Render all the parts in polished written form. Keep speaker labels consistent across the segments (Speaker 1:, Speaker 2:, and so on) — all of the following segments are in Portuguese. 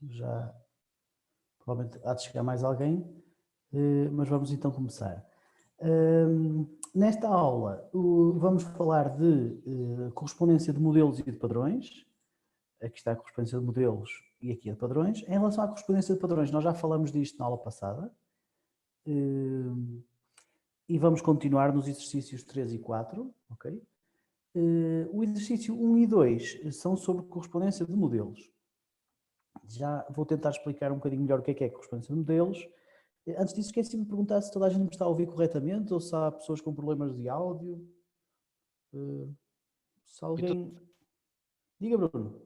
Speaker 1: já provavelmente há de chegar mais alguém, mas vamos então começar. Nesta aula vamos falar de correspondência de modelos e de padrões. Aqui está a correspondência de modelos e aqui a de padrões. Em relação à correspondência de padrões, nós já falamos disto na aula passada. E vamos continuar nos exercícios 3 e 4, ok? O exercício 1 e 2 são sobre correspondência de modelos. Já vou tentar explicar um bocadinho melhor o que é correspondência de modelos. Antes disso, esqueci-me de perguntar se toda a gente me está a ouvir corretamente ou se há pessoas com problemas de áudio. Se alguém... Diga, Bruno.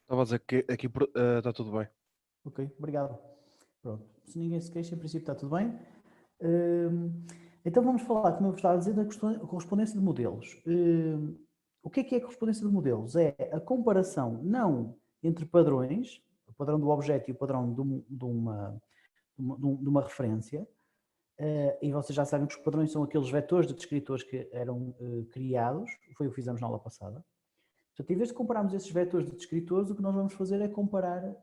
Speaker 2: Estava a dizer que aqui está tudo bem.
Speaker 1: Ok, obrigado. Pronto. Se ninguém se queixa, em princípio está tudo bem. Então vamos falar, como eu estava a dizer, da correspondência de modelos. O que é a correspondência de modelos? É a comparação não entre padrões, o padrão do objeto e o padrão de uma referência, e vocês já sabem que os padrões são aqueles vetores de descritores que eram criados, foi o que fizemos na aula passada. Portanto, em vez de compararmos esses vetores de descritores, o que nós vamos fazer é comparar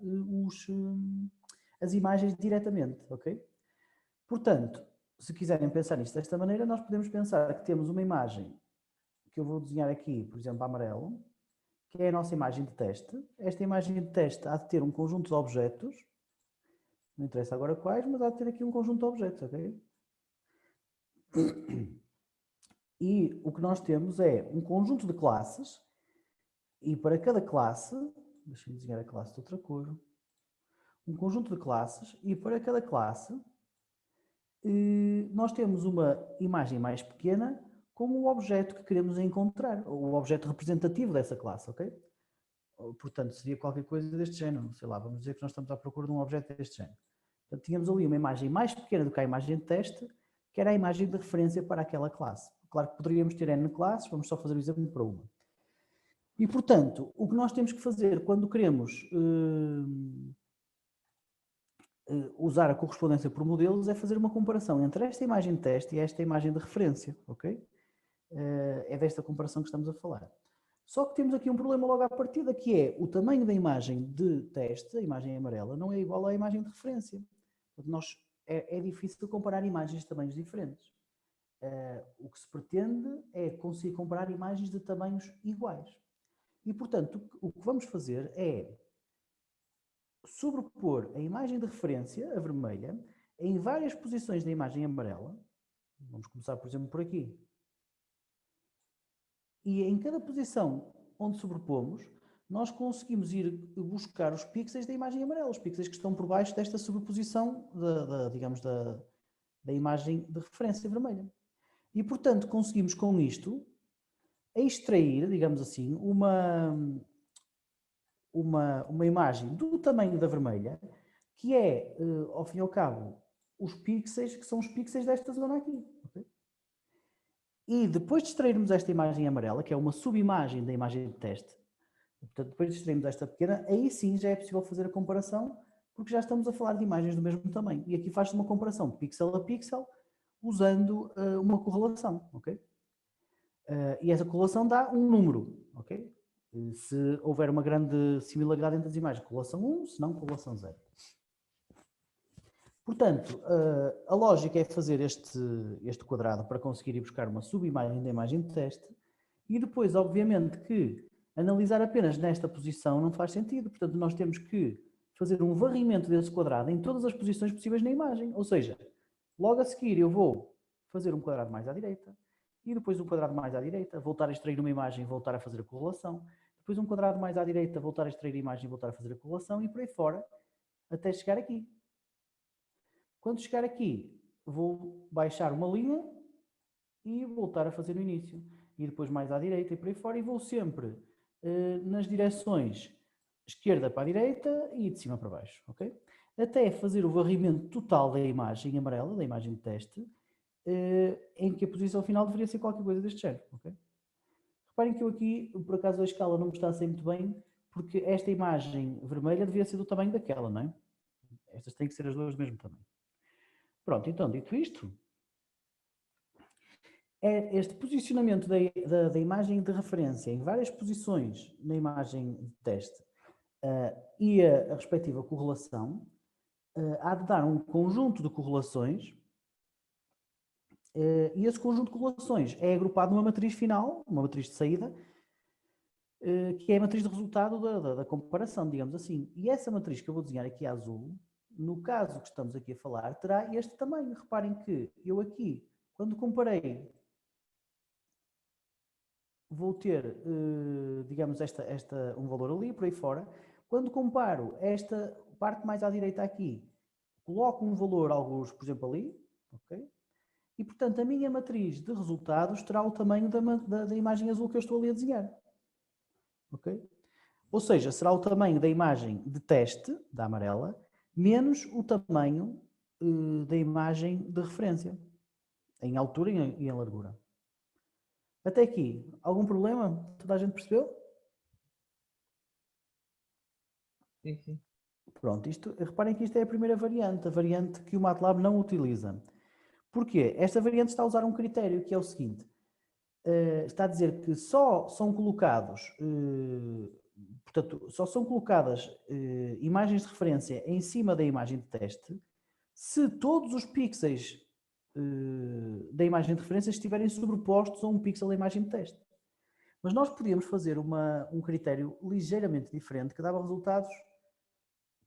Speaker 1: as imagens diretamente, ok? Portanto, se quiserem pensar nisto desta maneira, nós podemos pensar que temos uma imagem que eu vou desenhar aqui, por exemplo, amarelo, que é a nossa imagem de teste. Esta imagem de teste há de ter um conjunto de objetos, não interessa agora quais, mas há de ter aqui um conjunto de objetos, ok? E o que nós temos é um conjunto de classes, e para cada classe, deixa-me desenhar a classe de outra cor, um conjunto de classes, e para cada classe nós temos uma imagem mais pequena como o objeto que queremos encontrar, o objeto representativo dessa classe, ok? Portanto, seria qualquer coisa deste género, sei lá, vamos dizer que nós estamos à procura de um objeto deste género. Portanto, tínhamos ali uma imagem mais pequena do que a imagem de teste, que era a imagem de referência para aquela classe. Claro que poderíamos ter N classes, vamos só fazer o exemplo para uma. E, portanto, o que nós temos que fazer quando queremos usar a correspondência por modelos é fazer uma comparação entre esta imagem de teste e esta imagem de referência, ok? É desta comparação que estamos a falar. Só que temos aqui um problema logo à partida, que é o tamanho da imagem de teste, a imagem amarela, não é igual à imagem de referência. É difícil comparar imagens de tamanhos diferentes. O que se pretende é conseguir comparar imagens de tamanhos iguais. E, portanto, o que vamos fazer é sobrepor a imagem de referência, a vermelha, em várias posições da imagem amarela. Vamos começar, por exemplo, por aqui. E em cada posição onde sobrepomos, nós conseguimos ir buscar os pixels da imagem amarela, os pixels que estão por baixo desta sobreposição da imagem de referência vermelha. E, portanto, conseguimos com isto extrair, digamos assim, uma imagem do tamanho da vermelha, que é, ao fim e ao cabo, os pixels que são os pixels desta zona aqui. Okay? E depois de extrairmos esta imagem amarela, que é uma subimagem da imagem de teste, portanto, depois de extrairmos esta pequena, aí sim já é possível fazer a comparação, porque já estamos a falar de imagens do mesmo tamanho. E aqui faz-se uma comparação pixel a pixel, usando uma correlação, ok? E essa correlação dá um número, ok? Se houver uma grande similaridade entre as imagens, correlação 1, se não, correlação 0. Portanto, a lógica é fazer este quadrado para conseguir ir buscar uma subimagem da imagem de teste e depois, obviamente, que analisar apenas nesta posição não faz sentido. Portanto, nós temos que fazer um varrimento desse quadrado em todas as posições possíveis na imagem. Ou seja, logo a seguir eu vou fazer um quadrado mais à direita e depois um quadrado mais à direita, voltar a extrair uma imagem e voltar a fazer a correlação. Depois um quadrado mais à direita, voltar a extrair a imagem e voltar a fazer a correlação e por aí fora, até chegar aqui. Quando chegar aqui, vou baixar uma linha e voltar a fazer no início. E depois mais à direita e por aí fora, e vou sempre nas direções esquerda para a direita e de cima para baixo, ok? Até fazer o varrimento total da imagem amarela, da imagem de teste, em que a posição final deveria ser qualquer coisa deste género, ok? Reparem que eu aqui, por acaso a escala não me está a sair muito bem, porque esta imagem vermelha devia ser do tamanho daquela, não é? Estas têm que ser as duas do mesmo tamanho. Pronto, então, dito isto, este posicionamento da imagem de referência em várias posições na imagem de teste e a respectiva correlação há de dar um conjunto de correlações e esse conjunto de correlações é agrupado numa matriz final, uma matriz de saída, que é a matriz de resultado da comparação, digamos assim. E essa matriz que eu vou desenhar aqui a azul, no caso que estamos aqui a falar, terá este tamanho. Reparem que eu aqui, quando comparei, vou ter, digamos, um valor ali, por aí fora. Quando comparo esta parte mais à direita aqui, coloco um valor, alguns, por exemplo, ali, ok? E, portanto, a minha matriz de resultados terá o tamanho da imagem azul que eu estou ali a desenhar. Ok? Ou seja, será o tamanho da imagem de teste, da amarela, menos o tamanho da imagem de referência, em altura e em largura. Até aqui, algum problema? Toda a gente percebeu?
Speaker 3: Sim.
Speaker 1: Pronto, reparem que isto é a primeira variante, a variante que o MATLAB não utiliza. Porquê? Esta variante está a usar um critério que é o seguinte, está a dizer que só são colocados, portanto, só são colocadas imagens de referência em cima da imagem de teste se todos os pixels da imagem de referência estiverem sobrepostos a um pixel da imagem de teste. Mas nós podíamos fazer um critério ligeiramente diferente que dava resultados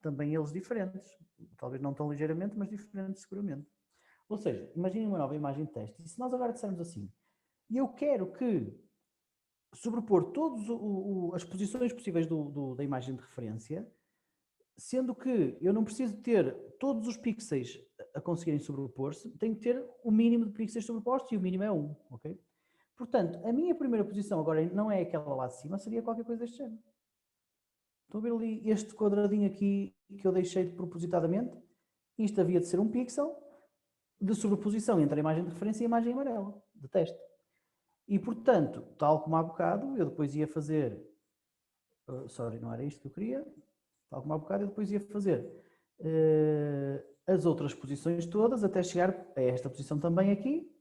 Speaker 1: também eles diferentes. Talvez não tão ligeiramente, mas diferentes seguramente. Ou seja, imaginem uma nova imagem de teste. E se nós agora dissermos assim, eu quero que sobrepor todas as posições possíveis da imagem de referência, sendo que eu não preciso ter todos os pixels a conseguirem sobrepor-se, tenho que ter o mínimo de pixels sobrepostos e o mínimo é 1, ok? Portanto, a minha primeira posição agora não é aquela lá de cima, seria qualquer coisa deste género. Estão a ver ali este quadradinho aqui que eu deixei propositadamente? Isto havia de ser um pixel de sobreposição entre a imagem de referência e a imagem amarela, de teste. E, portanto, tal como há bocado, eu depois ia fazer... sorry, não era isto que eu queria. Tal como há bocado, eu depois ia fazer as outras posições todas até chegar a esta posição também aqui.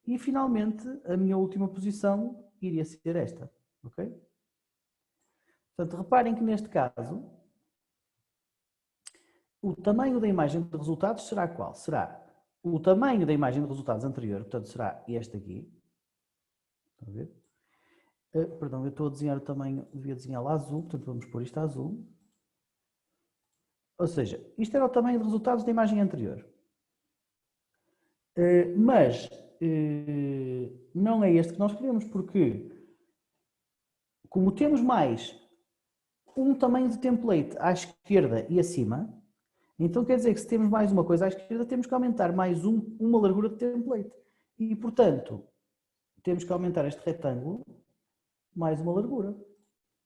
Speaker 1: E, finalmente, a minha última posição iria ser esta. Ok? Portanto, reparem que neste caso, o tamanho da imagem de resultados será qual? Será o tamanho da imagem de resultados anterior, portanto, será este aqui. Estão a ver? Perdão, eu estou a desenhar o tamanho, devia desenhá-lo azul, portanto, vamos pôr isto a azul. Ou seja, isto era o tamanho de resultados da imagem anterior. Mas não é este que nós queremos, porque como temos mais um tamanho de template à esquerda e acima, então quer dizer que se temos mais uma coisa à esquerda, temos que aumentar mais uma largura de template. E, portanto, temos que aumentar este retângulo mais uma largura.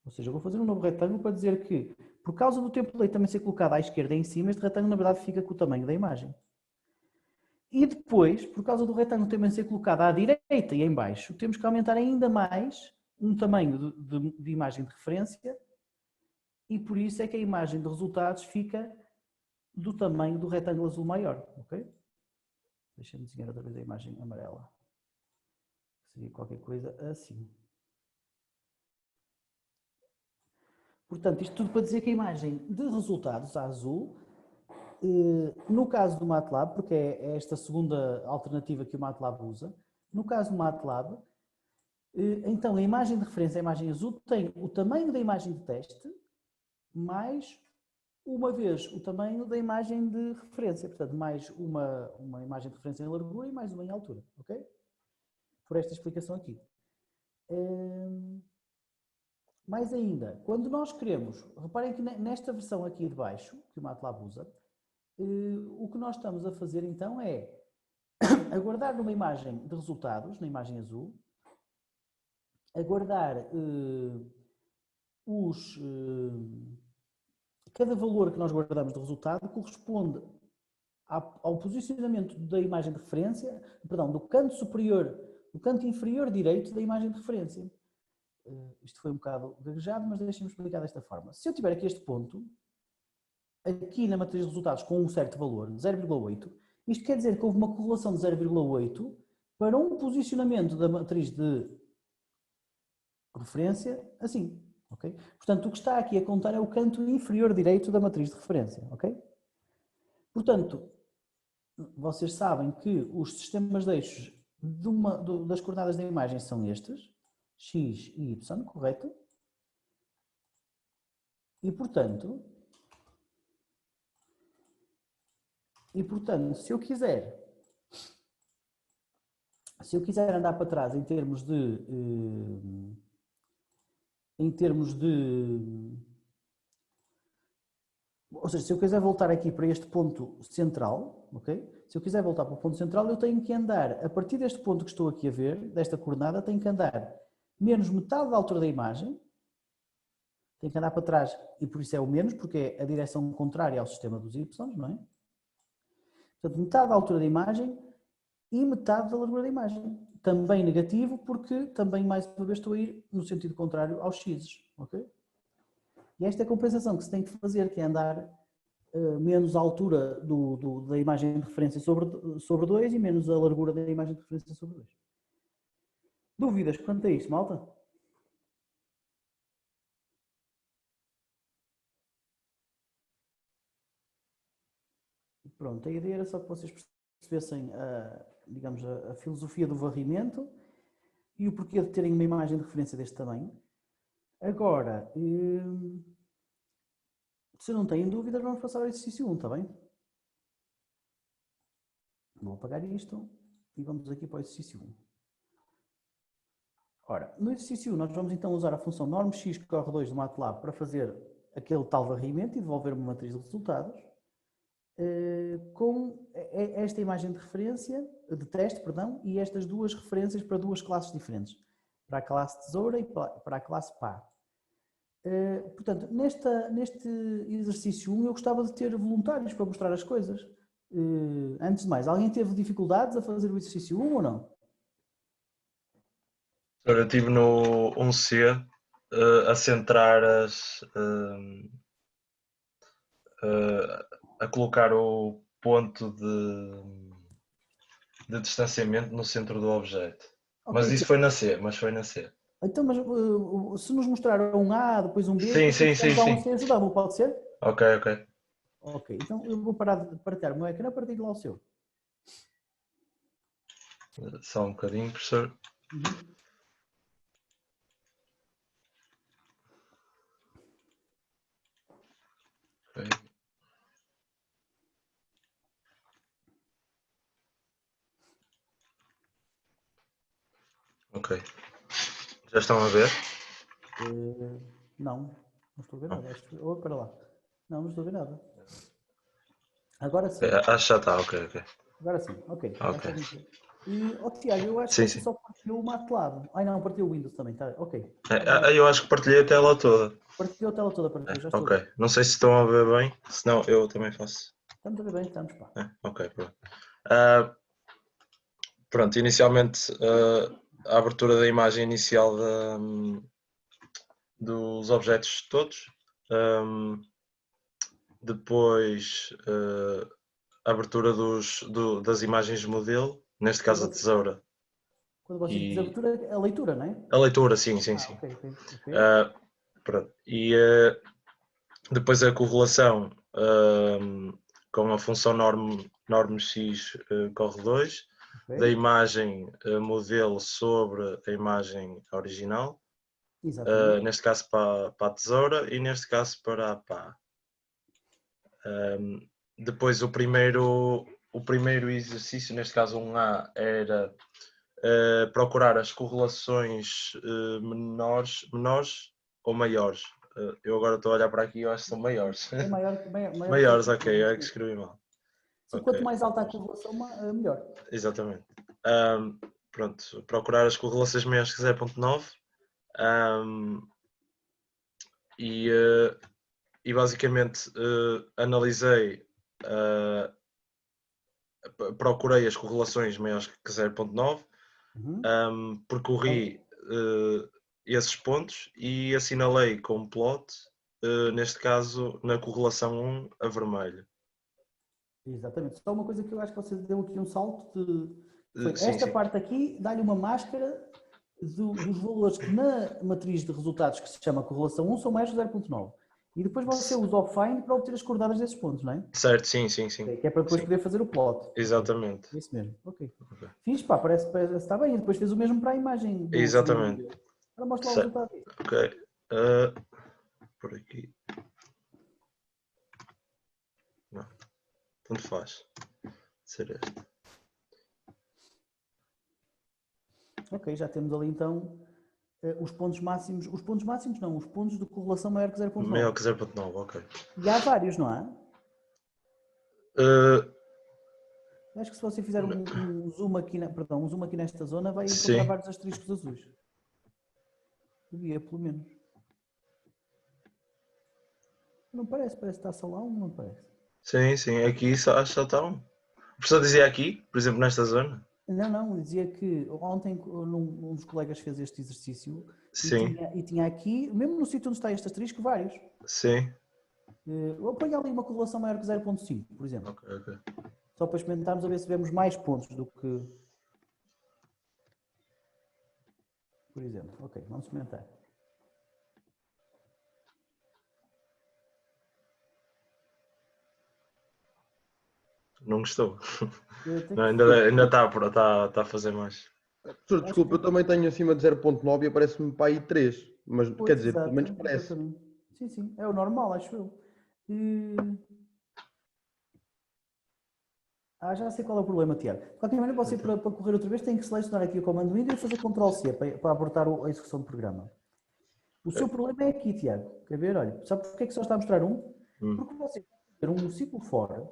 Speaker 1: Ou seja, eu vou fazer um novo retângulo para dizer que, por causa do template também ser colocado à esquerda e em cima, este retângulo, na verdade, fica com o tamanho da imagem. E depois, por causa do retângulo também ser colocado à direita e em baixo, temos que aumentar ainda mais um tamanho de imagem de referência e por isso é que a imagem de resultados fica do tamanho do retângulo azul maior. Ok? Deixa-me desenhar outra vez a imagem amarela. Seria qualquer coisa assim. Portanto, isto tudo para dizer que a imagem de resultados, a azul, no caso do MATLAB, porque é esta segunda alternativa que o MATLAB usa, no caso do MATLAB, então a imagem de referência, a imagem azul, tem o tamanho da imagem de teste mais uma vez o tamanho da imagem de referência, portanto, mais uma imagem de referência em largura e mais uma em altura, ok? Por esta explicação aqui. Mais ainda, quando nós queremos, reparem que nesta versão aqui de baixo, que o MATLAB usa, o que nós estamos a fazer então é aguardar numa imagem de resultados, na imagem azul, aguardar cada valor que nós guardamos de resultado corresponde ao posicionamento da imagem de referência, perdão, do canto superior, do canto inferior direito da imagem de referência. Isto foi um bocado gaguejado, mas deixem-me explicar desta forma. Se eu tiver aqui este ponto, aqui na matriz de resultados com um certo valor, 0,8, isto quer dizer que houve uma correlação de 0,8 para um posicionamento da matriz de referência assim. ok? Portanto, o que está aqui a contar é o canto inferior direito da matriz de referência, ok? Portanto, vocês sabem que os sistemas de eixos das coordenadas da imagem são estes, x e y, correto? E portanto, se eu quiser andar para trás em termos de, ou seja, se eu quiser voltar aqui para este ponto central, ok? Se eu quiser voltar para o ponto central, eu tenho que andar, a partir deste ponto que estou aqui a ver, desta coordenada, tenho que andar menos metade da altura da imagem, tenho que andar para trás, e por isso é o menos, porque é a direção contrária ao sistema dos y, não é? Portanto, metade da altura da imagem e metade da largura da imagem. Também negativo, porque também, mais uma vez, estou a ir no sentido contrário aos x, ok? E esta é a compensação que se tem que fazer, que é andar menos a altura da imagem de referência sobre 2 e menos a largura da imagem de referência sobre 2. Dúvidas quanto a isto, malta? Pronto, a ideia era só que vocês percebessem, digamos, a filosofia do varrimento e o porquê de terem uma imagem de referência deste tamanho. Agora, se não têm dúvidas, vamos passar ao exercício 1, está bem? Vou apagar isto e vamos aqui para o exercício 1. Ora, no exercício 1 nós vamos então usar a função normx corre 2 do MATLAB para fazer aquele tal varrimento e devolver uma matriz de resultados com esta imagem de referência, de teste, perdão, e estas duas referências para duas classes diferentes, para a classe tesoura e para a classe pá. Portanto, neste exercício 1 eu gostava de ter voluntários para mostrar as coisas. Antes de mais, alguém teve dificuldades a fazer o exercício 1 ou não?
Speaker 4: Eu estive no 1C a centrar a colocar o ponto de distanciamento no centro do objeto.
Speaker 1: Okay,
Speaker 4: mas isso foi na C, Então,
Speaker 1: mas se nos mostrar um A, depois um B,
Speaker 4: sim.
Speaker 1: um C ajudava, pode ser?
Speaker 4: Ok.
Speaker 1: Ok, então eu vou parar de partilhar o meu ecrã, partilho lá o seu.
Speaker 4: Só um bocadinho, professor. Ok. Já estão a ver?
Speaker 1: Não estou a ver nada. Para lá. Não estou a ver nada. Agora sim.
Speaker 4: Acho que já está, ok.
Speaker 1: Agora sim, ok. E, Tiago, eu acho que você só partilhou o MATLAB. Ai não, partilhou o Windows também, tá? Ok.
Speaker 4: Eu acho que partilhei a tela toda.
Speaker 1: Partilhou a tela toda, partilhou, já estou.
Speaker 4: Ok, não sei se estão a ver bem, senão eu também faço.
Speaker 1: Estamos a ver bem, estamos, pá.
Speaker 4: Ok, pronto. Pronto, inicialmente a abertura da imagem inicial dos objetos todos. Depois a abertura das imagens de modelo, neste caso a tesoura.
Speaker 1: Quando você diz abertura, a leitura, não é?
Speaker 4: A leitura, sim.
Speaker 1: Okay.
Speaker 4: Pronto. E depois a correlação com a função normx corre 2 da imagem modelo sobre a imagem original, neste caso para a tesoura e neste caso para a pá. Depois o primeiro exercício, neste caso 1A, era procurar as correlações menores ou maiores. Eu agora estou a olhar para aqui e eu acho que são maiores.
Speaker 1: É maior
Speaker 4: maiores, ok, é que escrevi mal.
Speaker 1: Quanto mais alta a correlação, melhor.
Speaker 4: Exatamente. Pronto, procurar as correlações maiores que 0.9 e basicamente analisei, procurei as correlações maiores que 0.9, percorri esses pontos e assinalei com plot, neste caso na correlação 1 a vermelho.
Speaker 1: Exatamente. Só uma coisa que eu acho que você deu aqui um salto foi esta parte aqui, dá-lhe uma máscara dos valores que na matriz de resultados que se chama correlação 1 são mais de 0.9. E depois você usa o find para obter as coordenadas desses pontos, não é?
Speaker 4: Certo, sim.
Speaker 1: Que é para depois
Speaker 4: Sim.
Speaker 1: poder fazer o plot.
Speaker 4: Exatamente.
Speaker 1: É isso mesmo. Ok.
Speaker 4: Ok.
Speaker 1: Fiz, pá, parece que está bem. E depois fez o mesmo para a imagem.
Speaker 4: Exatamente.
Speaker 1: Agora mostra lá o resultado.
Speaker 4: Ok. Por aqui. Não. Tanto faz. Ser este.
Speaker 1: Ok, já temos ali então os pontos máximos. Os pontos máximos não, os pontos de correlação maior que 0.9.
Speaker 4: Maior que 0.9, ok.
Speaker 1: E há vários, não há?
Speaker 4: Uh,
Speaker 1: Acho que se você fizer um zoom aqui, um zoom aqui nesta zona, vai encontrar
Speaker 4: Sim.
Speaker 1: vários asteriscos azuis. Devia, pelo menos. Não parece que está só lá um, não parece.
Speaker 4: sim. Aqui só está um. O professor dizia aqui, por exemplo, nesta zona?
Speaker 1: Não, dizia que ontem um dos colegas fez este exercício
Speaker 4: Sim.
Speaker 1: e tinha aqui, mesmo no sítio onde está este asterisco, vários.
Speaker 4: Sim.
Speaker 1: Eu ponho ali uma correlação maior que 0.5, por exemplo.
Speaker 4: Ok.
Speaker 1: Só para experimentarmos a ver se vemos mais pontos do que... Por exemplo. Ok, vamos experimentar.
Speaker 4: Não gostou.
Speaker 1: Tem
Speaker 4: Não,
Speaker 1: que-
Speaker 4: ainda está a fazer mais.
Speaker 5: Professor, desculpa, eu também tenho acima de 0.9 e aparece-me para aí 3. Mas
Speaker 1: Pois,
Speaker 5: quer dizer,
Speaker 1: exato,
Speaker 5: pelo menos parece.
Speaker 1: exatamente. Sim, é o normal, acho eu. Já sei qual é o problema, Tiago. De qualquer maneira, você para correr outra vez tem que selecionar aqui o comando Windows e fazer Ctrl+C para abortar a execução do programa. O seu problema é aqui, Tiago. Quer ver? Olha, sabe porque é que só está a mostrar um? Porque você tem um ciclo for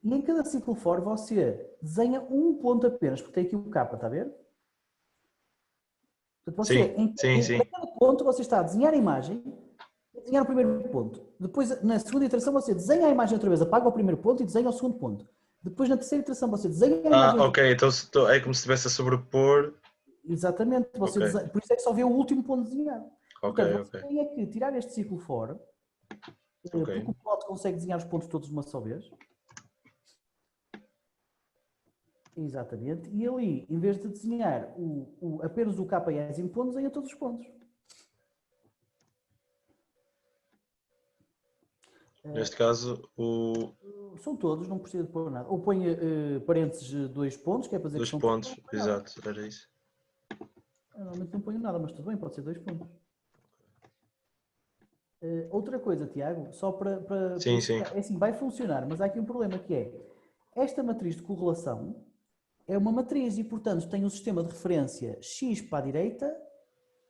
Speaker 1: e em cada ciclo for você desenha um ponto apenas, porque tem aqui o K, está a ver? Portanto, você,
Speaker 4: Sim.
Speaker 1: para cada ponto, você está a desenhar a imagem, a desenhar o primeiro ponto. Depois, na segunda iteração, você desenha a imagem outra vez, apaga o primeiro ponto e desenha o segundo ponto. Depois, na terceira iteração, você desenha a imagem outra
Speaker 4: Ok, então é como se estivesse a sobrepor.
Speaker 1: Exatamente, você
Speaker 4: Ok.
Speaker 1: por isso é que só vê o último ponto desenhado.
Speaker 4: Ok.
Speaker 1: Portanto, você tem é que tirar este ciclo fora, porque o plot consegue desenhar os pontos todos de uma só vez. Exatamente, e ali, em vez de desenhar apenas o KS em pontos, desenha todos os pontos.
Speaker 4: Neste caso,
Speaker 1: São todos, não precisa de pôr nada. Ou põe parênteses 2 pontos, que é para dizer que
Speaker 4: dos
Speaker 1: são
Speaker 4: pontos,
Speaker 1: todos, não põe nada.
Speaker 4: exato, era isso.
Speaker 1: Eu normalmente não ponho nada, mas tudo bem, pode ser 2 pontos. Outra coisa, Tiago, só para
Speaker 4: Sim.
Speaker 1: é assim, vai funcionar, mas há aqui um problema que é, esta matriz de correlação é uma matriz e, portanto, tem um sistema de referência X para a direita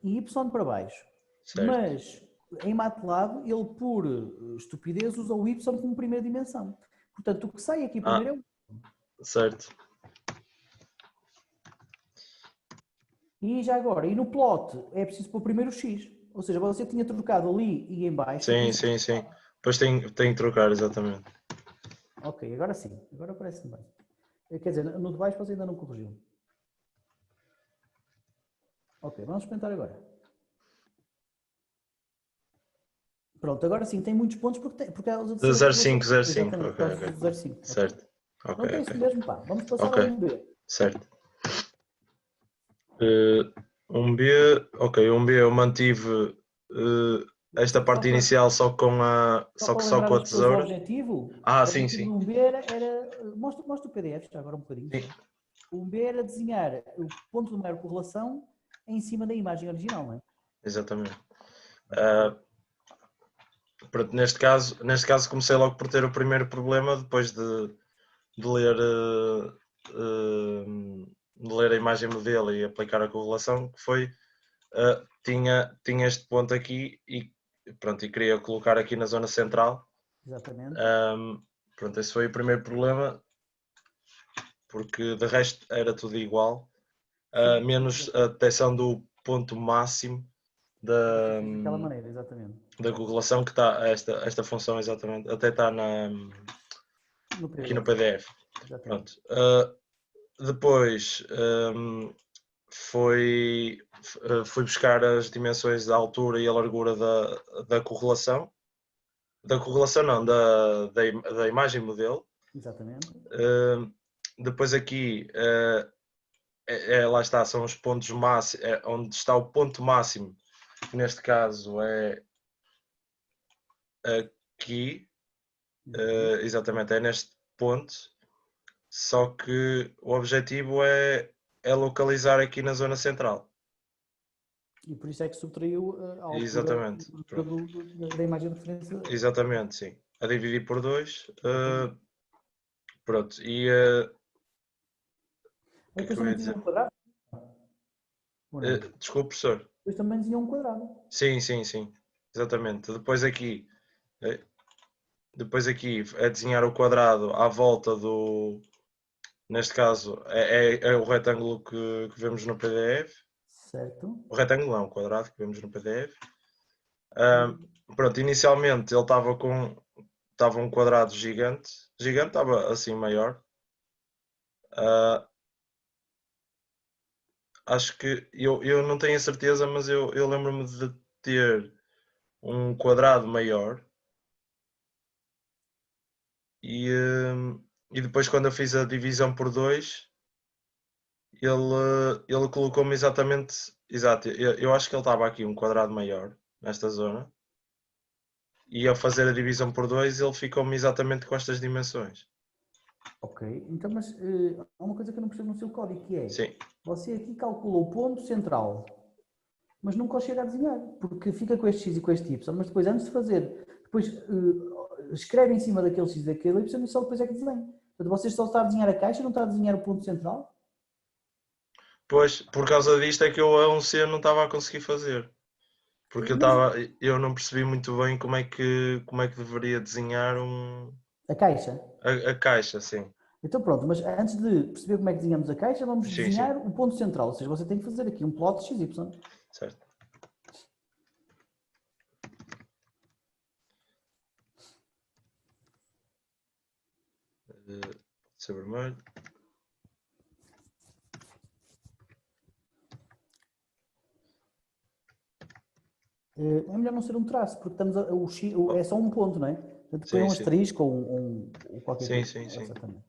Speaker 1: e Y para baixo.
Speaker 4: Certo.
Speaker 1: Mas, em MATLAB, ele, por estupidez, usa o Y como primeira dimensão. Portanto, o que sai aqui primeiro é o...
Speaker 4: Certo.
Speaker 1: E já agora, e no plot, é preciso pôr primeiro o X. Ou seja, você tinha trocado ali e em baixo.
Speaker 4: Sim. Depois tem que trocar, exatamente.
Speaker 1: Ok, agora sim. Agora parece-me bem. Quer dizer, no de baixo você ainda não corrigiu. Ok, vamos experimentar agora. Pronto, agora sim, tem muitos pontos porque causa de
Speaker 4: 05.
Speaker 1: Exatamente, por causa
Speaker 4: Ok.
Speaker 1: do 05.
Speaker 4: Certo.
Speaker 1: Pronto, é isso mesmo, pá. Vamos passar
Speaker 4: Ok.
Speaker 1: ao 1B.
Speaker 4: Certo. 1B, ok, 1B eu mantive esta parte inicial só com a tesoura.
Speaker 1: O objetivo,
Speaker 4: Sim.
Speaker 1: do 1B era mostra o PDF já agora um bocadinho.
Speaker 4: Sim.
Speaker 1: O 1B era desenhar o ponto de maior correlação em cima da imagem original, não é?
Speaker 4: Exatamente. Pronto, neste caso comecei logo por ter o primeiro problema depois de ler a imagem modelo e aplicar a correlação, que foi tinha este ponto aqui e pronto, e queria colocar aqui na zona central.
Speaker 1: Exatamente.
Speaker 4: Pronto, esse foi o primeiro problema, porque de resto era tudo igual, menos a detecção do ponto máximo
Speaker 1: Daquela maneira, exatamente.
Speaker 4: da correlação, que está esta função exatamente, até está aqui no PDF. Pronto. Depois fui buscar as dimensões da altura e a largura da correlação. Da correlação não, da imagem modelo.
Speaker 1: Exatamente.
Speaker 4: Depois aqui lá está, são os pontos máximos, onde está o ponto máximo, que neste caso é aqui, exatamente, é neste ponto, só que o objetivo é localizar aqui na zona central.
Speaker 1: E por isso é que subtraiu a altura
Speaker 4: Exatamente,
Speaker 1: da imagem de referência.
Speaker 4: Exatamente, sim. A dividir por 2, pronto, e o que é
Speaker 1: Depois
Speaker 4: que eu ia
Speaker 1: também tinha
Speaker 4: dizer?
Speaker 1: um quadrado? Ou não?
Speaker 4: Desculpe, professor.
Speaker 1: Depois também tinha um quadrado.
Speaker 4: Sim, exatamente. Depois aqui é desenhar o quadrado à volta do, neste caso é o retângulo que vemos no PDF.
Speaker 1: Certo.
Speaker 4: O retângulo não, o quadrado que vemos no PDF. Pronto, inicialmente ele estava um quadrado gigante, estava assim maior. Acho que eu não tenho a certeza, mas eu lembro-me de ter um quadrado maior e depois quando eu fiz a divisão por 2 ele colocou-me exatamente, exato, eu acho que ele estava aqui um quadrado maior nesta zona e ao fazer a divisão por 2 ele ficou-me exatamente com estas dimensões.
Speaker 1: Ok, então mas há uma coisa que eu não percebo no seu código, que é,
Speaker 4: Sim.
Speaker 1: você aqui calculou o ponto central, mas nunca o chega a desenhar, porque fica com este x e com este y, mas depois antes de fazer, depois escreve em cima daquele x e daquele y e só depois é que desenha. Portanto, você só está a desenhar a caixa, não está a desenhar o ponto central?
Speaker 4: Pois, por causa disto é que eu a 1C não estava a conseguir fazer. Porque eu não percebi muito bem como é que deveria desenhar
Speaker 1: A caixa?
Speaker 4: a caixa, sim.
Speaker 1: Então pronto, mas antes de perceber como é que desenhamos a caixa, vamos
Speaker 4: Sim,
Speaker 1: desenhar o ponto central, ou seja, você tem que fazer aqui um plot XY.
Speaker 4: Certo. Pode ser vermelho.
Speaker 1: É melhor não ser um traço, porque estamos é só um ponto, não é? Portanto, põe
Speaker 4: Sim,
Speaker 1: um
Speaker 4: sim.
Speaker 1: asterisco ou qualquer
Speaker 4: Sim,
Speaker 1: coisa.
Speaker 4: sim, sim.
Speaker 1: Exatamente.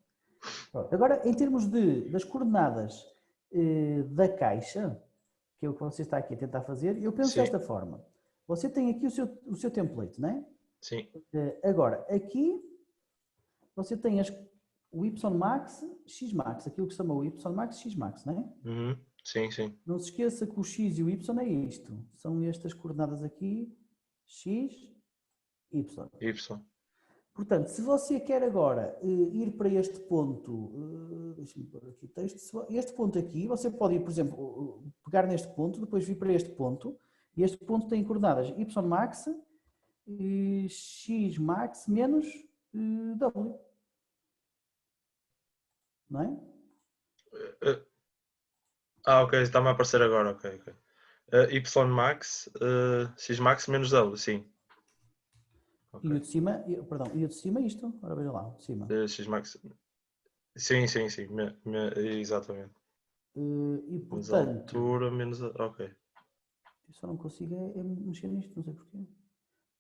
Speaker 1: Pronto. Agora, em termos das coordenadas da caixa, que é o que você está aqui a tentar fazer, eu penso
Speaker 4: Sim.
Speaker 1: desta forma. Você tem aqui o seu template, não é?
Speaker 4: Sim.
Speaker 1: Agora, aqui você tem o Ymax, Xmax, aquilo que se chama o Ymax, Xmax, não é?
Speaker 4: Uhum. Sim, sim.
Speaker 1: Não se esqueça que o X e o Y é isto. São estas coordenadas aqui, X, Y.
Speaker 4: Y.
Speaker 1: Portanto, se você quer agora ir para este ponto, deixa-me pôr aqui o texto, este ponto aqui, você pode ir, por exemplo, pegar neste ponto, depois vir para este ponto, e este ponto tem coordenadas Ymax, Xmax menos W. Não é?
Speaker 4: Ok, está-me a aparecer agora, ok. Y max, X max menos W, sim.
Speaker 1: Okay. E o de cima, perdão, e o de cima é isto, ora veja lá, o de cima.
Speaker 4: X max, sim, exatamente.
Speaker 1: E
Speaker 4: Menos
Speaker 1: portanto,
Speaker 4: altura, menos, ok.
Speaker 1: eu só não consigo mexer nisto, não sei porquê.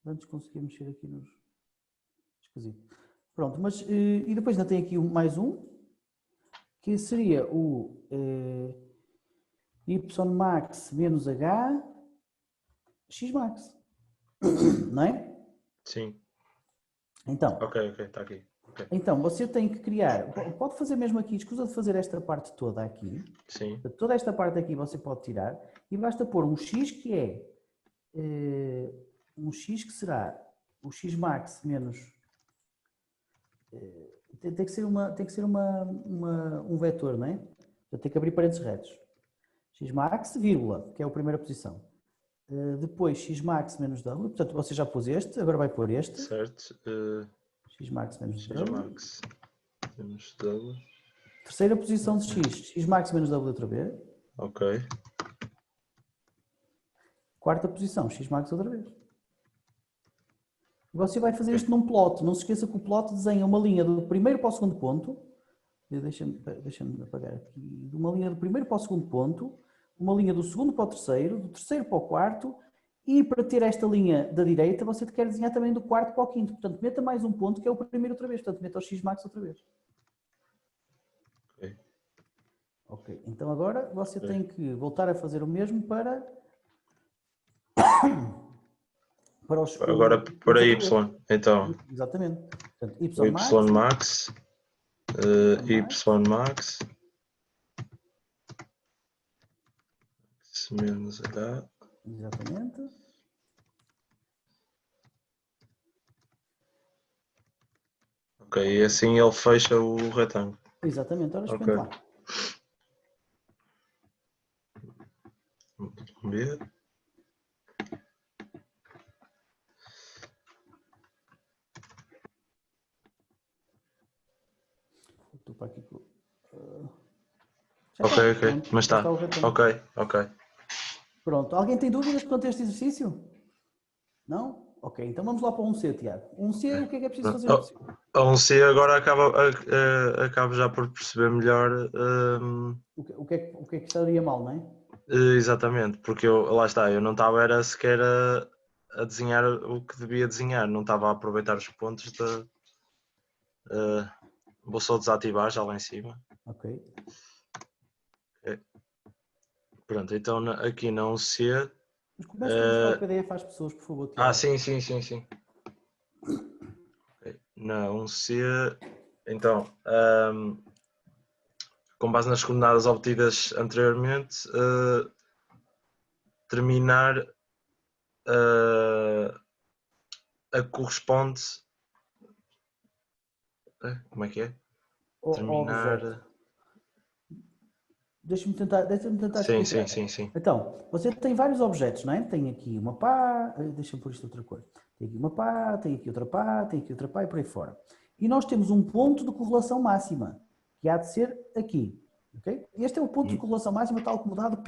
Speaker 1: Antes conseguia mexer aqui nos... Esquisito. Pronto, mas e depois ainda tem aqui mais um, que seria o Ymax menos H Xmax. Não é?
Speaker 4: Sim.
Speaker 1: Então,
Speaker 4: Ok, está aqui. Okay.
Speaker 1: Então, você tem que criar, pode fazer mesmo aqui, escusa de fazer esta parte toda aqui.
Speaker 4: Sim.
Speaker 1: Toda esta parte aqui você pode tirar e basta pôr um X que é um X que será o Xmax menos tem que ser um vetor, não é? Tem que abrir parênteses retos. Xmax, vírgula, que é a primeira posição. Depois Xmax menos W, portanto você já pôs este, agora vai pôr este.
Speaker 4: Certo.
Speaker 1: Xmax menos W.
Speaker 4: Xmax menos W.
Speaker 1: Terceira posição de X, Xmax menos W outra vez.
Speaker 4: Ok.
Speaker 1: Quarta posição, Xmax outra vez. Você vai fazer isto num plot. Não se esqueça que o plot desenha uma linha do primeiro para o segundo ponto. Deixa-me apagar aqui. De uma linha do primeiro para o segundo ponto, uma linha do segundo para o terceiro, do terceiro para o quarto, e para ter esta linha da direita, você quer desenhar também do quarto para o quinto. Portanto, meta mais um ponto que é o primeiro outra vez. Portanto, meta o Xmax outra vez.
Speaker 4: Ok.
Speaker 1: Ok, então agora você tem que voltar a fazer o mesmo para os...
Speaker 4: Agora para
Speaker 1: os
Speaker 4: y,
Speaker 1: anteriores.
Speaker 4: então
Speaker 1: Exatamente. Portanto,
Speaker 4: o
Speaker 1: y max,
Speaker 4: y max, y max menos h.
Speaker 1: exatamente.
Speaker 4: Ok, e assim ele fecha o retângulo.
Speaker 1: Exatamente, ora
Speaker 4: Ok.
Speaker 1: experimente lá.
Speaker 4: Vamos ver.
Speaker 1: Estou para aqui com...
Speaker 4: Ok, ok,
Speaker 1: pronto,
Speaker 4: mas
Speaker 1: já
Speaker 4: está.
Speaker 1: o retângulo.
Speaker 4: Ok, ok.
Speaker 1: Pronto, alguém tem dúvidas quanto a este exercício? Não? Ok, então vamos lá para um C, Tiago. Um C, o que é preciso fazer no C?
Speaker 4: A C agora acabo já por perceber melhor.
Speaker 1: O que é que estaria mal, não é?
Speaker 4: Exatamente, porque lá está, eu não estava era sequer a desenhar o que devia desenhar, não estava a aproveitar os pontos de. Vou só desativar já lá em cima.
Speaker 1: Ok.
Speaker 4: Pronto, então aqui na C.
Speaker 1: Mas comece por mostrar o PDF às pessoas, por favor, Tiago.
Speaker 4: Sim. Okay. Na 1C, então, com base nas coordenadas obtidas anteriormente, terminar a corresponde. Como é que é? Terminar.
Speaker 1: Objeto. Deixa-me tentar
Speaker 4: Sim,
Speaker 1: explicar.
Speaker 4: sim.
Speaker 1: Então, você tem vários objetos, não é? Tem aqui uma pá, deixa-me pôr isto outra cor. Tem aqui uma pá, tem aqui outra pá, tem aqui outra pá e por aí fora. E nós temos um ponto de correlação máxima, que há de ser aqui. Okay? Este é o ponto de correlação máxima tal como dado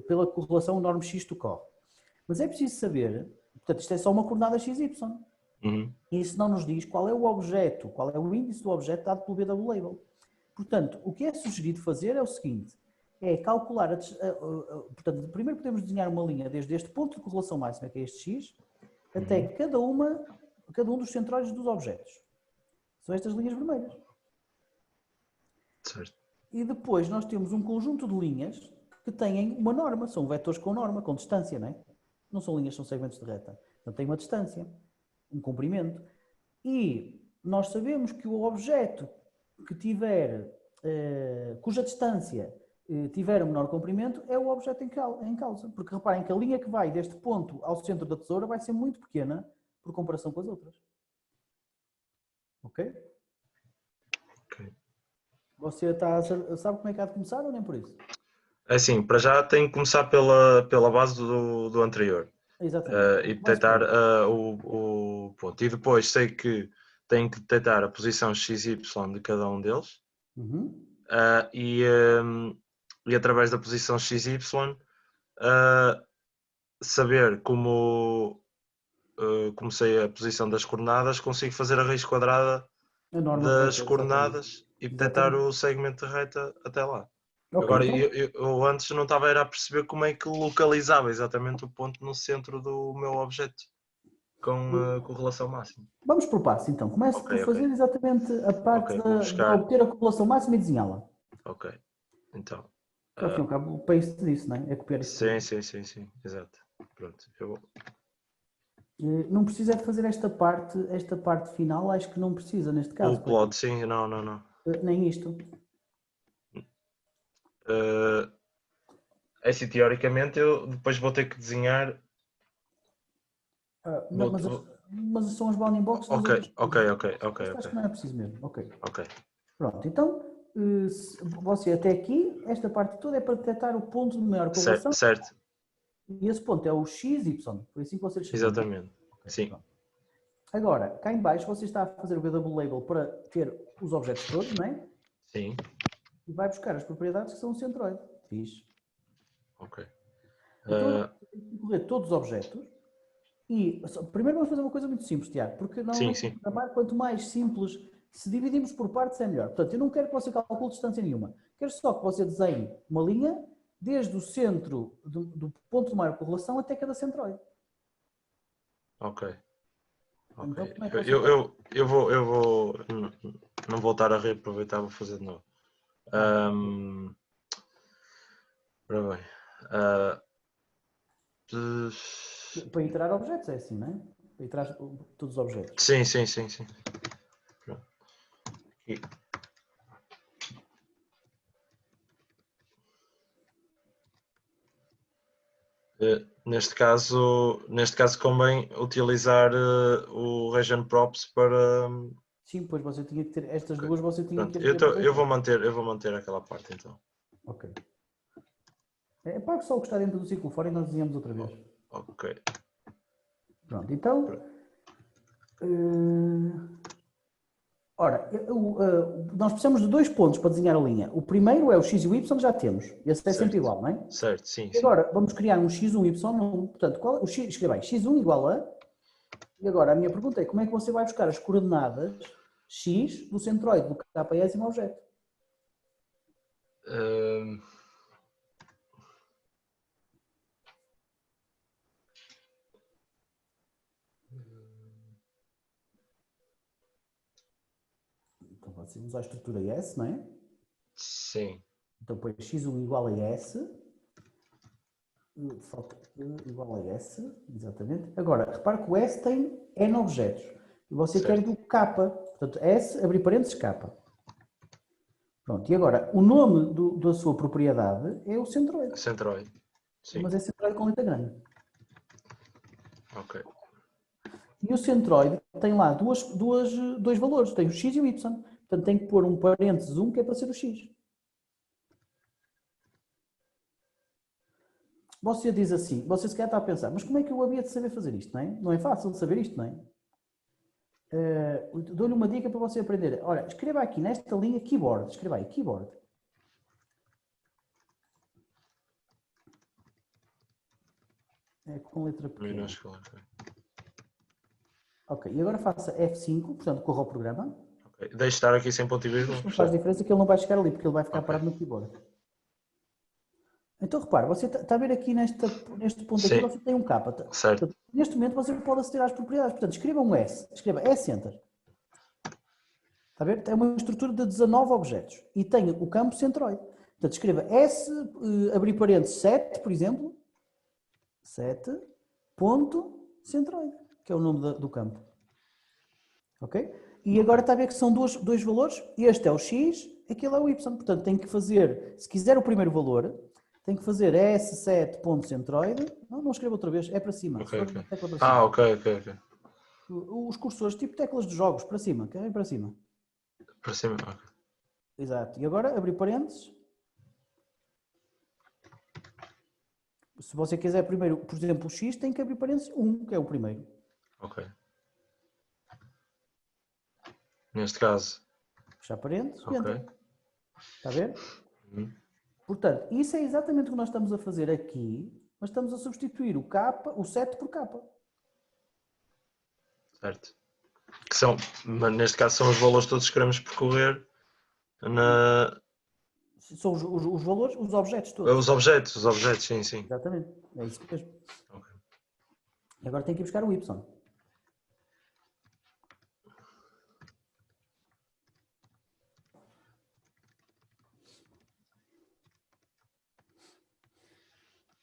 Speaker 1: pela correlação norma x do corre. Mas é preciso saber, portanto, isto é só uma coordenada xy. E isso não nos diz qual é o objeto, qual é o índice do objeto dado pelo BW Label. Portanto, o que é sugerido fazer é o seguinte, é calcular, portanto, primeiro podemos desenhar uma linha desde este ponto de correlação máxima, que é este x, até cada um dos centroides dos objetos. São estas linhas vermelhas.
Speaker 4: Certo.
Speaker 1: E depois nós temos um conjunto de linhas que têm uma norma, são vetores com norma, com distância, não é? Não são linhas, são segmentos de reta. Portanto, tem uma distância, um comprimento. E nós sabemos que o objeto que tiver, cuja distância tiver o menor comprimento, é o objeto em causa. Porque reparem que a linha que vai deste ponto ao centro da tesoura vai ser muito pequena por comparação com as outras. Ok? Você sabe como é que há de começar ou nem por isso?
Speaker 4: Assim, para já tenho que começar pela base do anterior.
Speaker 1: Exatamente.
Speaker 4: E detectar o ponto. E depois sei que tenho que detectar a posição XY de cada um deles. E através da posição XY saber como sei a posição das coordenadas, consigo fazer a raiz quadrada das coordenadas e detectar o segmento de reta até lá.
Speaker 1: Okay,
Speaker 4: agora,
Speaker 1: então...
Speaker 4: eu antes não estava a perceber como é que localizava exatamente o ponto no centro do meu objeto com correlação máxima.
Speaker 1: Vamos por passo então. Comece por fazer exatamente a parte de obter a correlação máxima e desenhá-la.
Speaker 4: Ok, então.
Speaker 1: Ao fim e ao cabo, o pace disso, não é? É copiar isto.
Speaker 4: Sim, exato. Pronto, eu vou.
Speaker 1: Não precisa de fazer esta parte final, acho que não precisa neste caso.
Speaker 4: O plot, sim, não.
Speaker 1: Nem isto.
Speaker 4: Assim, teoricamente, eu depois vou ter que desenhar.
Speaker 1: Mas são as bounding boxes das outras
Speaker 4: Ok.
Speaker 1: Acho que não é preciso mesmo.
Speaker 4: Ok.
Speaker 1: Pronto, então, você até aqui, esta parte toda é para detectar o ponto de maior correlação.
Speaker 4: Certo.
Speaker 1: E esse ponto é o XY, foi assim que você lhe chamou.
Speaker 4: Exatamente, sim.
Speaker 1: Pronto. Agora, cá em baixo você está a fazer o BW Label para ter os objetos todos, não é?
Speaker 4: Sim.
Speaker 1: E vai buscar as propriedades que são o centroide. Fixe.
Speaker 4: Ok.
Speaker 1: Então, tem que correr todos os objetos. E primeiro vamos fazer uma coisa muito simples, Tiago, porque normalmente no programar, quanto mais simples, se dividirmos por partes é melhor. Portanto, eu não quero que você calcule distância nenhuma. Quero só que você desenhe uma linha desde o centro do ponto de maior correlação até cada centroide.
Speaker 4: Ok.
Speaker 1: Então,
Speaker 4: eu vou não voltar a reaproveitar, vou fazer de novo. Ora bem.
Speaker 1: Para iterar objetos é assim, não é? Para iterar todos os objetos.
Speaker 4: Sim. Pronto. Aqui. Neste caso convém utilizar o region props para.
Speaker 1: Sim, pois você tinha que ter estas
Speaker 4: Ok.
Speaker 1: duas, você tinha
Speaker 4: Pronto,
Speaker 1: que ter.
Speaker 4: eu vou manter aquela parte então.
Speaker 1: Ok. É para só o que está dentro do ciclo fora e nós desenhamos outra vez.
Speaker 4: Ok.
Speaker 1: Pronto, então. Ora, nós precisamos de 2 pontos para desenhar a linha. O primeiro é o x e o y, já temos. Esse é sempre
Speaker 4: Certo.
Speaker 1: igual, não é?
Speaker 4: Certo, sim.
Speaker 1: E agora vamos criar um x1, y1. Portanto, o x, escreva aí, x1 igual a. E agora a minha pergunta é como é que você vai buscar as coordenadas x do centroide do KS em um objeto? Então você usa a estrutura S, não é?
Speaker 4: Sim.
Speaker 1: Então põe x1 igual a S. Falta igual a S, exatamente. Agora, repare que o S tem N objetos. E você
Speaker 4: Certo.
Speaker 1: quer do K. Portanto, S, abrir parênteses, K. Pronto, e agora, o nome da sua propriedade é o centroide.
Speaker 4: Centroide. Sim.
Speaker 1: Mas é centroide com letra grande.
Speaker 4: Ok.
Speaker 1: E o centroide tem lá dois valores, tem o x e o y. Portanto, tem que pôr um parênteses 1 que é para ser o x. Você diz assim, você se calhar está a pensar, mas como é que eu havia de saber fazer isto, não é? Não é fácil de saber isto, não é? Dou-lhe uma dica para você aprender. Ora, escreva aqui nesta linha keyboard. Escreva aí, keyboard. É com letra pequena.
Speaker 4: Minúsculo.
Speaker 1: Ok, e agora faça F5, portanto corra o programa.
Speaker 4: Ok. Deixe estar aqui sem ponto e vírgula.
Speaker 1: Não faz diferença que ele não vai chegar ali, porque ele vai ficar
Speaker 4: Ok.
Speaker 1: parado no keyboard. Então repare, você está a ver aqui neste ponto aqui,
Speaker 4: Sim.
Speaker 1: você tem um K.
Speaker 4: Certo.
Speaker 1: Portanto, neste momento você pode aceder às propriedades. Portanto, escreva um S. Escreva S Enter. Está a ver? Tem uma estrutura de 19 objetos. E tem o campo centroide. Portanto, escreva S, abrir parênteses 7, por exemplo. 7, ponto, centroide, que é o nome do campo. Ok? E agora está a ver que são dois valores. Este é o X, aquele é o Y. Portanto, tem que fazer, se quiser o primeiro valor, tem que fazer S7.centroide. Não escreva outra vez, é para cima.
Speaker 4: Ok.
Speaker 1: Tecla para cima.
Speaker 4: Ok.
Speaker 1: Os cursores, tipo teclas de jogos, para cima, que é para cima.
Speaker 4: Para cima. Ok.
Speaker 1: Exato. E agora, abrir parênteses. Se você quiser primeiro, por exemplo, o X, tem que abrir parênteses 1, que é o primeiro.
Speaker 4: Ok. Neste caso.
Speaker 1: Fechar parênteses e
Speaker 4: Ok.
Speaker 1: Enter. Está a ver?
Speaker 4: Uhum.
Speaker 1: Portanto, isso é exatamente o que nós estamos a fazer aqui, mas estamos a substituir o 7 por K.
Speaker 4: Certo. Que são, mas neste caso são os valores todos que queremos percorrer na.
Speaker 1: São os valores, os objetos todos.
Speaker 4: Os objetos, sim.
Speaker 1: Exatamente, é isso mesmo.
Speaker 4: Ok.
Speaker 1: E agora tem que ir buscar o Y.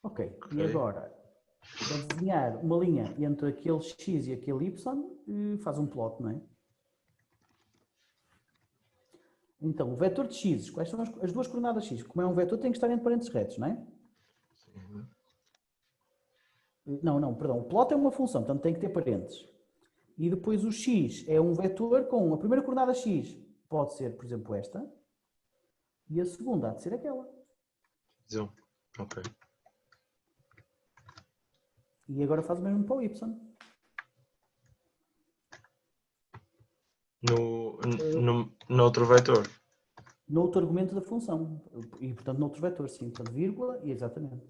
Speaker 1: Ok, e agora, para desenhar uma linha entre aquele X e aquele Y, faz um plot, não é? Então, o vetor de X, quais são as duas coordenadas X? Como é um vetor, tem que estar entre parênteses retos, não é?
Speaker 4: Sim.
Speaker 1: Não, perdão. O plot é uma função, portanto tem que ter parênteses. E depois o X é um vetor com a primeira coordenada X pode ser, por exemplo, esta. E a segunda há de ser aquela.
Speaker 4: Zoom. Ok.
Speaker 1: E agora faz o mesmo para o Y.
Speaker 4: No outro vetor.
Speaker 1: No outro argumento da função. E, portanto, no outro vetor, sim. Portanto, vírgula e exatamente.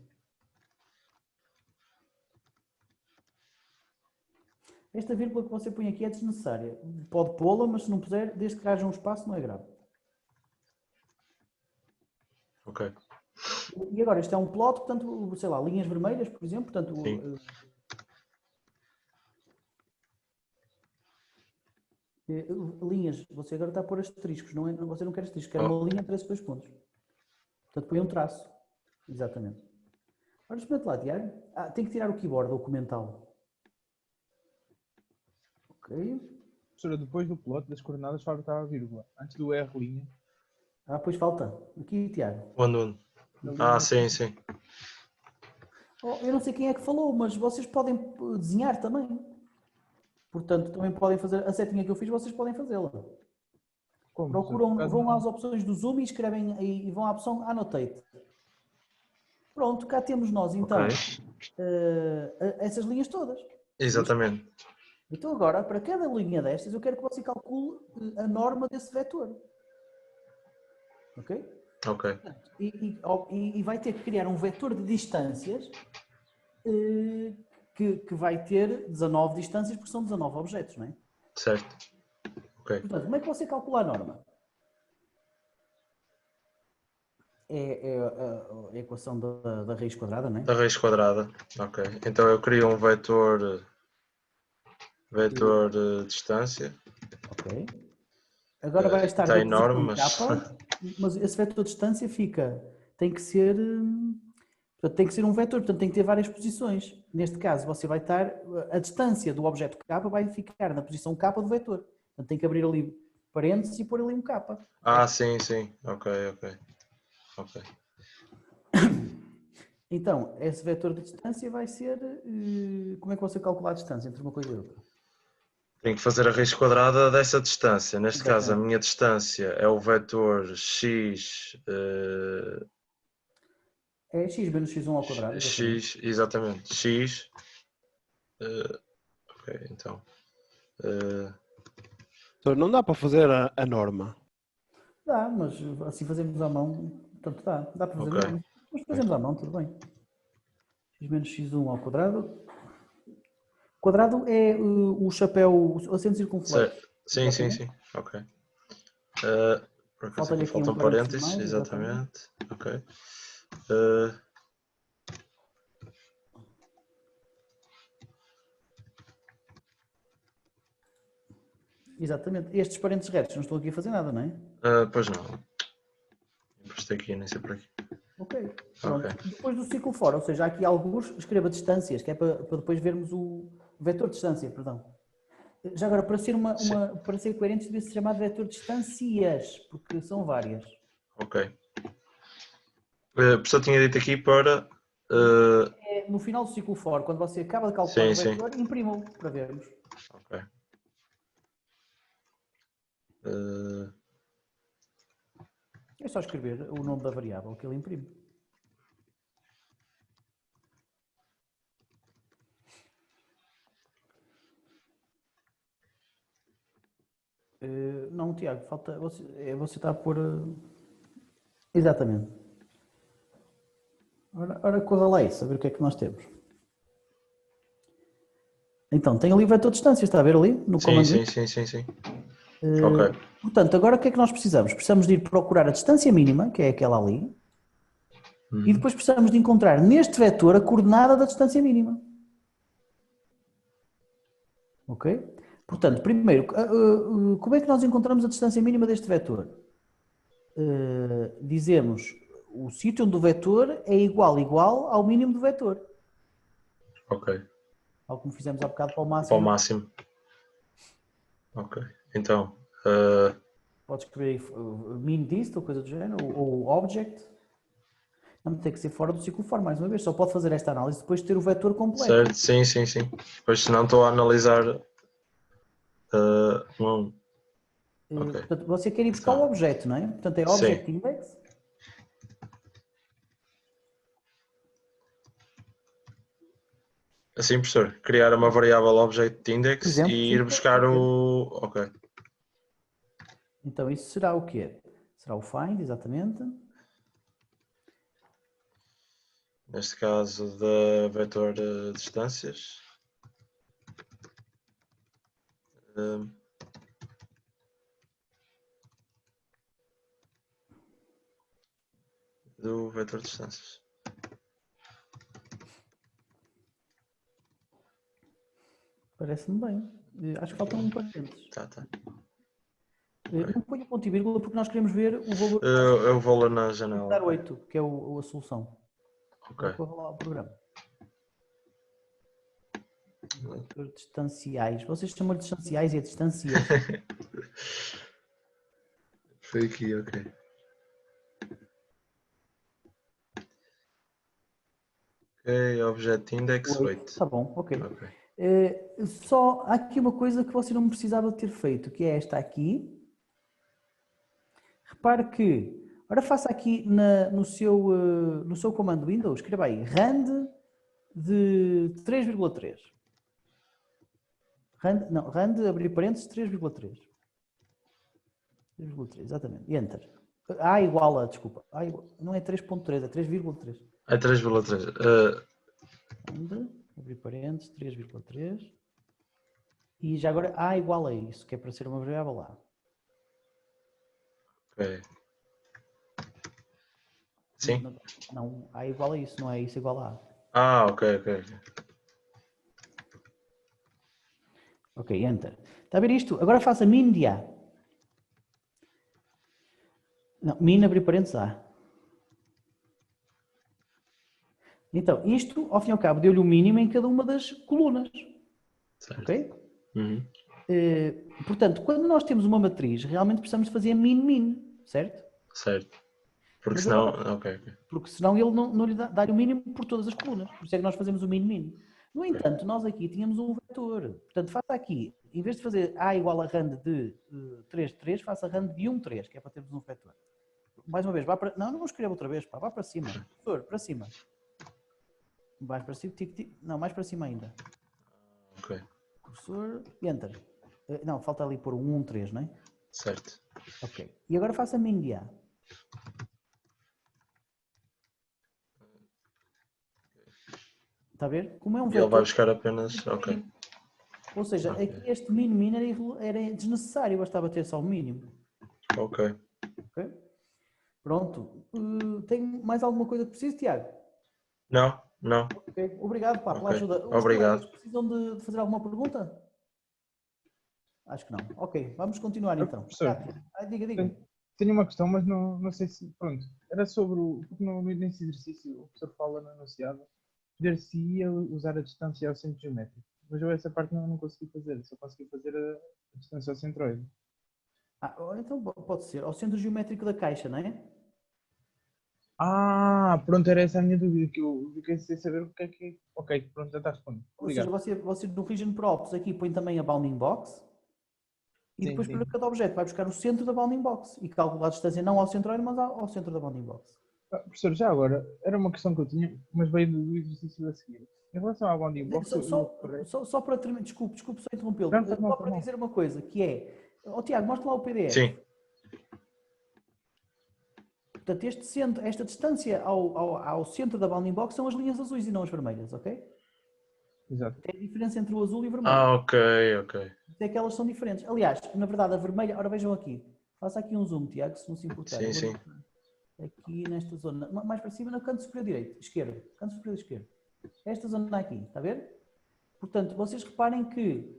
Speaker 1: Esta vírgula que você põe aqui é desnecessária. Pode pô-la, mas se não puser, desde que haja um espaço, não é grave.
Speaker 4: Ok.
Speaker 1: E agora, isto é um plot, portanto, sei lá, linhas vermelhas, por exemplo, portanto...
Speaker 4: Sim.
Speaker 1: Linhas, você agora está a pôr asteriscos, não é, você não quer asteriscos, quer
Speaker 4: Oh.
Speaker 1: uma linha entre esses 2 pontos. Portanto, põe um traço. Exatamente. Ora, experimente lá, Tiago. Tem que tirar o keyboard ou comentá-lo. Ok.
Speaker 3: Professora, depois do plot das coordenadas só está a vírgula. Antes do R'.
Speaker 1: Pois falta. Aqui, Tiago.
Speaker 4: Onde?
Speaker 3: Na
Speaker 4: Ah,
Speaker 3: linha
Speaker 4: sim, sim.
Speaker 1: Eu não sei quem é que falou, mas vocês podem desenhar também. Portanto, também podem fazer a setinha que eu fiz, vocês podem fazê-la.
Speaker 3: Como?
Speaker 1: Procuram,
Speaker 3: Por
Speaker 1: vão
Speaker 3: acaso
Speaker 1: às opções do Zoom e escrevem e vão à opção Annotate. Pronto, cá temos nós então
Speaker 4: Ok.
Speaker 1: essas linhas todas.
Speaker 4: Exatamente.
Speaker 1: Então agora, para cada linha destas, eu quero que você calcule a norma desse vetor. Ok?
Speaker 4: Ok.
Speaker 1: E vai ter que criar um vetor de distâncias que vai ter 19 distâncias, porque são 19 objetos, não é?
Speaker 4: Certo. Ok.
Speaker 1: Portanto, como é que você calcula a norma? É a equação da raiz quadrada, não é?
Speaker 4: Da raiz quadrada. Ok. Então eu crio um vetor distância.
Speaker 1: Ok. Agora vai estar
Speaker 4: Está
Speaker 1: na
Speaker 4: enorme,
Speaker 1: posição
Speaker 4: mas
Speaker 1: k, mas esse vetor de distância tem que ser, portanto, tem que ser um vetor, portanto tem que ter várias posições. Neste caso, você vai estar, a distância do objeto k vai ficar na posição k do vetor. Portanto, tem que abrir ali parênteses e pôr ali um k.
Speaker 4: sim, sim. Ok.
Speaker 1: Então, esse vetor de distância vai ser, como é que você calcula a distância entre uma coisa e outra?
Speaker 4: Tenho que fazer a raiz quadrada dessa distância. Neste caso, a
Speaker 1: Exatamente.
Speaker 4: minha distância é o vetor x.
Speaker 1: É x menos x1 ao quadrado, exatamente.
Speaker 4: X, exatamente. X. Ok, então.
Speaker 2: Então, não dá para fazer a norma.
Speaker 1: Dá, mas assim fazemos à mão, portanto dá para fazer
Speaker 4: Ok.
Speaker 1: normas. Mas fazemos à mão, tudo bem. X menos x1 ao quadrado. Quadrado é o chapéu, o acento circunflexo.
Speaker 4: Sim, sim, sim. Ok. Por acaso
Speaker 1: Falta-lhe
Speaker 4: aqui
Speaker 1: aqui um
Speaker 4: faltam
Speaker 1: parênteses
Speaker 4: parênteses,
Speaker 1: mais, exatamente.
Speaker 4: exatamente. Ok. Uh,
Speaker 1: Exatamente. Estes parênteses retos não estou aqui a fazer nada, não é?
Speaker 4: Pois não. Isto aqui, nem sei por aqui.
Speaker 1: Ok. Pronto.
Speaker 4: Ok.
Speaker 1: Depois do ciclo fora, ou seja, há aqui alguns, escreva distâncias, que é para depois vermos o vetor de distância, perdão. Já agora, para ser,
Speaker 4: Sim.
Speaker 1: para ser coerente, devia ser chamado vetor de distâncias, porque são várias.
Speaker 4: Ok. A pessoa tinha dito aqui para.
Speaker 1: No final do ciclo for, quando você acaba de calcular
Speaker 4: Sim,
Speaker 1: o
Speaker 4: sim.
Speaker 1: vetor, imprima-o para vermos.
Speaker 4: Ok.
Speaker 1: É só escrever o nome da variável que ele imprime. Não, Tiago, falta. Você está a pôr. Exatamente. Ora, corra lá isso, a ver o que é que nós temos. Então, tem ali o vetor de distâncias, está a ver ali? No
Speaker 4: Sim,
Speaker 1: comando
Speaker 4: sim,
Speaker 1: I?
Speaker 4: sim, sim, sim. Ok.
Speaker 1: Portanto, agora o que é que nós precisamos? Precisamos de ir procurar a distância mínima, que é aquela ali, e depois precisamos de encontrar neste vetor a coordenada da distância mínima. Ok? Portanto, primeiro, como é que nós encontramos a distância mínima deste vetor? Dizemos o sítio onde o vetor é igual ao mínimo do vetor.
Speaker 4: Ok.
Speaker 1: Ao como fizemos há bocado para o
Speaker 4: Para
Speaker 1: máximo.
Speaker 4: o máximo. Ok. Então.
Speaker 1: Pode escrever min dist ou coisa do género, ou object. Não tem que ser fora do ciclo for, mais uma vez. Só pode fazer esta análise depois de ter o vetor completo.
Speaker 4: Certo, sim, sim, sim. Depois, se não estou a analisar. Ok.
Speaker 1: Portanto, você quer ir buscar o objeto, não é? Portanto, é object
Speaker 4: Sim.
Speaker 1: index.
Speaker 4: Assim, professor, criar uma variável object index
Speaker 1: Por exemplo,
Speaker 4: e
Speaker 1: sim,
Speaker 4: ir buscar o. Ok.
Speaker 1: Então, isso será o quê? Será o find, exatamente.
Speaker 4: Neste caso, da vetor distâncias. Do vetor
Speaker 1: Parece-me bem. Acho que faltam um parênteses.
Speaker 4: Tá.
Speaker 1: Não ponho ponto e vírgula porque nós queremos ver o valor
Speaker 4: Eu vou lá na janela.
Speaker 1: dar 8, que é a solução.
Speaker 4: Ok.
Speaker 1: Vou lá o programa. Distanciais. Vocês chamam de distanciais e é distancias.
Speaker 4: Foi aqui, ok. Ok, Object Index 8.
Speaker 1: Tá bom, ok.
Speaker 4: Ok.
Speaker 1: Só há aqui uma coisa que você não precisava ter feito, que é esta aqui. Repare que, ora faça aqui no seu comando Windows, escreva aí, rand de 3,3. Rand, abrir parênteses, 3,3. 3,3, exatamente. E Enter. A igual a, desculpa. Não é 3,3, é 3,3.
Speaker 4: É 3,3.
Speaker 1: Rand, abrir parênteses, 3,3. E já agora A igual a isso, que é para ser uma variável lá.
Speaker 4: Ok. Sim?
Speaker 1: Não, A igual a isso, não é isso igual a A.
Speaker 4: Ah, ok.
Speaker 1: Ok, Enter. Está a ver isto? Agora faça min de A. Não, min abrir parênteses A. Então, isto, ao fim e ao cabo, deu-lhe o mínimo em cada uma das colunas.
Speaker 4: Certo.
Speaker 1: Ok?
Speaker 4: Uhum.
Speaker 1: Portanto, quando nós temos uma matriz, realmente precisamos fazer min, certo?
Speaker 4: Certo. Porque
Speaker 1: Mas
Speaker 4: senão.
Speaker 1: agora-
Speaker 4: Ok.
Speaker 1: Porque senão ele não lhe dá o mínimo por todas as colunas. Por isso é que nós fazemos o min. No entanto, nós aqui tínhamos um vetor. Portanto, faça aqui, em vez de fazer A igual a rand de 3, 3, faça rand de 1, 3, que é para termos um vetor. Mais uma vez, vá para... Não escreva outra vez, pá, vá para cima. Professor, para cima. Mais para cima, não, mais para cima ainda.
Speaker 4: Ok.
Speaker 1: Cursor, Enter. Não, falta ali pôr um 1, 3, não é?
Speaker 4: Certo.
Speaker 1: Ok. E agora faça min de A. Está a ver? Como é um
Speaker 4: E ele
Speaker 1: vetor...
Speaker 4: vai buscar apenas. Ok.
Speaker 1: Ou seja,
Speaker 4: Ok.
Speaker 1: aqui este min era desnecessário, bastava ter só o mínimo.
Speaker 4: Ok.
Speaker 1: Ok? Pronto. Tem mais alguma coisa que precise, Tiago?
Speaker 4: Não.
Speaker 1: Ok. Obrigado, pá, pela
Speaker 4: Ok.
Speaker 1: ajuda. Os
Speaker 4: Obrigado.
Speaker 1: colegas precisam de fazer alguma pergunta? Acho que não. Ok, vamos continuar então.
Speaker 3: Professor,
Speaker 1: Diga.
Speaker 3: tenho uma questão, mas não sei se. Pronto. Era sobre porque nesse exercício o professor fala no enunciado ver se ia usar a distância ao centro geométrico. Mas eu essa parte não consegui fazer, só consegui fazer a distância ao centroide.
Speaker 1: Então pode ser. Ao centro geométrico da caixa, não é?
Speaker 3: Pronto, era essa a minha dúvida, que eu fiquei sem saber o que é que. Ok, pronto, já está respondido.
Speaker 1: Ou seja,
Speaker 3: Obrigado.
Speaker 1: você no Region Props aqui põe também a bounding box e depois para cada objeto vai buscar o centro da bounding box e calcula a distância não ao centroide, mas ao centro da bounding box.
Speaker 3: Professor, já agora, era uma questão que eu tinha, mas veio do exercício a seguir. Em relação à bounding box,
Speaker 1: Só para terminar, desculpe só interrompê-lo.
Speaker 3: Não, faz mal,
Speaker 1: Só
Speaker 3: faz
Speaker 1: para
Speaker 3: mal.
Speaker 1: dizer uma coisa, que é... Tiago, mostra lá o PDF.
Speaker 4: Sim.
Speaker 1: Portanto, esta distância ao centro da bounding box são as linhas azuis e não as vermelhas, ok?
Speaker 3: Exato.
Speaker 1: Tem a diferença entre o azul e o vermelho.
Speaker 4: Ok.
Speaker 1: É que elas são diferentes. Aliás, na verdade, a vermelha... Ora, vejam aqui. Faça aqui um zoom, Tiago, se não se importar.
Speaker 4: Sim.
Speaker 1: Aqui nesta zona. Mais para cima, no canto superior direito. Esquerdo. Canto superior esquerdo. Esta zona aqui. Está a ver? Portanto, vocês reparem que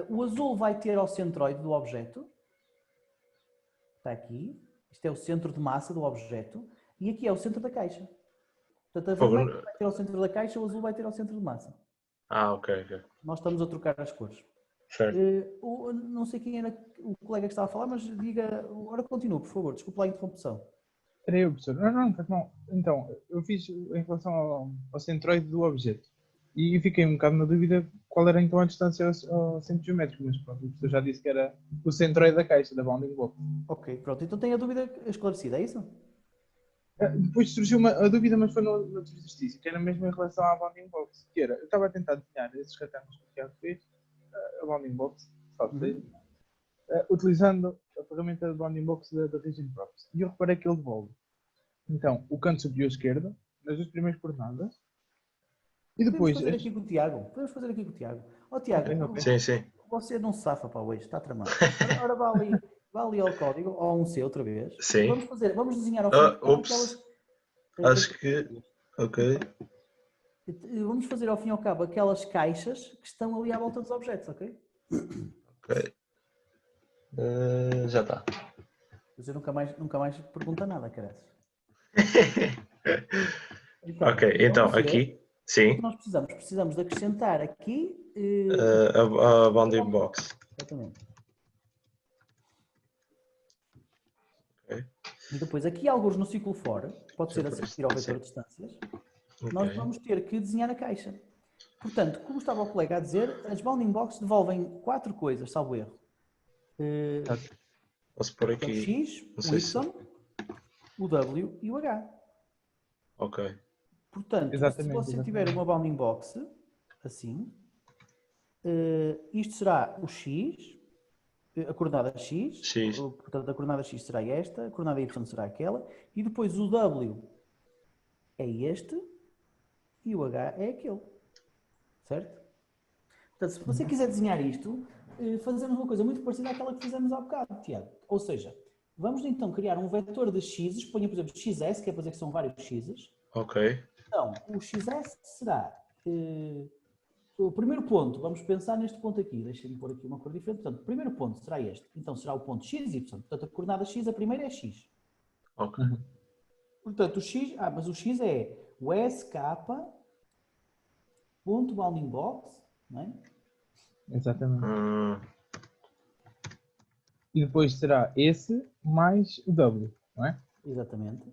Speaker 1: o azul vai ter ao centroide do objeto. Está aqui. Isto é o centro de massa do objeto. E aqui é o centro da caixa. Portanto, a vermelha vai ter ao centro da caixa, o azul vai ter ao centro de massa.
Speaker 4: Ok.
Speaker 1: Nós estamos a trocar as cores.
Speaker 4: Certo.
Speaker 1: Não sei quem era o colega que estava a falar, mas diga... Agora continua, por favor. Desculpe lá a interrupção.
Speaker 3: Era eu, professor. Não, faz mal. Então, eu fiz em relação ao centroide do objeto. E fiquei um bocado na dúvida qual era então a distância ao centro geométrico, mas pronto, o professor já disse que era o centroide da caixa, da bounding box.
Speaker 1: Ok, pronto. Então tem a dúvida esclarecida, é isso?
Speaker 3: Depois surgiu a dúvida, mas foi no outro exercício, que era mesmo em relação à bounding box. Que era, eu estava a tentar desenhar esses retângulos que o Tiago fez, a bounding box, utilizando a ferramenta de bounding box da Region Props. E eu reparei que ele devolve, então, o canto superior esquerdo, nas duas primeiras coordenadas, e depois...
Speaker 1: Podemos fazer aqui com o Tiago. Tiago,
Speaker 4: Sim.
Speaker 1: você não se safa para hoje, está tramado. Ora vá ali ao código, ou um C outra vez.
Speaker 4: Sim.
Speaker 1: Vamos desenhar ao fundo
Speaker 4: Acho que... Ok.
Speaker 1: Vamos fazer ao fim e ao cabo aquelas caixas que estão ali à volta dos objetos, ok?
Speaker 4: Ok. Já está.
Speaker 1: Você nunca mais pergunta nada, caraças. Então,
Speaker 4: Ok, então
Speaker 1: vamos ver
Speaker 4: aqui,
Speaker 1: o que
Speaker 4: sim,
Speaker 1: nós precisamos. Precisamos de acrescentar aqui.
Speaker 4: a bounding box.
Speaker 1: Exatamente.
Speaker 4: Ok,
Speaker 1: E depois aqui, alguns no ciclo for, pode
Speaker 4: já
Speaker 1: ser a
Speaker 4: por
Speaker 1: seguir
Speaker 4: isto,
Speaker 1: ao vetor
Speaker 4: sim.
Speaker 1: de distâncias, nós
Speaker 4: Ok.
Speaker 1: vamos ter que desenhar a caixa. Portanto, como estava o colega a dizer, as bounding boxes devolvem 4 coisas, salvo erro.
Speaker 4: Posso pôr
Speaker 1: Que é o
Speaker 4: aqui,
Speaker 1: X,
Speaker 4: não
Speaker 1: o
Speaker 4: sei se...
Speaker 1: Y, o W e o H.
Speaker 4: Ok,
Speaker 1: Portanto, se
Speaker 3: Exatamente,
Speaker 1: você tiver
Speaker 3: exatamente.
Speaker 1: uma bounding box, assim, isto será o X, a coordenada X,
Speaker 4: X.
Speaker 1: portanto a coordenada X será esta, a coordenada Y será aquela, e depois o W é este e o H é aquele. Certo? Portanto, se você quiser desenhar isto, fazemos uma coisa muito parecida àquela que fizemos há bocado, Tiago. Ou seja, vamos então criar um vetor de x, ponha por exemplo xs, que é para dizer que são vários x's.
Speaker 4: Ok,
Speaker 1: Então, o xs será o primeiro ponto, vamos pensar neste ponto aqui, deixem-me pôr aqui uma cor diferente. Portanto, o primeiro ponto será este. Então, será o ponto xy. Portanto, a coordenada x, a primeira é x.
Speaker 4: ok.
Speaker 1: Portanto, o x, mas o x é o sk ponto bounding box, não é?
Speaker 3: Exatamente.
Speaker 4: Hum,
Speaker 3: E depois será esse mais o W, não é?
Speaker 1: Exatamente.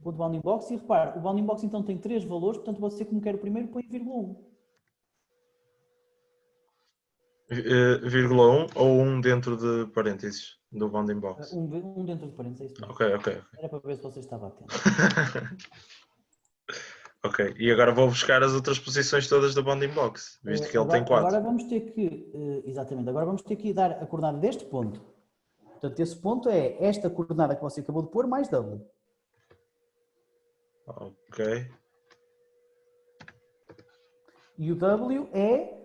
Speaker 1: Ponto bounding box, e repare, o bounding box então tem 3 valores, portanto você, como quer o primeiro, põe vírgula 1.
Speaker 4: vírgula 1 ou 1 dentro de parênteses do bounding box?
Speaker 1: Um dentro de parênteses, é isso mesmo.
Speaker 4: Ok, ok.
Speaker 1: Era para ver se você estava atento.
Speaker 4: Ok, e agora vou buscar as outras posições todas da bounding box, visto que ele tem
Speaker 1: Agora
Speaker 4: 4.
Speaker 1: vamos ter que, exatamente, agora vamos ter que dar a coordenada deste ponto. Portanto, esse ponto é esta coordenada que você acabou de pôr, mais W.
Speaker 4: Ok,
Speaker 1: E o W é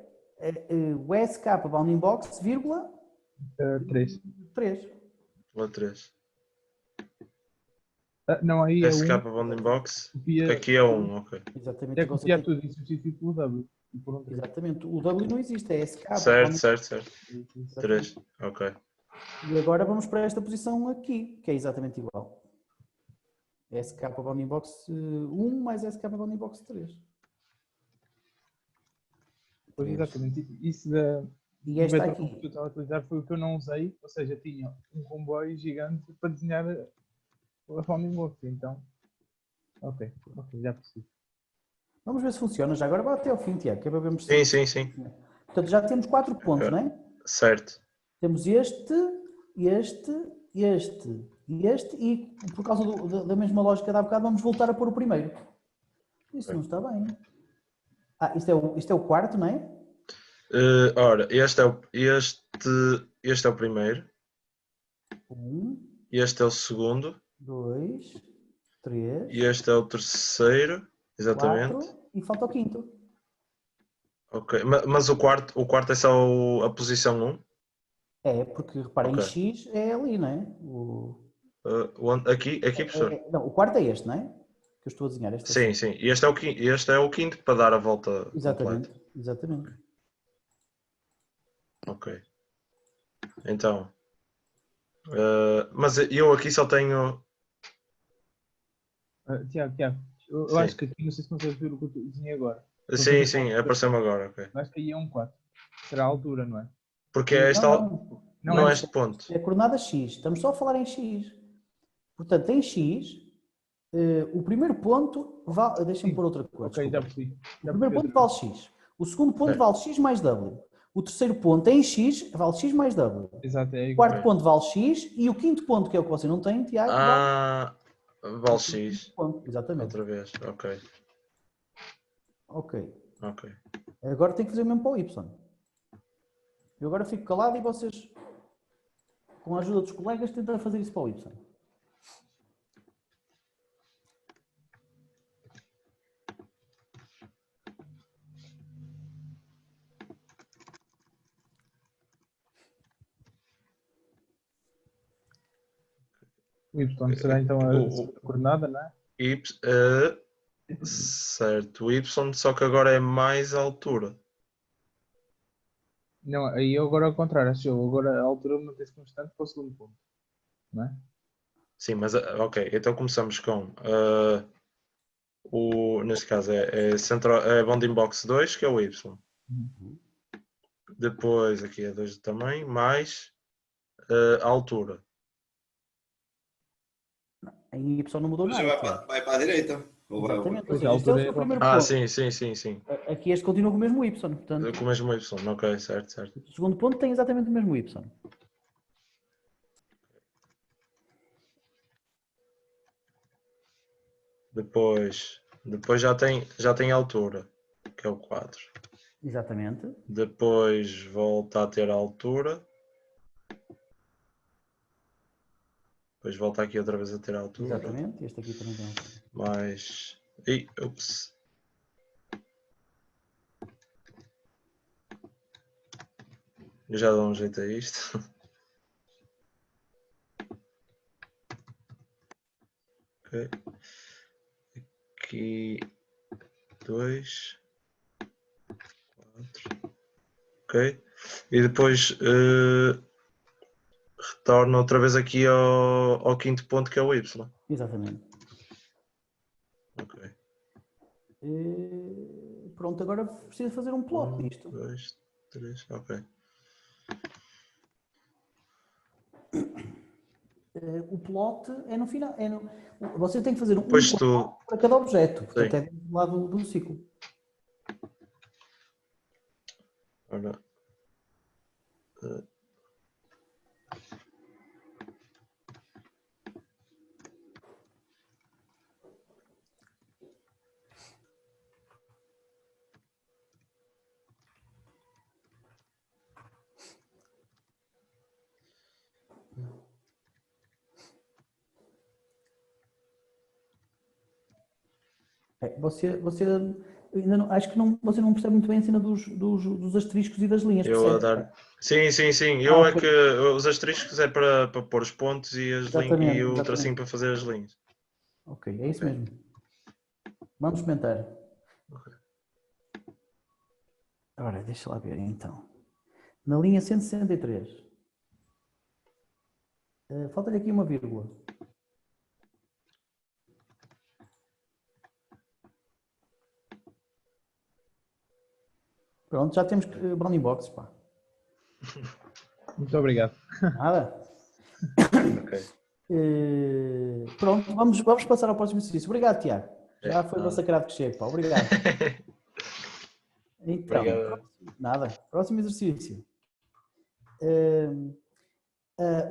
Speaker 1: o SK bounding box, vírgula
Speaker 3: 3.
Speaker 1: 3.
Speaker 4: vírgula 3.
Speaker 3: Não, aí é
Speaker 4: SK
Speaker 3: 1.
Speaker 4: bounding box,
Speaker 3: Copia,
Speaker 4: aqui é 1, ok.
Speaker 1: Exatamente.
Speaker 3: é
Speaker 1: E você
Speaker 3: copiar
Speaker 1: tem,
Speaker 3: tudo e substituir pelo W. E por um 3.
Speaker 1: exatamente. O W não existe, é SK
Speaker 4: Certo,
Speaker 1: bounding
Speaker 4: certo, certo.
Speaker 1: box.
Speaker 4: 3, ok.
Speaker 1: E agora vamos para esta posição aqui, que é exatamente igual. SK bounding box 1 mais SK bounding box 3.
Speaker 3: Pois exatamente. Isso da,
Speaker 1: E
Speaker 3: do
Speaker 1: esta
Speaker 3: vetor
Speaker 1: aqui.
Speaker 3: que eu estava a utilizar foi o que eu não usei, ou seja, tinha um comboio gigante para desenhar a bounding box. Então, ok, já percebi.
Speaker 1: Vamos ver se funciona. Já agora vai até ao fim, Tiago, que é para vermos
Speaker 4: Sim,
Speaker 1: se...
Speaker 4: sim, sim.
Speaker 1: Portanto, já temos 4 pontos, não é?
Speaker 4: Certo.
Speaker 1: Temos este, e por causa da mesma lógica de há bocado, vamos voltar a pôr o primeiro. Isso não está bem. Isto é o quarto, não é?
Speaker 4: Ora, este é o primeiro,
Speaker 1: 1,
Speaker 4: este é o segundo,
Speaker 1: 2, 3,
Speaker 4: e este é o terceiro, exatamente.
Speaker 1: 4 e falta o quinto.
Speaker 4: Ok, mas o quarto é só a posição 1?
Speaker 1: É, porque reparem,
Speaker 4: Ok.
Speaker 1: X é ali, não é?
Speaker 4: Aqui, professor?
Speaker 1: Não, o quarto é este, não é? Que eu estou a desenhar, este
Speaker 4: Sim,
Speaker 1: assim.
Speaker 4: sim. E este é o quinto para dar a volta completa.
Speaker 1: Exatamente, exatamente.
Speaker 4: Ok. Então. Mas eu aqui só tenho.
Speaker 3: Tiago, eu
Speaker 4: Sim.
Speaker 3: acho que aqui, não sei se consegues ver o que eu desenhei agora.
Speaker 4: Sim, sim, apareceu-me agora, ok.
Speaker 3: Eu acho que aí é um 4. Será a altura, não é?
Speaker 4: Porque é esta,
Speaker 3: Não
Speaker 4: não
Speaker 3: é?
Speaker 4: é este ponto.
Speaker 1: É a coordenada X. Estamos só a falar em X. Portanto, em X, o primeiro ponto vale. Deixa-me pôr outra cor,
Speaker 3: Ok, já
Speaker 1: desculpa.
Speaker 3: percebi.
Speaker 1: O primeiro ponto vale X. O segundo ponto vale X mais W. O terceiro ponto em X vale X mais W.
Speaker 3: Exato, é
Speaker 1: O
Speaker 3: igual.
Speaker 1: quarto ponto vale X e o quinto ponto, que é o que você não tem, Tiago, vale
Speaker 4: Vale X.
Speaker 1: ponto. Exatamente.
Speaker 4: Outra vez, ok.
Speaker 1: Ok.
Speaker 4: Ok.
Speaker 1: Agora tem que fazer o mesmo para o Y. Eu agora fico calado e vocês, com a ajuda dos colegas, tentam fazer isso para o Y.
Speaker 3: O Y será então a segunda coordenada, não é?
Speaker 4: Y, Certo, o Y, só que agora é mais a altura.
Speaker 3: Não, aí eu agora ao contrário, acho eu. Agora a altura mantém-se constante para o segundo ponto. Não é?
Speaker 4: Sim, mas ok, então começamos com neste caso é Bounding Box 2, que é o Y. Depois aqui é 2 também, mais a altura.
Speaker 1: Em Y não mudou
Speaker 6: Mas
Speaker 1: nada,
Speaker 6: vai
Speaker 1: Tiago.
Speaker 6: vai para a direita. Ou vai
Speaker 1: Exatamente. Ou
Speaker 3: Pois, a
Speaker 1: seja, este é o
Speaker 3: altura é
Speaker 1: seu primeiro
Speaker 4: Ah,
Speaker 1: ponto.
Speaker 4: sim, sim, sim, sim.
Speaker 1: Aqui este continua com o mesmo Y, portanto,
Speaker 4: Com o mesmo Y, ok, certo, certo.
Speaker 1: o segundo ponto tem exatamente o mesmo Y.
Speaker 4: Depois já tem altura, que é o 4.
Speaker 1: Exatamente.
Speaker 4: Depois volta a ter altura. Depois volta aqui outra vez a ter altura.
Speaker 1: Exatamente. Este aqui também tem altura.
Speaker 4: Mais. Ups. Eu já dou um jeito a isto. Ok. Aqui 2, 4. Ok. E depois retorno outra vez aqui ao quinto ponto, que é o Y.
Speaker 1: Exatamente.
Speaker 4: Ok.
Speaker 1: Pronto, agora preciso fazer um plot disto.
Speaker 4: 2, 3, ok.
Speaker 1: O plot é no final. Você tem que fazer um
Speaker 4: Depois
Speaker 1: plot
Speaker 4: tu.
Speaker 1: para cada objeto. Portanto,
Speaker 4: Sim.
Speaker 1: é do lado do ciclo.
Speaker 4: Ora.
Speaker 1: Você ainda não, acho que não, você não percebe muito bem a cena dos asteriscos e das linhas,
Speaker 4: Eu a
Speaker 1: percebe?
Speaker 4: dar. Sim, sim, sim.
Speaker 1: Ah,
Speaker 4: É
Speaker 1: ok.
Speaker 4: que os asteriscos é para pôr os pontos e,
Speaker 1: Exatamente,
Speaker 4: e o tracinho
Speaker 1: exatamente.
Speaker 4: para fazer as linhas.
Speaker 1: Ok, é isso
Speaker 4: Ok.
Speaker 1: mesmo. Vamos experimentar. Agora, deixa lá ver então. Na linha 163. Falta-lhe aqui uma vírgula. Pronto, já temos bounding boxes, pá.
Speaker 3: Muito obrigado.
Speaker 1: Nada?
Speaker 4: Ok.
Speaker 1: Pronto, vamos passar ao próximo exercício. Obrigado, Tiago. Já foi
Speaker 4: Nada.
Speaker 1: massacrado que chego, pá. Obrigado. Então,
Speaker 4: Obrigado.
Speaker 1: nada. Próximo exercício.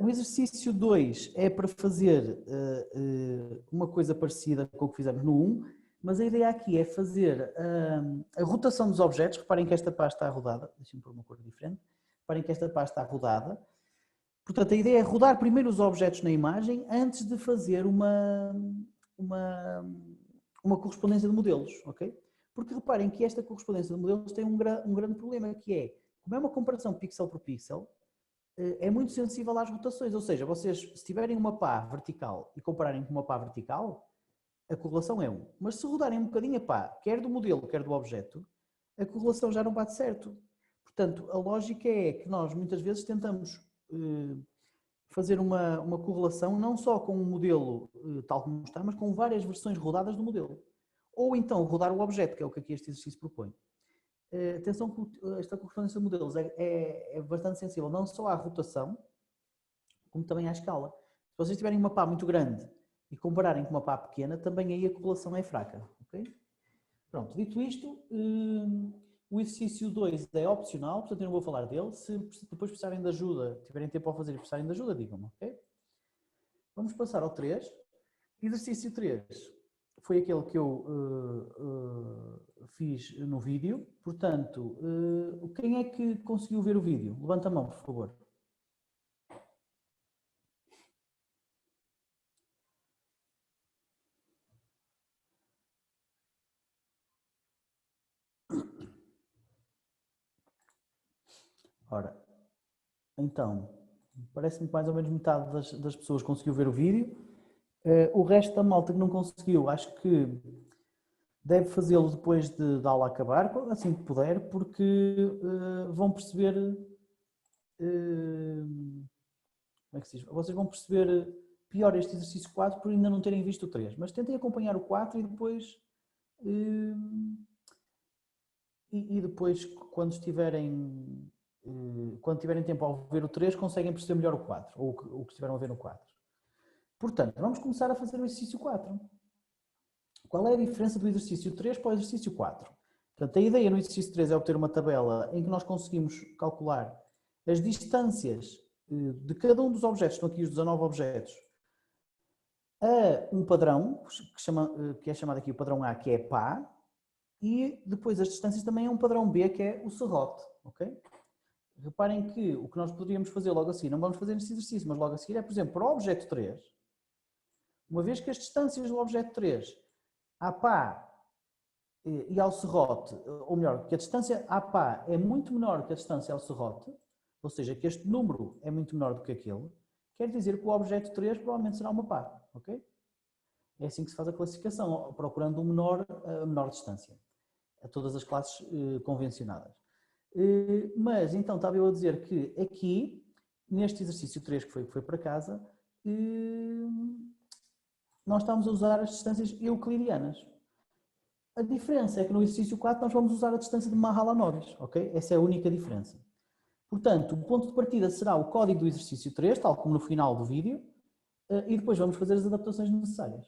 Speaker 1: O exercício 2 é para fazer uma coisa parecida com o que fizemos no 1, mas a ideia aqui é fazer a rotação dos objetos. Reparem que esta pasta está rodada. Deixem-me pôr uma cor diferente. Reparem que esta pasta está rodada. Portanto, a ideia é rodar primeiro os objetos na imagem antes de fazer uma correspondência de modelos, ok? Porque reparem que esta correspondência de modelos tem um grande problema, que é, como é uma comparação pixel por pixel, é muito sensível às rotações. Ou seja, vocês, se tiverem uma pá vertical e compararem com uma pá vertical, a correlação é 1. Mas se rodarem um bocadinho a pá, quer do modelo, quer do objeto, a correlação já não bate certo. Portanto, a lógica é que nós muitas vezes tentamos fazer uma correlação não só com o modelo tal como está, mas com várias versões rodadas do modelo. Ou então rodar o objeto, que é o que aqui este exercício propõe. Atenção que esta correspondência de modelos é bastante sensível não só à rotação, como também à escala. Se vocês tiverem uma pá muito grande e compararem com uma pá pequena, também aí a correlação é fraca. Okay? Pronto, dito isto, o exercício 2 é opcional, portanto eu não vou falar dele. Se depois precisarem de ajuda, tiverem tempo a fazer e precisarem de ajuda, digam-me, ok? Vamos passar ao 3. Exercício 3 foi aquele que eu fiz no vídeo. Portanto, quem é que conseguiu ver o vídeo? Levanta a mão, por favor. Ora, então, parece-me que mais ou menos metade das pessoas conseguiu ver o vídeo. O resto da malta que não conseguiu, acho que Deve fazê-lo depois da aula acabar, assim que puder, porque vão perceber, como é que se diz? Vocês vão perceber pior este exercício 4 por ainda não terem visto o 3, mas tentem acompanhar o 4 e depois, quando tiverem tempo ao ver o 3, conseguem perceber melhor o 4, ou o que estiveram a ver no 4. Portanto, vamos começar a fazer o exercício 4. Qual é a diferença do exercício 3 para o exercício 4? Portanto, a ideia no exercício 3 é obter uma tabela em que nós conseguimos calcular as distâncias de cada um dos objetos, estão aqui os 19 objetos, a um padrão, que é chamado aqui o padrão A, que é pá, e depois as distâncias também a um padrão B, que é o serrote. Okay? Reparem que o que nós poderíamos fazer logo a seguir, não vamos fazer neste exercício, mas logo a seguir é, por exemplo, para o objeto 3, uma vez que as distâncias do objeto 3 a pá e ao serrote, ou melhor, que a distância a pá é muito menor que a distância ao serrote, ou seja, que este número é muito menor do que aquele, quer dizer que o objeto 3 provavelmente será uma pá, ok? É assim que se faz a classificação, procurando a menor distância, a todas as classes convencionadas. Mas, então, estava eu a dizer que aqui, neste exercício 3 que foi para casa, nós estamos a usar as distâncias euclidianas. A diferença é que no exercício 4 nós vamos usar a distância de Mahalanobis, ok? Essa é a única diferença. Portanto, o ponto de partida será o código do exercício 3, tal como no final do vídeo, e depois vamos fazer as adaptações necessárias.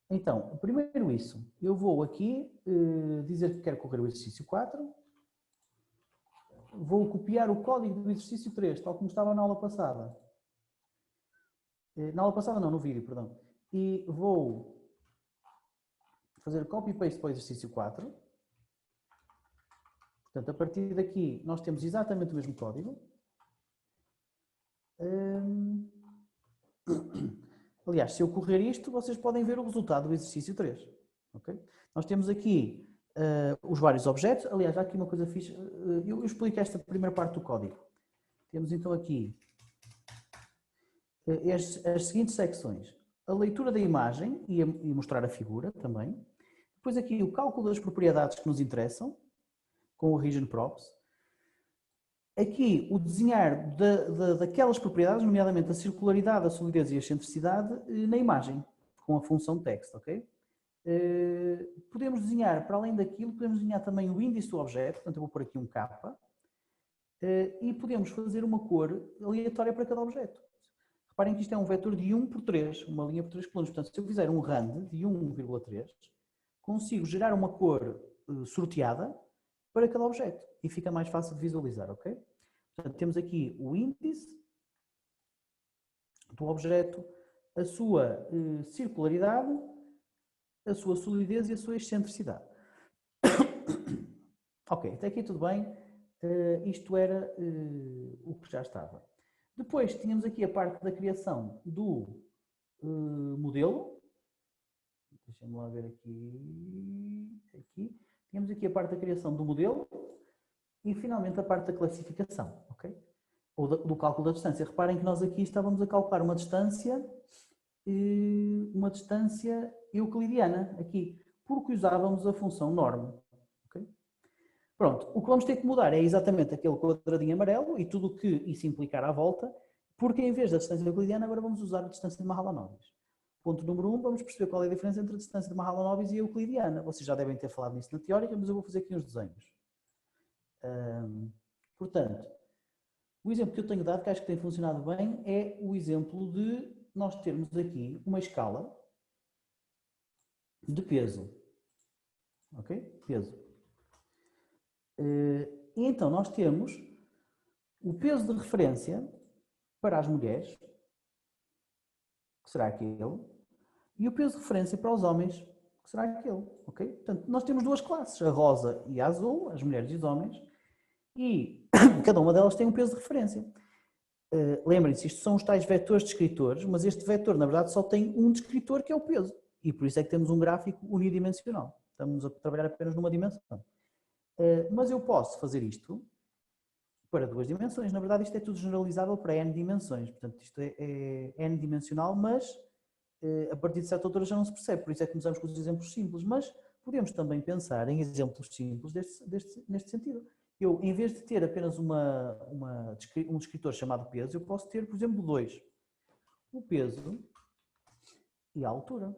Speaker 1: Então, primeiro isso, eu vou aqui dizer que quero correr o exercício 4, vou copiar o código do exercício 3, tal como estava na aula passada. Na aula passada não, no vídeo, perdão. E vou fazer copy e paste para o exercício 4. Portanto, a partir daqui nós temos exatamente o mesmo código. Aliás, se eu correr isto, vocês podem ver o resultado do exercício 3. Okay? Nós temos aqui os vários objetos. Aliás, há aqui uma coisa fixe. Eu explico esta primeira parte do código. Temos então aqui as seguintes secções. A leitura da imagem e mostrar a figura também. Depois aqui o cálculo das propriedades que nos interessam, com o region props. Aqui o desenhar daquelas propriedades, nomeadamente a circularidade, a solidez e a excentricidade, na imagem, com a função text, ok? Podemos desenhar, para além daquilo, podemos desenhar também o índice do objeto, portanto eu vou pôr aqui um K, e podemos fazer uma cor aleatória para cada objeto. Reparem que isto é um vetor de 1 por 3, uma linha por 3 colunas. Portanto, se eu fizer um rand de 1,3, consigo gerar uma cor sorteada para cada objeto e fica mais fácil de visualizar, ok? Portanto, temos aqui o índice do objeto, a sua circularidade, a sua solidez e a sua excentricidade. Ok, até aqui tudo bem. Isto era o que já estava. Depois tínhamos aqui a parte da criação do modelo. Deixem-me lá ver aqui. Tínhamos aqui a parte da criação do modelo e finalmente a parte da classificação, ok? Ou do cálculo da distância. Reparem que nós aqui estávamos a calcular uma distância euclidiana aqui, porque usávamos a função norm. Okay? Pronto, o que vamos ter que mudar é exatamente aquele quadradinho amarelo e tudo o que isso implicar à volta, porque em vez da distância euclidiana agora vamos usar a distância de Mahalanobis. Ponto número 1, vamos perceber qual é a diferença entre a distância de Mahalanobis e a euclidiana. Vocês já devem ter falado nisso na teórica, mas eu vou fazer aqui uns desenhos. Portanto, o exemplo que eu tenho dado, que acho que tem funcionado bem, é o exemplo de nós termos aqui uma escala de peso. Ok? Peso. E então nós temos o peso de referência para as mulheres, que será aquele, e o peso de referência para os homens, que será aquele. Ok? Portanto, nós temos duas classes, a rosa e a azul, as mulheres e os homens, e cada uma delas tem um peso de referência. Lembrem-se, isto são os tais vetores descritores, mas este vetor, na verdade, só tem um descritor, que é o peso. E por isso é que temos um gráfico unidimensional. Estamos a trabalhar apenas numa dimensão. Mas eu posso fazer isto para duas dimensões. Na verdade, isto é tudo generalizável para n dimensões. Portanto, isto é n-dimensional, mas a partir de certa altura já não se percebe. Por isso é que começamos com os exemplos simples. Mas podemos também pensar em exemplos simples neste sentido. Eu, em vez de ter apenas um descritor chamado peso, eu posso ter, por exemplo, dois. O peso e a altura.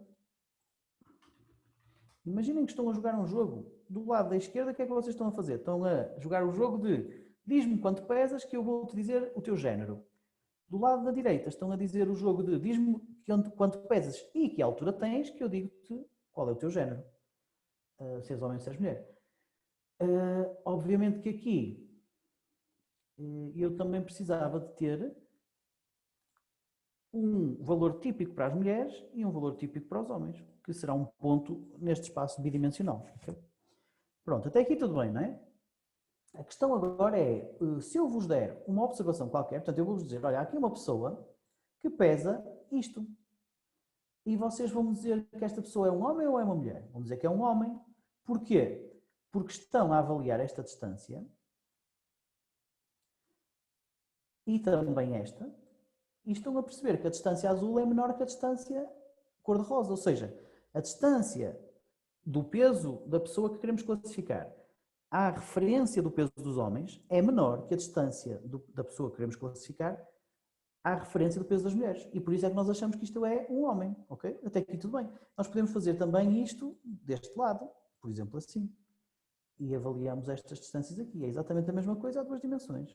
Speaker 1: Imaginem que estão a jogar um jogo. Do lado da esquerda, o que é que vocês estão a fazer? Estão a jogar o jogo de diz-me quanto pesas que eu vou-te dizer o teu género. Do lado da direita estão a dizer o jogo de diz-me quanto pesas e que altura tens que eu digo-te qual é o teu género. Se és homem ou se és mulher. Obviamente que aqui eu também precisava de ter um valor típico para as mulheres e um valor típico para os homens, que será um ponto neste espaço bidimensional. Okay? Pronto, até aqui tudo bem, não é? A questão agora é, se eu vos der uma observação qualquer, portanto eu vou-vos dizer, olha, há aqui uma pessoa que pesa isto. E vocês vão dizer que esta pessoa é um homem ou é uma mulher? Vão dizer que é um homem. Porquê? Porque estão a avaliar esta distância e também esta, e estão a perceber que a distância azul é menor que a distância cor-de-rosa, ou seja, a distância do peso da pessoa que queremos classificar à referência do peso dos homens é menor que a distância da pessoa que queremos classificar à referência do peso das mulheres. E por isso é que nós achamos que isto é um homem, ok? Até aqui tudo bem. Nós podemos fazer também isto deste lado, por exemplo assim. E avaliamos estas distâncias aqui. É exatamente a mesma coisa a duas dimensões.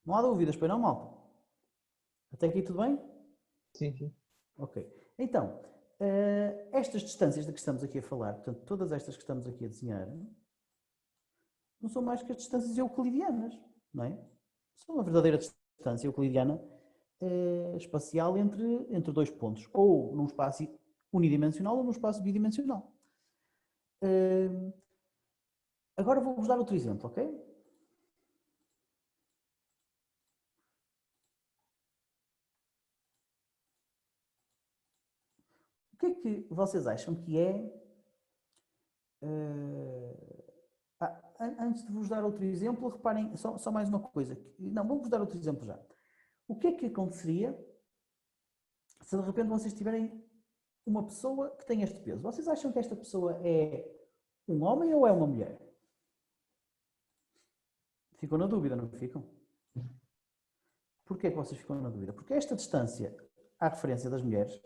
Speaker 1: Não há dúvidas, pois não, malta? Até aqui tudo bem?
Speaker 3: Sim, sim.
Speaker 1: Ok. Então, estas distâncias de que estamos aqui a falar, portanto, todas estas que estamos aqui a desenhar, não são mais que as distâncias euclidianas, não é? São uma verdadeira distância euclidiana espacial entre dois pontos, ou num espaço unidimensional ou num espaço bidimensional. Agora vou-vos dar outro exemplo, ok? O que é que vocês acham que é... antes de vos dar outro exemplo, reparem só mais uma coisa. Não, vou-vos dar outro exemplo já. O que é que aconteceria se de repente vocês tiverem uma pessoa que tem este peso? Vocês acham que esta pessoa é um homem ou é uma mulher? Ficam na dúvida, não ficam? Porquê que vocês ficam na dúvida? Porque esta distância à referência das mulheres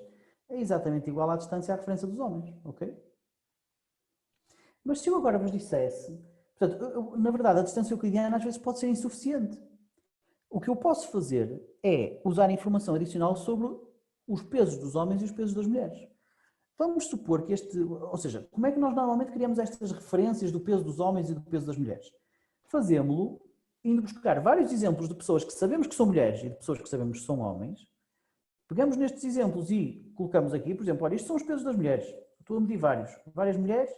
Speaker 1: é exatamente igual à distância à referência dos homens, ok? Mas se eu agora vos dissesse... Portanto, na verdade, a distância euclidiana às vezes pode ser insuficiente. O que eu posso fazer é usar informação adicional sobre os pesos dos homens e os pesos das mulheres. Vamos supor que ou seja, como é que nós normalmente criamos estas referências do peso dos homens e do peso das mulheres? Fazemos-lo indo buscar vários exemplos de pessoas que sabemos que são mulheres e de pessoas que sabemos que são homens. Pegamos nestes exemplos e colocamos aqui, por exemplo, olha, isto são os pesos das mulheres. Estou a medir várias mulheres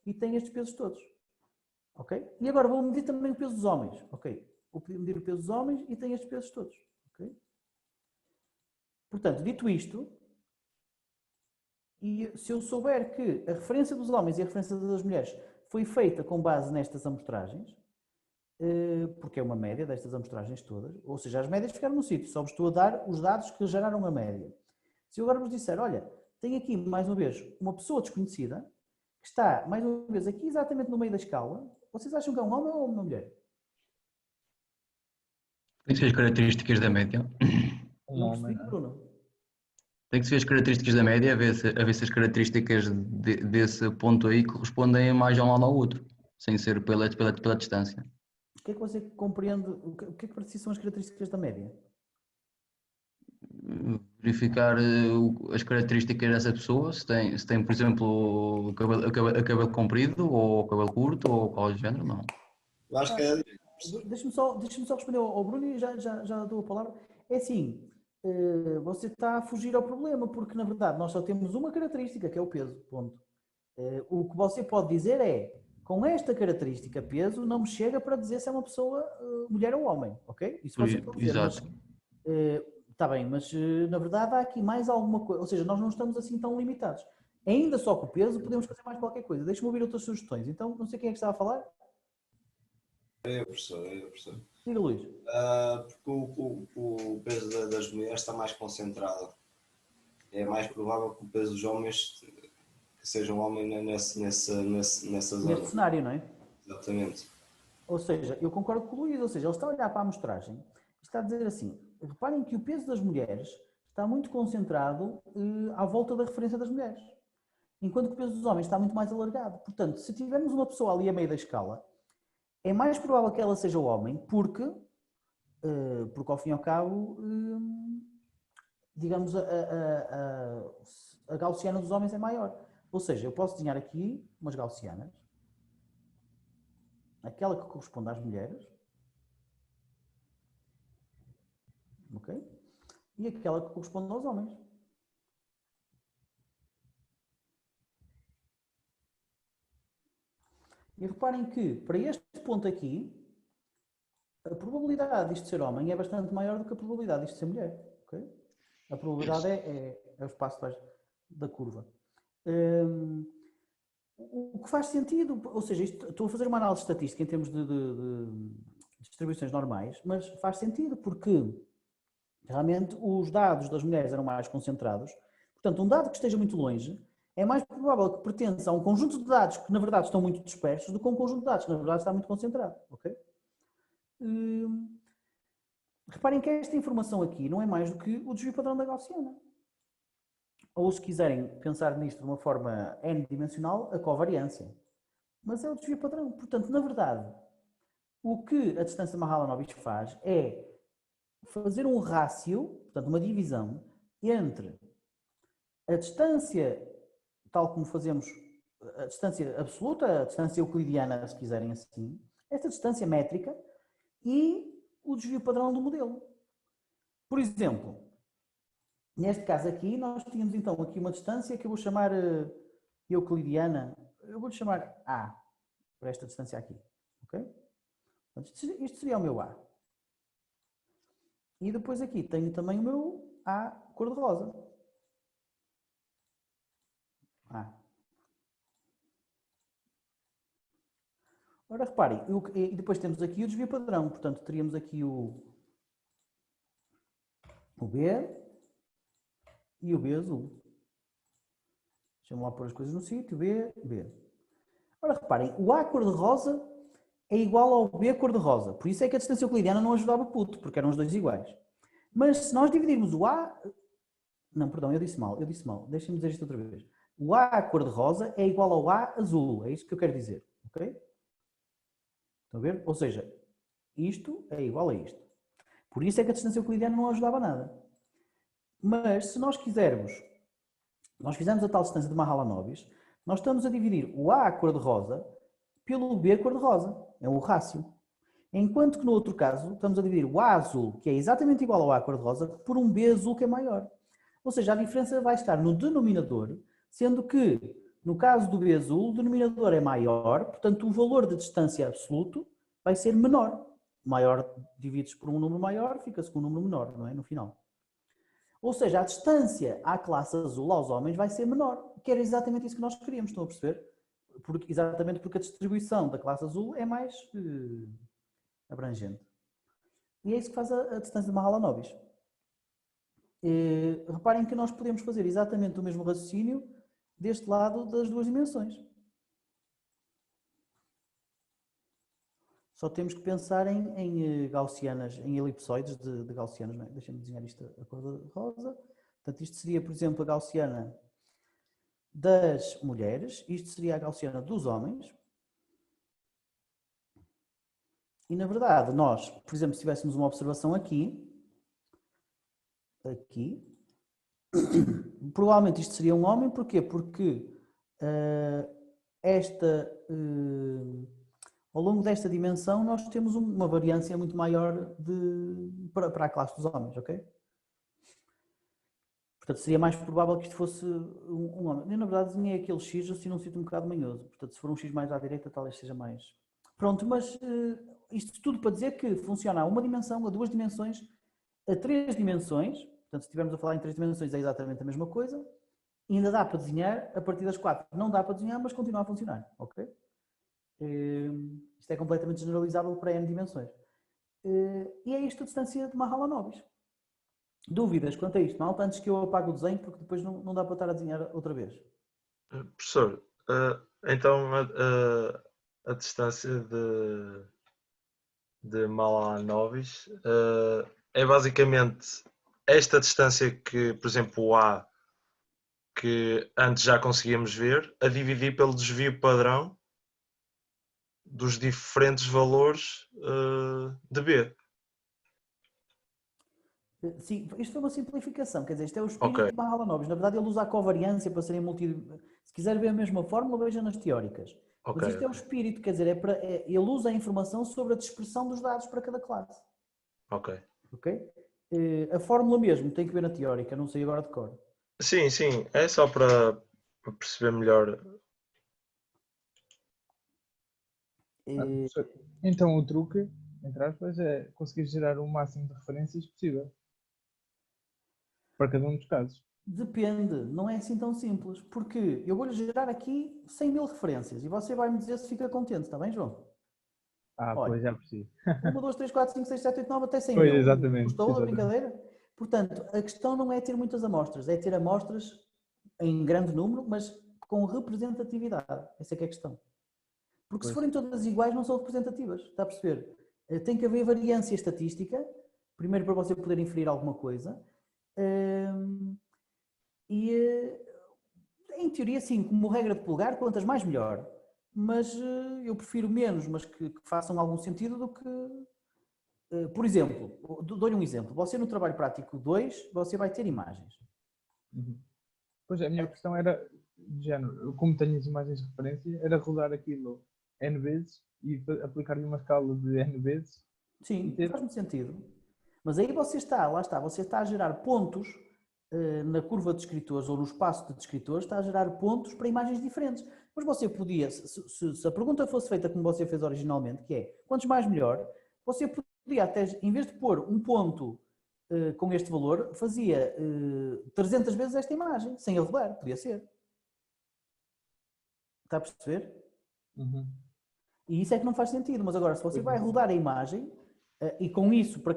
Speaker 1: e tem estes pesos todos. Ok? E agora vou medir também o peso dos homens. Ok? Vou medir o peso dos homens e tem estes pesos todos. Ok? Portanto, dito isto, e se eu souber que a referência dos homens e a referência das mulheres foi feita com base nestas amostragens, porque é uma média destas amostragens todas, ou seja, as médias ficaram no sítio, só vos estou a dar os dados que geraram a média. Se eu agora vos disser, olha, tem aqui mais uma vez uma pessoa desconhecida, que está mais uma vez aqui exatamente no meio da escala, vocês acham que é um homem ou uma mulher?
Speaker 6: Tem que ser as características da média.
Speaker 1: Não percebi, Bruno.
Speaker 6: Tem que ser as características da média, a ver se as características desse ponto aí correspondem mais a um lado ao outro, sem ser pela distância.
Speaker 1: O que é que você compreende? O que é que para si são as características da média?
Speaker 6: Verificar as características dessa pessoa, se tem por exemplo, cabelo comprido, ou cabelo curto, ou qual é o género, não.
Speaker 7: Eu acho que é...
Speaker 1: Deixa-me só responder ao Bruno e já dou a palavra. É assim, você está a fugir ao problema, porque na verdade nós só temos uma característica, que é o peso, ponto. O que você pode dizer é, com esta característica, peso, não me chega para dizer se é uma pessoa mulher ou homem, ok? Isso você pode dizer.
Speaker 6: Exato.
Speaker 1: Está bem, mas na verdade há aqui mais alguma coisa, ou seja, nós não estamos assim tão limitados. Ainda só com o peso podemos fazer mais qualquer coisa. Deixa-me ouvir outras sugestões. Então, não sei quem é que estava a falar.
Speaker 7: Eu professor.
Speaker 1: Diga, Luís.
Speaker 7: Porque o peso das mulheres está mais concentrado. é mais provável que o peso dos homens que seja um homem nessa zona.
Speaker 1: Neste cenário, não é?
Speaker 7: Exatamente.
Speaker 1: Ou seja, eu concordo com o Luís, ou seja, ele está a olhar para a amostragem e está a dizer assim, reparem que o peso das mulheres está muito concentrado à volta da referência das mulheres, enquanto que o peso dos homens está muito mais alargado. Portanto, se tivermos uma pessoa ali a meio da escala, é mais provável que ela seja o homem, porque ao fim e ao cabo, digamos, a gaussiana dos homens é maior. Ou seja, eu posso desenhar aqui umas gaussianas, aquela que corresponde às mulheres, ok? E aquela que corresponde aos homens. E reparem que, para este ponto aqui, a probabilidade disto ser homem é bastante maior do que a probabilidade disto ser mulher, ok? A probabilidade é o espaço da curva. O que faz sentido, ou seja, estou a fazer uma análise estatística em termos de distribuições normais, mas faz sentido porque realmente os dados das mulheres eram mais concentrados. Portanto, um dado que esteja muito longe é mais provável que pertença a um conjunto de dados que na verdade estão muito dispersos do que a um conjunto de dados que na verdade está muito concentrado. Ok? Reparem que esta informação aqui não é mais do que o desvio padrão da gaussiana. Ou, se quiserem pensar nisto de uma forma n-dimensional, a covariância. Mas é o desvio padrão. Portanto, na verdade, o que a distância Mahalanobis faz é fazer um rácio, portanto, uma divisão, entre a distância, tal como fazemos, a distância absoluta, a distância euclidiana, se quiserem assim, esta distância métrica e o desvio padrão do modelo. Por exemplo, neste caso aqui, nós tínhamos então aqui uma distância que eu vou chamar euclidiana, eu vou-lhe chamar A, para esta distância aqui, ok? Portanto, isto seria o meu A. E depois aqui tenho também o meu A cor-de-rosa. A. Ora, reparem, e depois temos aqui o desvio padrão, portanto, teríamos aqui o B e o B azul. Deixa-me lá pôr as coisas no sítio, B. Ora, reparem, o A cor-de-rosa é igual ao B cor-de-rosa, por isso é que a distância euclidiana não ajudava puto, porque eram os dois iguais. Mas se nós dividirmos o A... Não, perdão, eu disse mal. Deixem-me dizer isto outra vez. O A cor-de-rosa é igual ao A azul, é isso que eu quero dizer, ok? Estão a ver? Ou seja, isto é igual a isto. Por isso é que a distância euclidiana não ajudava nada. Mas se nós quisermos, nós fizermos a tal distância de Mahalanobis, nós estamos a dividir o A cor-de-rosa pelo B cor-de-rosa. É um rácio. Enquanto que no outro caso, estamos a dividir o A azul, que é exatamente igual ao A cor-de-rosa, por um B azul que é maior. Ou seja, a diferença vai estar no denominador, sendo que, no caso do B azul, o denominador é maior, portanto o valor de distância absoluto vai ser menor. Maior dividido por um número maior, fica-se com um número menor, não é? No final. Ou seja, a distância à classe azul, aos homens, vai ser menor, que era exatamente isso que nós queríamos, estão a perceber? Exatamente porque a distribuição da classe azul é mais abrangente. E é isso que faz a distância de Mahalanobis. Reparem que nós podemos fazer exatamente o mesmo raciocínio deste lado das duas dimensões. Só temos que pensar em gaussianas, em elipsoides de gaussianas. Deixem-me desenhar isto a cor de rosa. Portanto, isto seria, por exemplo, a gaussiana das mulheres. Isto seria a gaussiana dos homens. E, na verdade, nós, por exemplo, se tivéssemos uma observação aqui, provavelmente isto seria um homem. Porquê? Porque ao longo desta dimensão nós temos uma variância muito maior para a classe dos homens, ok? Portanto, seria mais provável que isto fosse um homem. Eu, na verdade, desenhei aquele X assim num sítio um bocado manhoso. Portanto, se for um X mais à direita, talvez seja mais... Pronto, mas isto tudo para dizer que funciona a uma dimensão, a duas dimensões, a três dimensões. Portanto, se estivermos a falar em três dimensões é exatamente a mesma coisa. E ainda dá para desenhar a partir das 4. Não dá para desenhar, mas continua a funcionar, ok? Isto é completamente generalizável para N dimensões. E é isto a distância de Mahalanobis. Dúvidas quanto a isto, malta, antes que eu apague o desenho, porque depois não dá para estar a desenhar outra vez.
Speaker 4: Professor, então a distância de Mahalanobis é basicamente esta distância que, por exemplo, o A, que antes já conseguíamos ver, a dividir pelo desvio padrão dos diferentes valores de B.
Speaker 1: Sim, isto foi uma simplificação, quer dizer, isto é o espírito
Speaker 4: Ok.
Speaker 1: de Mahalanobis. Na verdade, ele usa a covariância para serem Se quiser ver a mesma fórmula, veja nas teóricas.
Speaker 4: Ok,
Speaker 1: Mas isto é o
Speaker 4: ok.
Speaker 1: espírito, quer dizer, ele usa a informação sobre a dispersão dos dados para cada classe.
Speaker 4: Ok.
Speaker 1: Ok? A fórmula mesmo tem que ver na teórica, não sei agora de cor.
Speaker 4: Sim, sim, é só para perceber melhor.
Speaker 3: Professor, então o truque, entre aspas, é conseguir gerar o máximo de referências possível para cada um dos casos.
Speaker 1: Depende, não é assim tão simples, porque eu vou-lhe gerar aqui 100 mil referências e você vai-me dizer se fica contente, está bem, João? Olha,
Speaker 3: Pois já percebi.
Speaker 1: 1, 2, 3, 4, 5, 6, 7, 8, 9 até 100
Speaker 3: Pois,
Speaker 1: mil.
Speaker 3: exatamente.
Speaker 1: Gostou da brincadeira? Portanto, a questão não é ter muitas amostras, é ter amostras em grande número, mas com representatividade. Essa é que é a questão. Porque se
Speaker 3: Pois.
Speaker 1: forem todas iguais, não são representativas. Está a perceber? Tem que haver variância estatística, primeiro para você poder inferir alguma coisa. E, em teoria, sim, como regra de polegar, quantas mais melhor. Mas eu prefiro menos, mas que façam algum sentido do que... Por exemplo, dou-lhe um exemplo. Você no trabalho prático 2, você vai ter imagens.
Speaker 3: Uhum. Pois a minha questão era, de género, eu, como tenho as imagens de referência, era rodar aquilo N vezes e aplicar-lhe uma escala de N vezes e
Speaker 1: Sim,
Speaker 3: ter.
Speaker 1: faz muito sentido. Mas aí você está, lá está, você está a gerar pontos na curva de descritores ou no espaço de descritores, está a gerar pontos para imagens diferentes. Mas você podia, se a pergunta fosse feita como você fez originalmente, que é quantos mais melhor, você podia até, em vez de pôr um ponto com este valor, fazia 300 vezes esta imagem, sem arredar, podia ser. Está a perceber?
Speaker 3: Uhum.
Speaker 1: E isso é que não faz sentido, mas agora se você vai rodar a imagem e com isso, para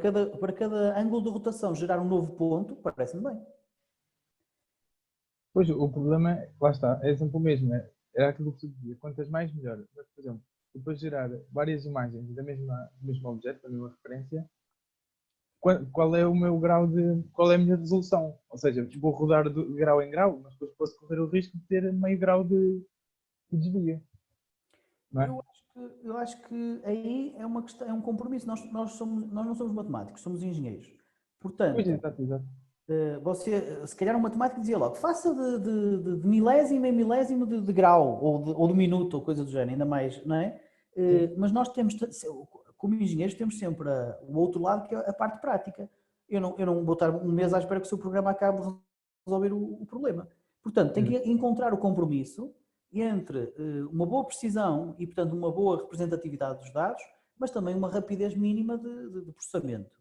Speaker 1: cada ângulo de rotação, gerar um novo ponto, parece-me bem.
Speaker 3: Pois o problema é, lá está, é sempre o mesmo, era aquilo que tu dizia, quantas mais melhor. Mas, por exemplo, depois de gerar várias imagens do mesmo objeto, da mesma referência, qual é o meu grau de. Qual é a minha resolução? Ou seja, vou rodar de grau em grau, mas depois posso correr o risco de ter meio grau de desvio. Não é?
Speaker 1: Eu acho que aí é uma questão, é um compromisso. Nós não somos matemáticos, somos engenheiros.
Speaker 3: Pois,
Speaker 1: Portanto,
Speaker 3: exato, exato.
Speaker 1: você, se calhar um matemático dizia logo, faça de milésimo em milésimo de grau, ou de minuto, ou coisa do género, ainda mais, não é? Mas nós temos, como engenheiros, temos sempre o outro lado, que é a parte prática. Eu não vou estar um mês à espera que o seu programa acabe de resolver o problema. Portanto, tem que encontrar o compromisso entre uma boa precisão e, portanto, uma boa representatividade dos dados, mas também uma rapidez mínima de processamento.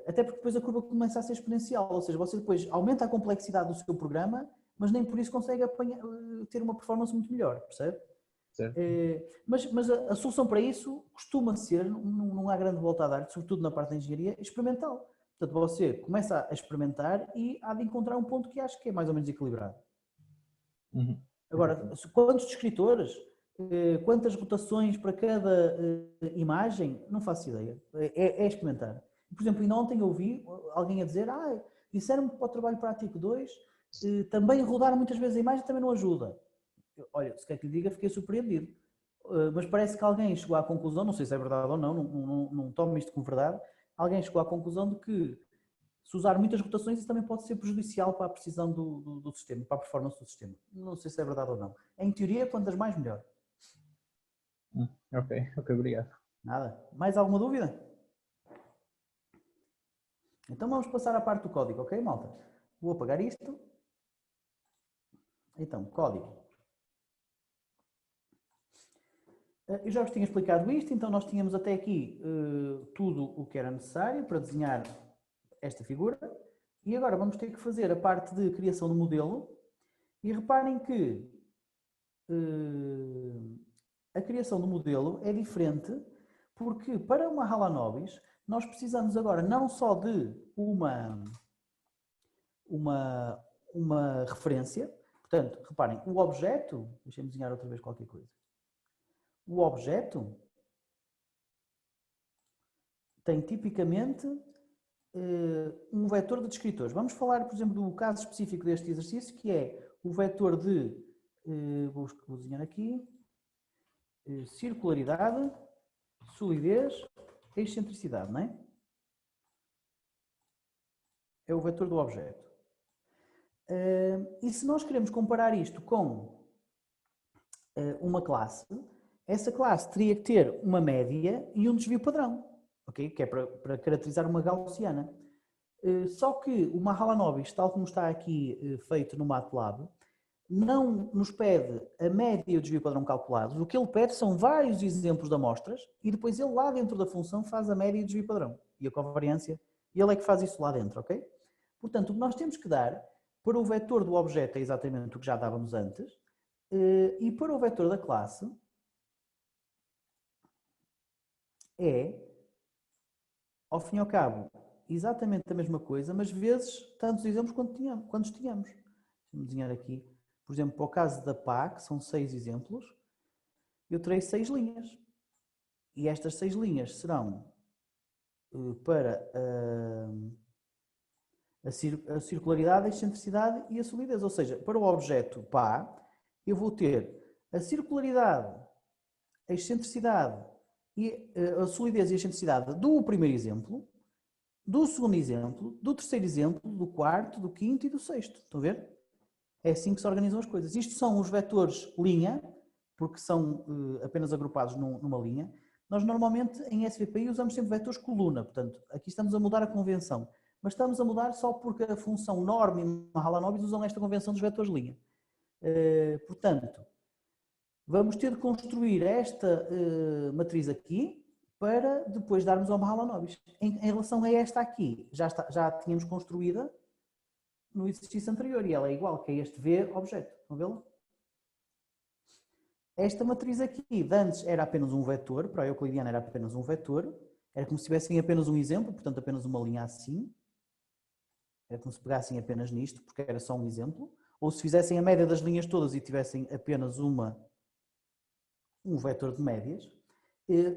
Speaker 1: Até porque depois a curva começa a ser exponencial, ou seja, você depois aumenta a complexidade do seu programa, mas nem por isso consegue ter uma performance muito melhor, percebe?
Speaker 3: Certo.
Speaker 1: Mas a solução para isso costuma ser, não há grande volta a dar, sobretudo na parte da engenharia, experimental. Portanto, você começa a experimentar e há de encontrar um ponto que acho que é mais ou menos equilibrado. Agora, quantos descritores, quantas rotações para cada imagem, não faço ideia. É experimentar. Por exemplo, ainda ontem eu ouvi alguém a dizer, disseram-me que para o trabalho prático 2 também rodar muitas vezes a imagem também não ajuda. Olha, se quer que lhe diga, fiquei surpreendido. Mas parece que alguém chegou à conclusão, não sei se é verdade ou não tomo isto como verdade, alguém chegou à conclusão de que se usar muitas rotações, isso também pode ser prejudicial para a precisão do sistema, para a performance do sistema. Não sei se é verdade ou não. Em teoria, quantas mais, melhor.
Speaker 3: Ok, obrigado.
Speaker 1: Nada. Mais alguma dúvida? Então vamos passar à parte do código, ok, malta? Vou apagar isto. Então, código. Eu já vos tinha explicado isto, então nós tínhamos até aqui tudo o que era necessário para desenhar esta figura. E agora vamos ter que fazer a parte de criação do modelo. E reparem que a criação do modelo é diferente porque para uma Mahalanobis nós precisamos agora não só de uma referência, portanto, reparem, o objeto, deixem-me desenhar outra vez qualquer coisa, o objeto tem tipicamente um vetor de descritores. Vamos falar, por exemplo, do caso específico deste exercício, que é o vetor de, vou desenhar aqui, circularidade, solidez, excentricidade, não é? É o vetor do objeto. E se nós queremos comparar isto com uma classe, essa classe teria que ter uma média e um desvio padrão, okay? Que é para caracterizar uma gaussiana. Só que o Mahalanobis, tal como está aqui feito no MATLAB, não nos pede a média e o desvio padrão calculados. O que ele pede são vários exemplos de amostras e depois ele lá dentro da função faz a média e o desvio padrão e a covariância. E ele é que faz isso lá dentro, ok? Portanto, o que nós temos que dar para o vetor do objeto é exatamente o que já dávamos antes, e para o vetor da classe é, ao fim e ao cabo, exatamente a mesma coisa, mas vezes tantos exemplos quantos tínhamos. Vou desenhar aqui, por exemplo, para o caso da pá, que são 6 exemplos, eu terei 6 linhas. E estas 6 linhas serão para a circularidade, a excentricidade e a solidez. Ou seja, para o objeto pá, eu vou ter a circularidade, a excentricidade e a solidez e a excentricidade do primeiro exemplo, do segundo exemplo, do terceiro exemplo, do quarto, do quinto e do sexto. Estão a ver? É assim que se organizam as coisas. Isto são os vetores linha, porque são apenas agrupados numa linha. Nós normalmente em SVPI usamos sempre vetores coluna, portanto, aqui estamos a mudar a convenção. Mas estamos a mudar só porque a função norm e Mahalanobis usam esta convenção dos vetores linha. Portanto, vamos ter de construir esta matriz aqui para depois darmos ao Mahalanobis. Em relação a esta aqui, já tínhamos construída no exercício anterior e ela é igual, que é este V objeto. Vão vê-la? Esta matriz aqui, de antes era apenas um vetor, para a euclidiana era apenas um vetor, era como se tivessem apenas um exemplo, portanto apenas uma linha assim. Era como se pegassem apenas nisto, porque era só um exemplo. Ou se fizessem a média das linhas todas e tivessem apenas um vetor de médias.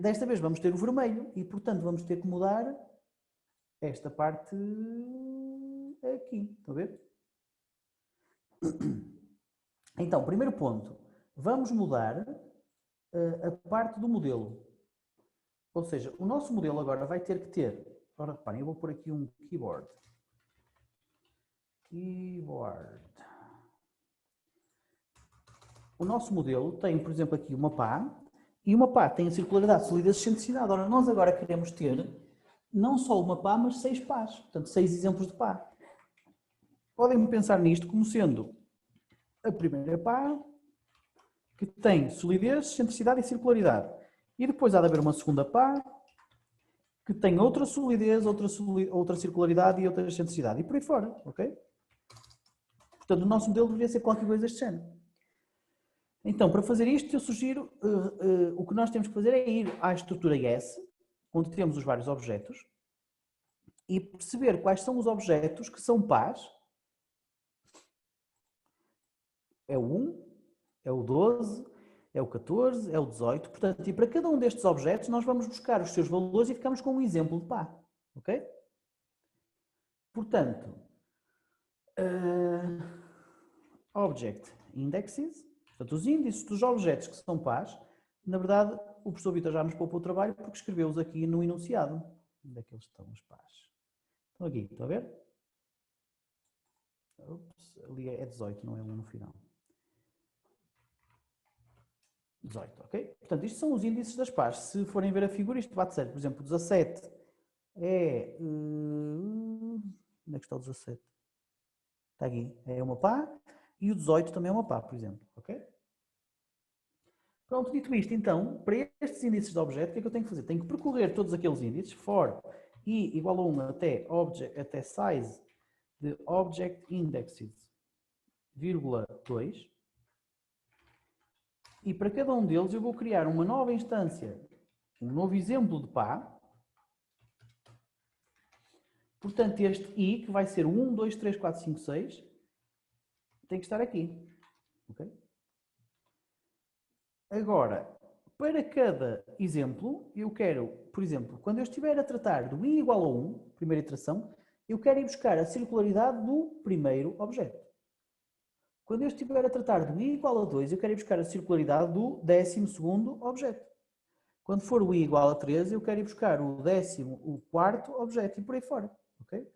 Speaker 1: Desta vez vamos ter o vermelho e, portanto, vamos ter que mudar esta parte aqui. Estão a ver? Então, primeiro ponto. Vamos mudar a parte do modelo. Ou seja, o nosso modelo agora vai ter que ter... Ora, reparem, eu vou pôr aqui um keyboard. O nosso modelo tem, por exemplo, aqui uma pá, e uma pá tem a circularidade, solidez e excentricidade. Ora, nós agora queremos ter não só uma pá, mas 6 pás, portanto 6 exemplos de pá. Podem pensar nisto como sendo a primeira pá, que tem solidez, excentricidade e circularidade. E depois há de haver uma segunda pá, que tem outra solidez, outra circularidade e outra excentricidade. E por aí fora, ok? Portanto, o nosso modelo deveria ser qualquer coisa deste género. Então, para fazer isto, eu sugiro, o que nós temos que fazer é ir à estrutura S, onde temos os vários objetos, e perceber quais são os objetos que são pás. É o 1, é o 12, é o 14, é o 18. Portanto, e para cada um destes objetos, nós vamos buscar os seus valores e ficamos com um exemplo de pá. Ok? Portanto, Object Indexes, portanto, os índices dos objetos que são pás, na verdade, o professor Vitor já nos poupou o trabalho porque escreveu-os aqui no enunciado. Onde é que eles estão, os pás? Estão aqui, estão a ver? Ups, ali é 18, não é 1 no final. 18, ok? Portanto, isto são os índices das pás. Se forem ver a figura, isto bate certo. Por exemplo, 17 é... onde é que está o 17? Está aqui, é uma pá. E o 18 também é uma pá, por exemplo, ok? Pronto, dito isto, então, para estes índices de objeto, o que é que eu tenho que fazer? Tenho que percorrer todos aqueles índices, for i igual a 1 até size de object indexes, vírgula 2. E para cada um deles eu vou criar uma nova instância, um novo exemplo de pá, Portanto, este I, que vai ser 1, 2, 3, 4, 5, 6, tem que estar aqui. Okay? Agora, para cada exemplo, eu quero, por exemplo, quando eu estiver a tratar do I igual a 1, primeira iteração, eu quero ir buscar a circularidade do primeiro objeto. Quando eu estiver a tratar do I igual a 2, eu quero ir buscar a circularidade do 12º objeto. Quando for o I igual a 3, eu quero ir buscar o 14º objeto e por aí fora. Okay?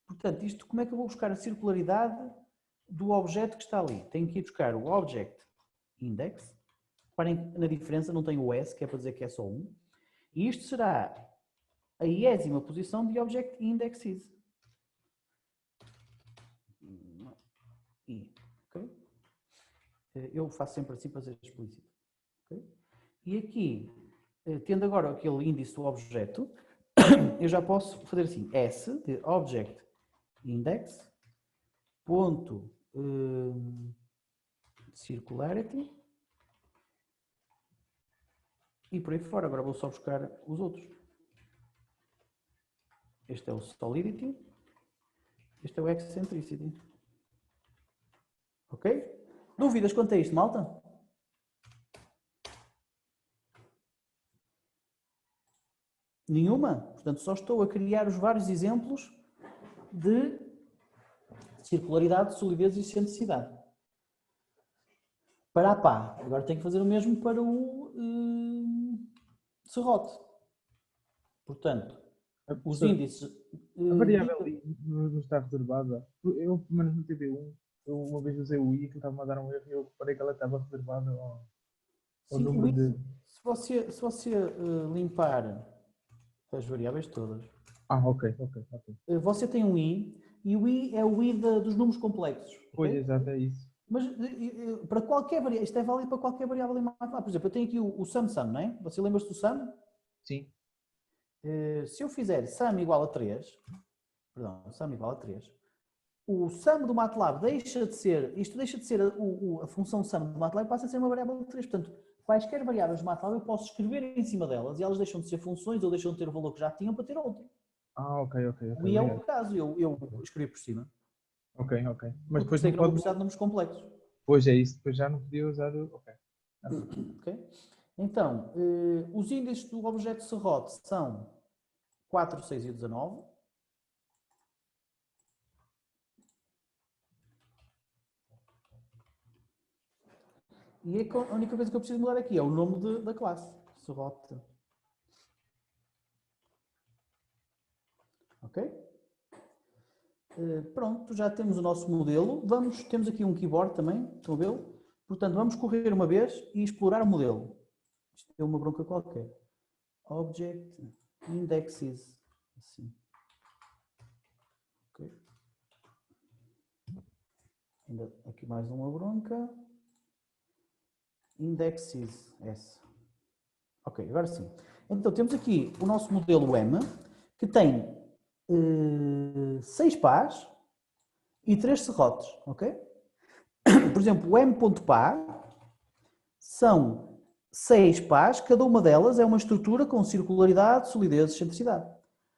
Speaker 1: Portanto, isto, como é que eu vou buscar a circularidade do objeto que está ali? Tenho que ir buscar o Object Index. Reparem na diferença, não tem o S, que é para dizer que é só 1. E isto será a 10ª posição de Object Index is. I. Okay? Eu faço sempre assim para ser explícito. Okay? E aqui, tendo agora aquele índice do objeto, eu já posso fazer assim, S de Object Index ponto Circularity e por aí fora. Agora vou só buscar os outros. Este é o Solidity, este é o Eccentricity. Ok? Dúvidas quanto a isto, malta? Nenhuma? Portanto, só estou a criar os vários exemplos de circularidade, solidez e excentricidade. Para a pá. Agora tenho que fazer o mesmo para o serrote. Portanto, os índices...
Speaker 3: A variável I não está reservada. Eu, pelo menos no TB1, eu uma vez usei o I que estava a dar um erro e eu reparei que ela estava reservada ao
Speaker 1: Sim,
Speaker 3: número de...
Speaker 1: Se você limpar as variáveis todas,
Speaker 3: ok.
Speaker 1: você tem um I, e o I é o I dos números complexos.
Speaker 3: Pois,
Speaker 1: Okay?
Speaker 3: exato, é isso.
Speaker 1: Mas para qualquer variável, isto é válido para qualquer variável em MATLAB. Por exemplo, eu tenho aqui o sum, não é? Você lembra-se do sum?
Speaker 3: Sim.
Speaker 1: Se eu fizer sum igual a 3, o sum do MATLAB deixa de ser, a função sum do MATLAB, passa a ser uma variável de 3. Portanto, quaisquer variáveis do MATLAB eu posso escrever em cima delas e elas deixam de ser funções ou deixam de ter o valor que já tinham para ter outro.
Speaker 3: Ok.
Speaker 1: E é o caso, eu escrevi por cima.
Speaker 3: Ok. Mas depois
Speaker 1: sei
Speaker 3: não
Speaker 1: que não vou
Speaker 3: pode...
Speaker 1: precisar de números complexos.
Speaker 3: Pois é isso, depois já não podia usar o... Ok.
Speaker 1: Okay? Então, os índices do objeto serrote são 4, 6 e 19. E a única coisa que eu preciso mudar aqui é o nome da classe, serrote. Ok? Pronto, já temos o nosso modelo. Temos aqui um keyboard também, estão a vê-lo? Portanto, vamos correr uma vez e explorar o modelo. Isto é uma bronca qualquer. Object Indexes. Assim. Ok. Ainda aqui mais uma bronca. Indexes S. Ok, agora sim. Então, temos aqui o nosso modelo M, que tem 6 pás e 3 serrotes, ok? Por exemplo, o M.pá são 6 pás, cada uma delas é uma estrutura com circularidade, solidez e excentricidade.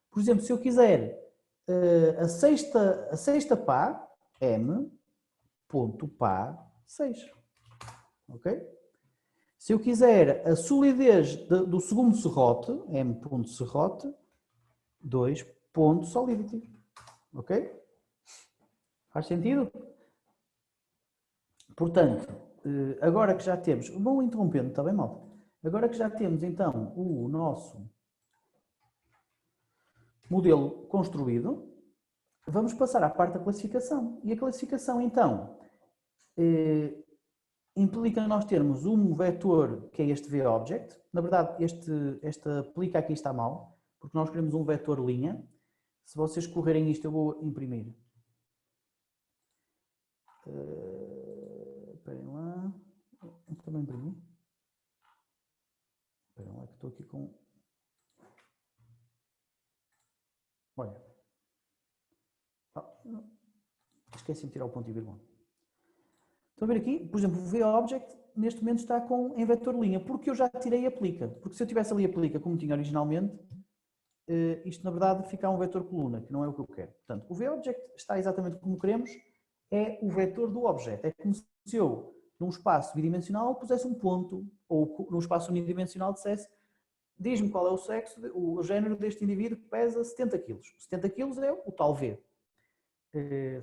Speaker 1: Por exemplo, se eu quiser a sexta pá, M.pá 6, ok? Se eu quiser a solidez do segundo serrote, M.serrote 2.solidity, ok? Faz sentido? Portanto, agora que já temos, vou interrompendo, está bem, malta? Agora que já temos então o nosso modelo construído, vamos passar à parte da classificação. E a classificação então implica nós termos um vetor que é este VObject. Na verdade, esta aplica aqui está mal, porque nós queremos um vetor linha. Se vocês correrem isto, eu vou imprimir. Esperem lá. Eu também imprimi. Esperem lá que estou aqui com... Olha. Esqueci de tirar o ponto e vírgula. Estão a ver aqui? Por exemplo, o VObject neste momento está em vetor linha, porque eu já tirei aplica. Porque se eu tivesse ali aplica como tinha originalmente, isto na verdade fica um vetor coluna, que não é o que eu quero. Portanto, o VObject está exatamente como queremos, é o vetor do objeto. É como se eu, num espaço bidimensional, pusesse um ponto, ou num espaço unidimensional dissesse, diz-me qual é o sexo, o género deste indivíduo que pesa 70 kg. 70 kg é o tal V.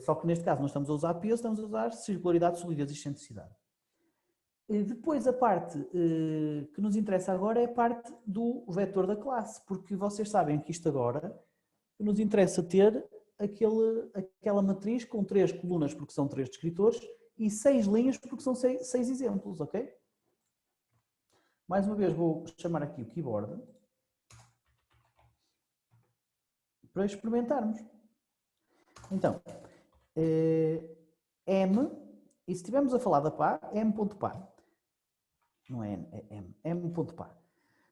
Speaker 1: Só que neste caso não estamos a usar peso, estamos a usar circularidade, solidez e excentricidade. Depois a parte que nos interessa agora é a parte do vetor da classe, porque vocês sabem que isto agora nos interessa ter aquela matriz com 3 colunas porque são 3 descritores e 6 linhas porque são 6 exemplos, ok? Mais uma vez vou chamar aqui o keyboard para experimentarmos. Então, M, e se estivermos a falar da pá, m.pá. Não é N, é M, m.pá.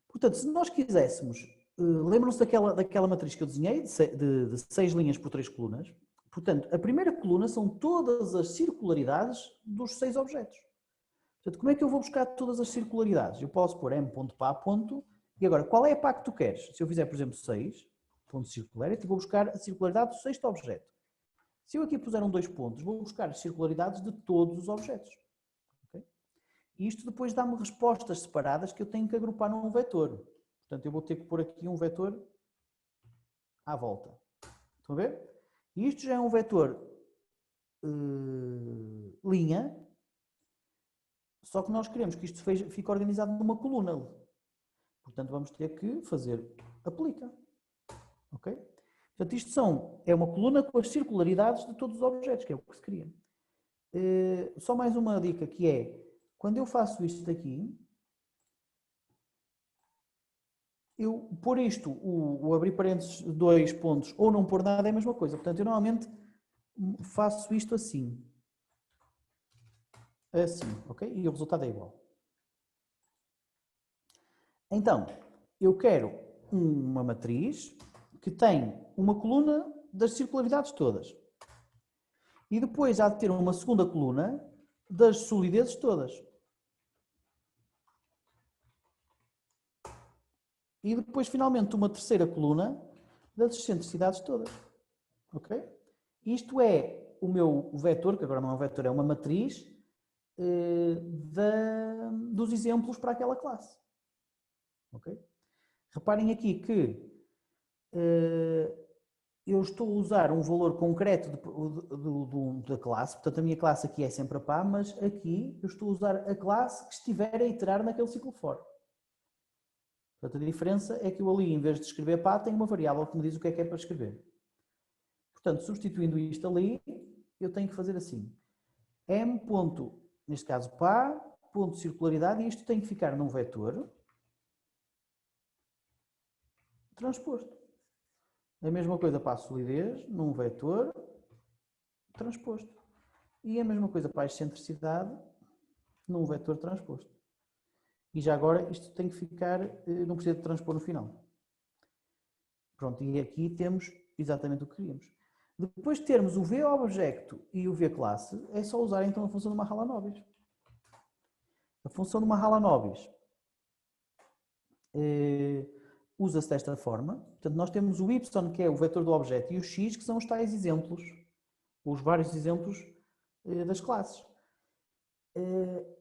Speaker 1: Portanto, se nós quiséssemos, lembram-se daquela matriz que eu desenhei, de 6 linhas por 3 colunas? Portanto, a primeira coluna são todas as circularidades dos 6 objetos. Portanto, como é que eu vou buscar todas as circularidades? Eu posso pôr m.pá, e agora, qual é a pá que tu queres? Se eu fizer, por exemplo, 6, ponto circularity, vou buscar a circularidade do 6º objeto. Se eu aqui puser 2 pontos, vou buscar as circularidades de todos os objetos. Okay? E isto depois dá-me respostas separadas que eu tenho que agrupar num vetor. Portanto, eu vou ter que pôr aqui um vetor à volta. Estão a ver? E isto já é um vetor linha, só que nós queremos que isto fique organizado numa coluna. Portanto, vamos ter que fazer aplica. Ok? Portanto, isto é uma coluna com as circularidades de todos os objetos, que é o que se cria. Só mais uma dica, que é, quando eu faço isto daqui, eu pôr isto, o abrir parênteses 2 pontos, ou não pôr nada é a mesma coisa. Portanto, eu normalmente faço isto assim. Assim, ok? E o resultado é igual. Então, eu quero uma matriz que tem uma coluna das circularidades todas. E depois há de ter uma segunda coluna das solidezes todas. E depois, finalmente, uma terceira coluna das excentricidades todas. Ok? Isto é o meu vetor, que agora não é um vetor, é uma matriz dos exemplos para aquela classe. Ok? Reparem aqui que eu estou a usar um valor concreto da classe, portanto a minha classe aqui é sempre a pá, mas aqui eu estou a usar a classe que estiver a iterar naquele ciclo for. Portanto a diferença é que eu ali, em vez de escrever pá, tenho uma variável que me diz o que é para escrever. Portanto, substituindo isto ali, eu tenho que fazer assim. M ponto, neste caso pá, ponto circularidade, e isto tem que ficar num vetor transposto. A mesma coisa para a solidez, num vetor transposto. E a mesma coisa para a excentricidade, num vetor transposto. E já agora isto tem que ficar, não precisa de transpor no final. Pronto, e aqui temos exatamente o que queríamos. Depois de termos o VObject e o VClasse, é só usar então a função de Mahalanobis. A função de Mahalanobis usa-se desta forma. Portanto, nós temos o y, que é o vetor do objeto, e o x, que são os tais exemplos, os vários exemplos das classes.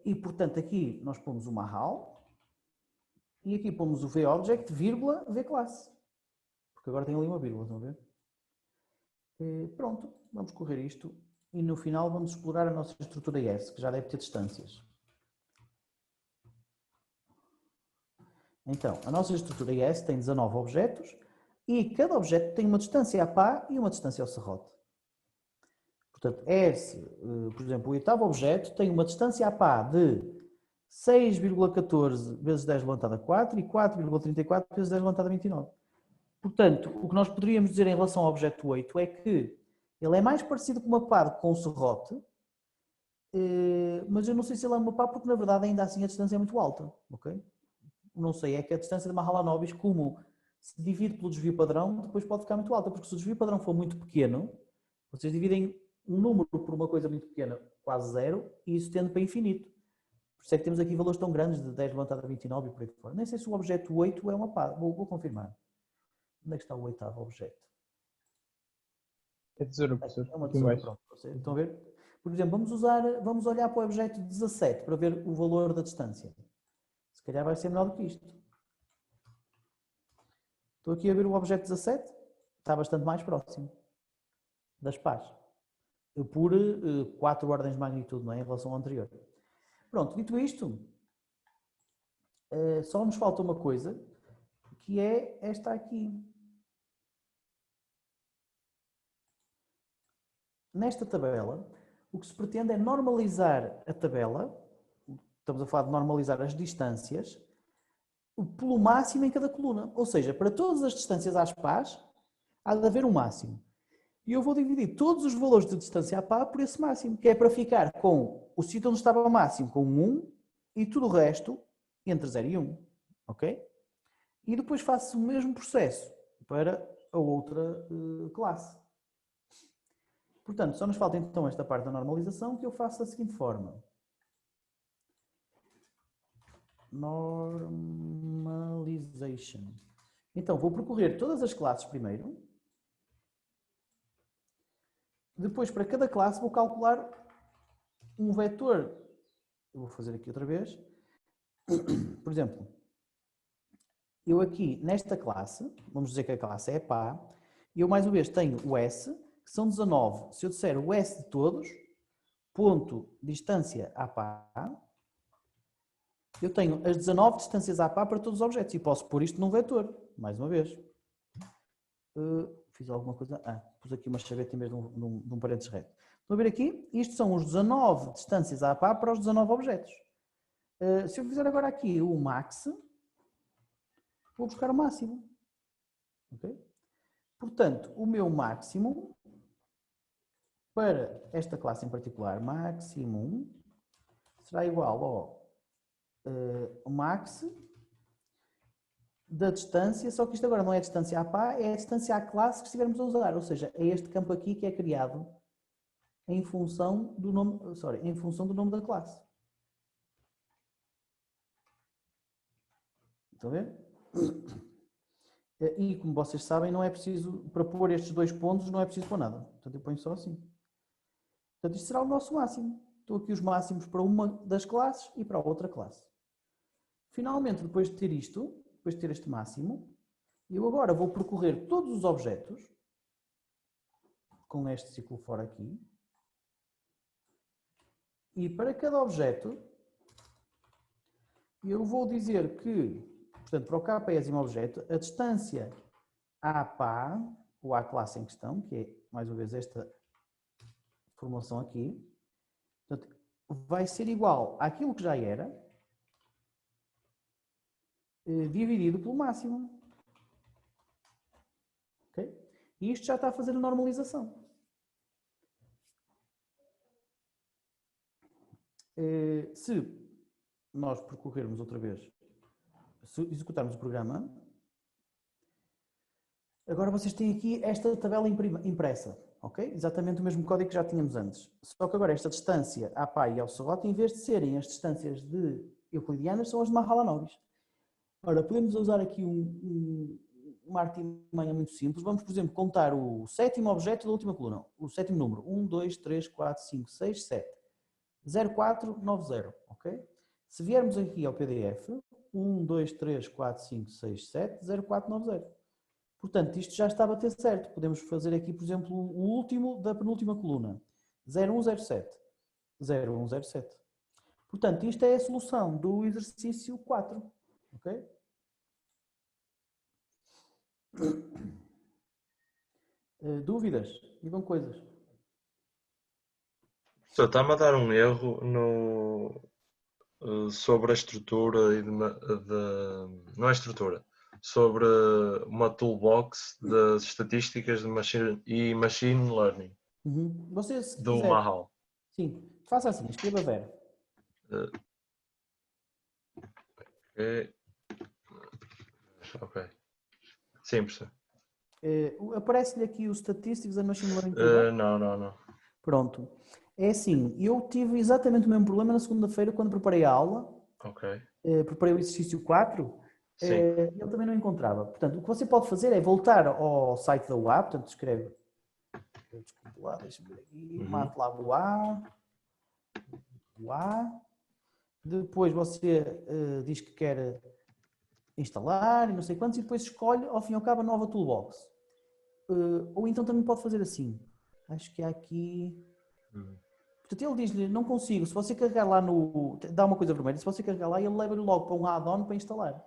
Speaker 1: E, portanto, aqui nós pomos o Mahal, e aqui pomos o VObject, vírgula, VClasse. Porque agora tem ali uma vírgula, estão a ver? Pronto, vamos correr isto, e no final vamos explorar a nossa estrutura S, que já deve ter distâncias. Então, a nossa estrutura S tem 19 objetos e cada objeto tem uma distância a pá e uma distância ao serrote. Portanto, S, por exemplo, o 8º objeto tem uma distância a pá de 6,14 vezes 10 levantado a 4 e 4,34 vezes 10 levantado a 29. Portanto, o que nós poderíamos dizer em relação ao objeto 8 é que ele é mais parecido com uma pá com o serrote, mas eu não sei se ele é uma pá porque na verdade ainda assim a distância é muito alta. Ok? Não sei, é que a distância de Mahalanobis, como se divide pelo desvio padrão, depois pode ficar muito alta, porque se o desvio padrão for muito pequeno, vocês dividem um número por uma coisa muito pequena, quase zero, e isso tende para infinito. Por isso é que temos aqui valores tão grandes de 10 levantado a 29 e por aí fora. Nem sei se o objeto 8 é uma pá, vou confirmar. Onde é que está o 8º objeto?
Speaker 3: É tesoura, professor.
Speaker 1: É uma
Speaker 3: Aqui em
Speaker 1: tesoura,
Speaker 3: baixo.
Speaker 1: pronto. Vocês estão a ver? Por exemplo, vamos olhar para o objeto 17 para ver o valor da distância. Se calhar vai ser menor do que isto. Estou aqui a ver o objeto 17, está bastante mais próximo das pás. Por 4 ordens de magnitude, não é? Em relação ao anterior. Pronto, dito isto, só nos falta uma coisa, que é esta aqui. Nesta tabela, o que se pretende é normalizar a tabela, estamos a falar de normalizar as distâncias, pelo máximo em cada coluna. Ou seja, para todas as distâncias às pás, há de haver um máximo. E eu vou dividir todos os valores de distância à pá por esse máximo, que é para ficar com o sítio onde estava o máximo com 1 e tudo o resto entre 0 e 1. Ok? E depois faço o mesmo processo para a outra classe. Portanto, só nos falta então esta parte da normalização, que eu faço da seguinte forma. Normalization. Então, vou percorrer todas as classes primeiro. Depois, para cada classe, vou calcular um vetor. Eu vou fazer aqui outra vez. Por exemplo, eu aqui, nesta classe, vamos dizer que a classe é pá, e eu mais uma vez tenho o S, que são 19. Se eu disser o S de todos, ponto distância à pá, eu tenho as 19 distâncias à pá para todos os objetos e posso pôr isto num vetor, mais uma vez. Fiz alguma coisa? Pus aqui uma chaveta em vez de um parênteses reto. Estão a ver aqui? Isto são os 19 distâncias à pá para os 19 objetos. Se eu fizer agora aqui o max, vou buscar o máximo. Okay? Portanto, o meu máximo, para esta classe em particular, maximum, será igual ao max da distância, só que isto agora não é a distância à pá, é a distância à classe que estivermos a usar, ou seja, é este campo aqui que é criado em função do nome, em função do nome da classe. Estão a ver? E como vocês sabem, não é preciso, para pôr estes dois pontos, não é preciso pôr nada. Portanto, eu ponho só assim. Portanto, isto será o nosso máximo. Estou aqui os máximos para uma das classes e para a outra classe. Finalmente, depois de ter isto, depois de ter este máximo, eu agora vou percorrer todos os objetos com este ciclo for aqui. E para cada objeto, eu vou dizer que, portanto, para o késimo objeto, a distância à pá, ou à classe em questão, que é, mais uma vez, esta formulação aqui, portanto, vai ser igual àquilo que já era, dividido pelo máximo. Okay? E isto já está a fazer a normalização. Se nós percorrermos outra vez, se executarmos o programa, agora vocês têm aqui esta tabela impressa, ok? Exatamente o mesmo código que já tínhamos antes. Só que agora esta distância à pá e ao serrote, em vez de serem as distâncias de euclidianas, são as de Mahalanobis. Ora, podemos usar aqui uma artimanha muito simples. Vamos, por exemplo, contar o sétimo objeto da última coluna, o sétimo número, 1, 2, 3, 4, 5, 6, 7. 0490, ok? Se viermos aqui ao PDF, 1, 2, 3, 4, 5, 6, 7, 0490. Portanto, isto já está a bater certo. Podemos fazer aqui, por exemplo, o último da penúltima coluna, 0107. 0107. Portanto, isto é a solução do exercício 4, ok? Dúvidas? Digam coisas.
Speaker 4: Está-me a dar um erro sobre a estrutura não é estrutura, sobre uma toolbox das estatísticas de machine learning
Speaker 1: Vocês, se
Speaker 4: do
Speaker 1: quiser,
Speaker 4: Mahal.
Speaker 1: sim, faça assim, escreva Vera.
Speaker 4: Ok. Sim, professor.
Speaker 1: Aparece-lhe aqui o Statistics and Machine Learning.
Speaker 4: Não.
Speaker 1: Pronto. É assim, eu tive exatamente o mesmo problema na segunda-feira quando preparei a aula.
Speaker 4: Ok.
Speaker 1: Preparei o exercício 4
Speaker 4: Sim.
Speaker 1: Ele também não encontrava. Portanto, o que você pode fazer é voltar ao site da UA, portanto, escreve, desculpe lá, deixa-me ver aqui, MATLAB UA, depois você diz que quer instalar e não sei quantos, e depois escolhe, ao fim e ao cabo, a nova toolbox. Ou então também pode fazer assim, acho que há aqui... Portanto, ele diz-lhe, não consigo, se você carregar lá no... dá uma coisa vermelha, se você carregar lá, ele leva-lhe logo para um add-on para instalar.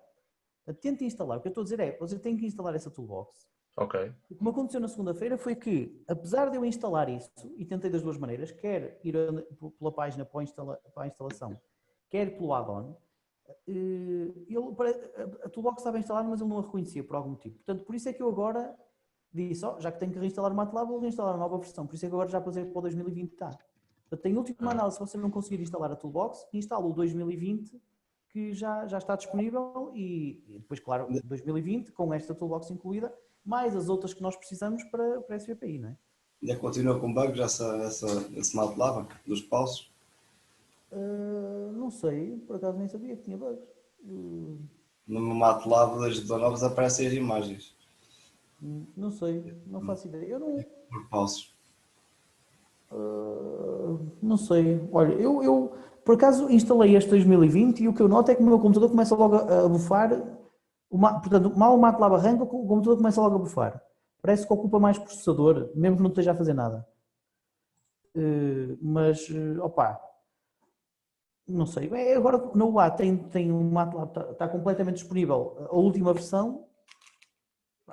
Speaker 1: Tente instalar. O que eu estou a dizer é, você tem que instalar essa toolbox.
Speaker 4: Ok.
Speaker 1: O que me aconteceu na segunda-feira foi que, apesar de eu instalar isso, e tentei das duas maneiras, quer ir pela página para a instalação, quer pelo add-on, a toolbox estava instalada, mas ele não a reconhecia por algum motivo. Portanto, por isso é que eu agora disse, já que tenho que reinstalar o MATLAB, vou reinstalar a nova versão. Por isso é que agora já passei para o 2020 está. Portanto, em última análise, se você não conseguir instalar a toolbox, instala o 2020, que já está disponível, e depois, claro, 2020, com esta toolbox incluída, mais as outras que nós precisamos para a SVPI, não é?
Speaker 7: Ainda continua com bugs esse MATLAB dos pulsos?
Speaker 1: Não sei, por acaso nem sabia que tinha bugs.
Speaker 7: No MATLAB das 19 aparecem as imagens
Speaker 1: Não sei, não faço ideia. Eu não...
Speaker 7: por pulsos.
Speaker 1: Não sei. Olha, eu por acaso instalei este 2020 e o que eu noto é que o meu computador começa logo a bufar. Portanto, mal o MATLAB arranca, o computador começa logo a bufar. Parece que ocupa mais processador, mesmo que não esteja a fazer nada. Mas, opa, não sei. Agora no UA tem um MATLAB, está completamente disponível a última versão.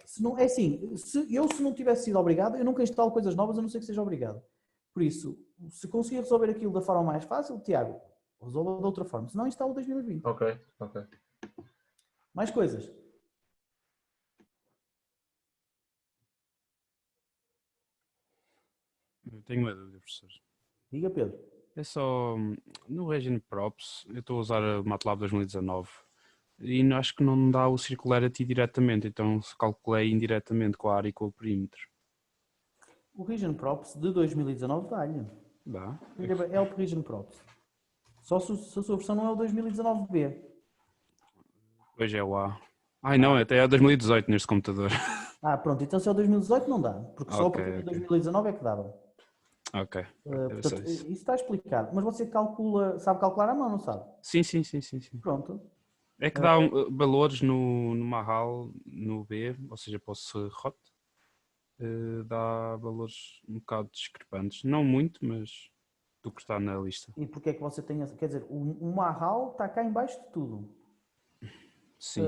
Speaker 1: Se não, é assim, se não tivesse sido obrigado, eu nunca instalo coisas novas, a não ser que seja obrigado. Por isso, se conseguir resolver aquilo da forma mais fácil, Tiago, resolva de outra forma. Se não, instala o 2020.
Speaker 4: Ok.
Speaker 1: Mais coisas.
Speaker 8: Eu tenho uma dúvida, professor.
Speaker 1: Diga, Pedro.
Speaker 8: É só no Region Props, eu estou a usar a MATLAB 2019 e acho que não dá o Circularity diretamente, então calculei indiretamente com a área e com o perímetro.
Speaker 1: O Region Props de 2019 dá-lhe.
Speaker 8: Dá?
Speaker 1: É o Region Props. Só se a sua versão não é o 2019B.
Speaker 8: Hoje é o A. Ai não, até é 2018 neste computador.
Speaker 1: Pronto, então se é o 2018 não dá, porque só
Speaker 8: Ok,
Speaker 1: o de
Speaker 8: ok.
Speaker 1: 2019 é que dava.
Speaker 8: Ok.
Speaker 1: Portanto, isso está explicado. Mas você sabe calcular à mão, não sabe?
Speaker 8: Sim.
Speaker 1: Pronto.
Speaker 8: É que dá valores no Mahal, no B, ou seja, para o Serrot, dá valores um bocado discrepantes. Não muito, mas do que está na lista.
Speaker 1: E porque é que você tem... Quer dizer, o Mahal está cá em baixo de tudo.
Speaker 8: Sim.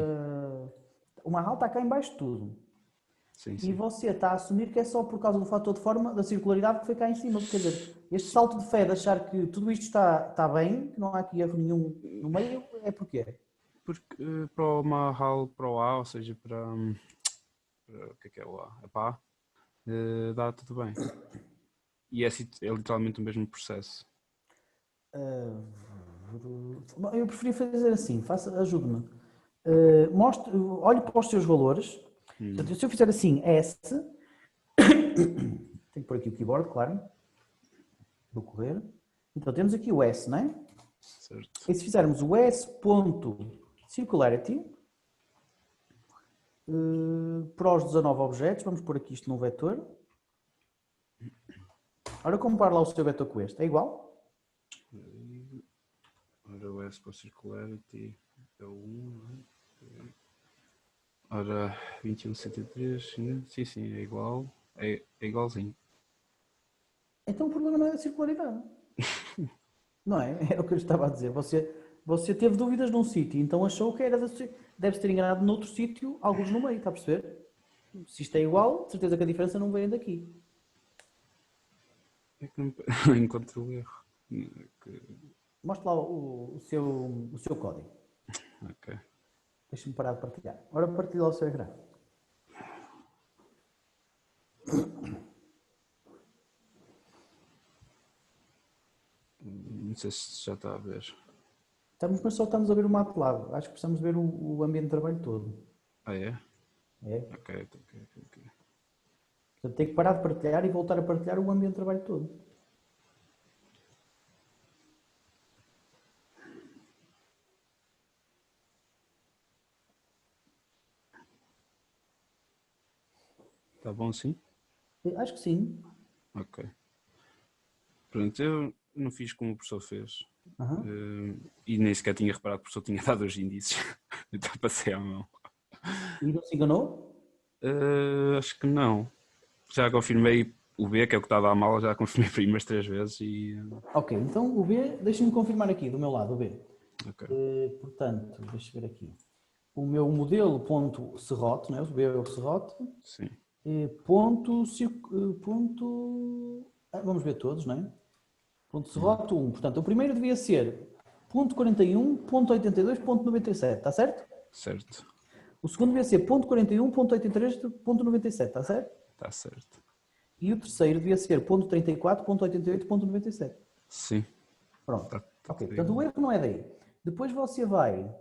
Speaker 1: O Mahal está cá em baixo de tudo.
Speaker 8: Sim.
Speaker 1: E você está a assumir que é só por causa do fator de forma da circularidade que foi cá em cima. Quer dizer, este salto de fé de achar que tudo isto está bem, que não há aqui erro nenhum no meio, é porquê?
Speaker 8: Porque para o Mahal, para o A, ou seja, para o que é o A? É para A, dá tudo bem. E é literalmente o mesmo processo.
Speaker 1: Eu preferia fazer assim, ajude-me. Olhe para os seus valores. Portanto, se eu fizer assim, S, tenho que pôr aqui o keyboard, claro, vou correr. Então temos aqui o S, não é?
Speaker 8: Certo.
Speaker 1: E se fizermos o S.circularity para os 19 objetos, vamos pôr aqui isto num vetor. Ora, compare lá o seu vetor com este, é igual?
Speaker 8: Ora, o S para Circularity é o 1, ora, 2163, sim, é igual, é igualzinho.
Speaker 1: Então o problema não é a circularidade. Não é? Era o que eu estava a dizer. Você teve dúvidas num sítio, então achou que era deve-se ter enganado noutro sítio, alguns no meio, está a perceber? Se isto é igual, de certeza que a diferença não vem daqui.
Speaker 8: É que não encontro o erro.
Speaker 1: Mostre lá o seu código.
Speaker 8: Ok.
Speaker 1: Deixa-me parar de partilhar. Ora, partilha lá o seu ecrã.
Speaker 8: Não sei se já está a ver.
Speaker 1: Mas só estamos a ver o MATLAB. Acho que precisamos ver o ambiente de trabalho todo.
Speaker 8: Ah, é?
Speaker 1: É.
Speaker 8: Ok.
Speaker 1: Portanto, tem que parar de partilhar e voltar a partilhar o ambiente de trabalho todo.
Speaker 8: Está bom assim?
Speaker 1: Acho que sim.
Speaker 8: Ok. Pronto, eu não fiz como o professor fez.
Speaker 1: Aham.
Speaker 8: E nem sequer tinha reparado que o professor tinha dado os índices. Então passei à mão.
Speaker 1: E não se enganou?
Speaker 8: Acho que não. Já confirmei o B, que é o que está a dar mal, já confirmei por aí umas 3 vezes e.
Speaker 1: Ok, então o B, deixa-me confirmar aqui, do meu lado, o B.
Speaker 8: Ok.
Speaker 1: Portanto, deixa eu ver aqui. O meu modelo ponto serrote, não é? O B é o serrote.
Speaker 8: Sim.
Speaker 1: Vamos ver todos, não é? Ponto serrote 1. Portanto, o primeiro devia ser ponto 41, ponto 82, ponto 97, está certo?
Speaker 8: Certo.
Speaker 1: O segundo devia ser ponto 41, ponto 83, ponto 97, está certo?
Speaker 8: Está certo.
Speaker 1: E o terceiro devia ser ponto 34, ponto 88, ponto 97.
Speaker 8: Sim.
Speaker 1: Pronto.
Speaker 8: Tá
Speaker 1: Ok,
Speaker 8: tudo
Speaker 1: portanto o
Speaker 8: igual.
Speaker 1: erro não é daí. Depois você vai,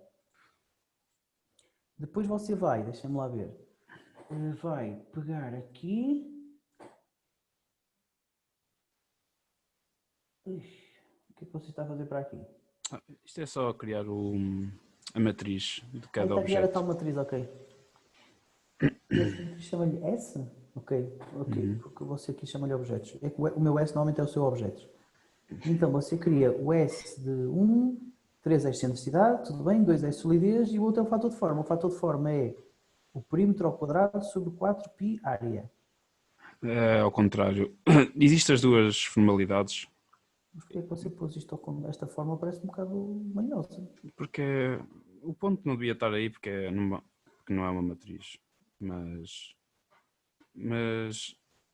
Speaker 1: deixa-me lá ver, vai pegar aqui. Ixi, o que é que você está a fazer para aqui?
Speaker 8: Isto é só criar a matriz de cada
Speaker 1: Está a criar a tal
Speaker 8: objeto.
Speaker 1: matriz, ok. E essa matriz chama-lhe S? Ok, porque você aqui chama-lhe objetos. É que o meu S normalmente é o seu objetos. Então você cria o S de 1, 3 é excentricidade, tudo bem, 2 é solidez e o outro é o fator de forma. O fator de forma é o perímetro ao quadrado sobre 4π área.
Speaker 8: É ao contrário. Existem as duas formalidades,
Speaker 1: Mas porquê é que você pôs isto desta forma? Parece um bocado manhosa.
Speaker 8: porque o ponto não devia estar aí porque, porque não é uma matriz. Mas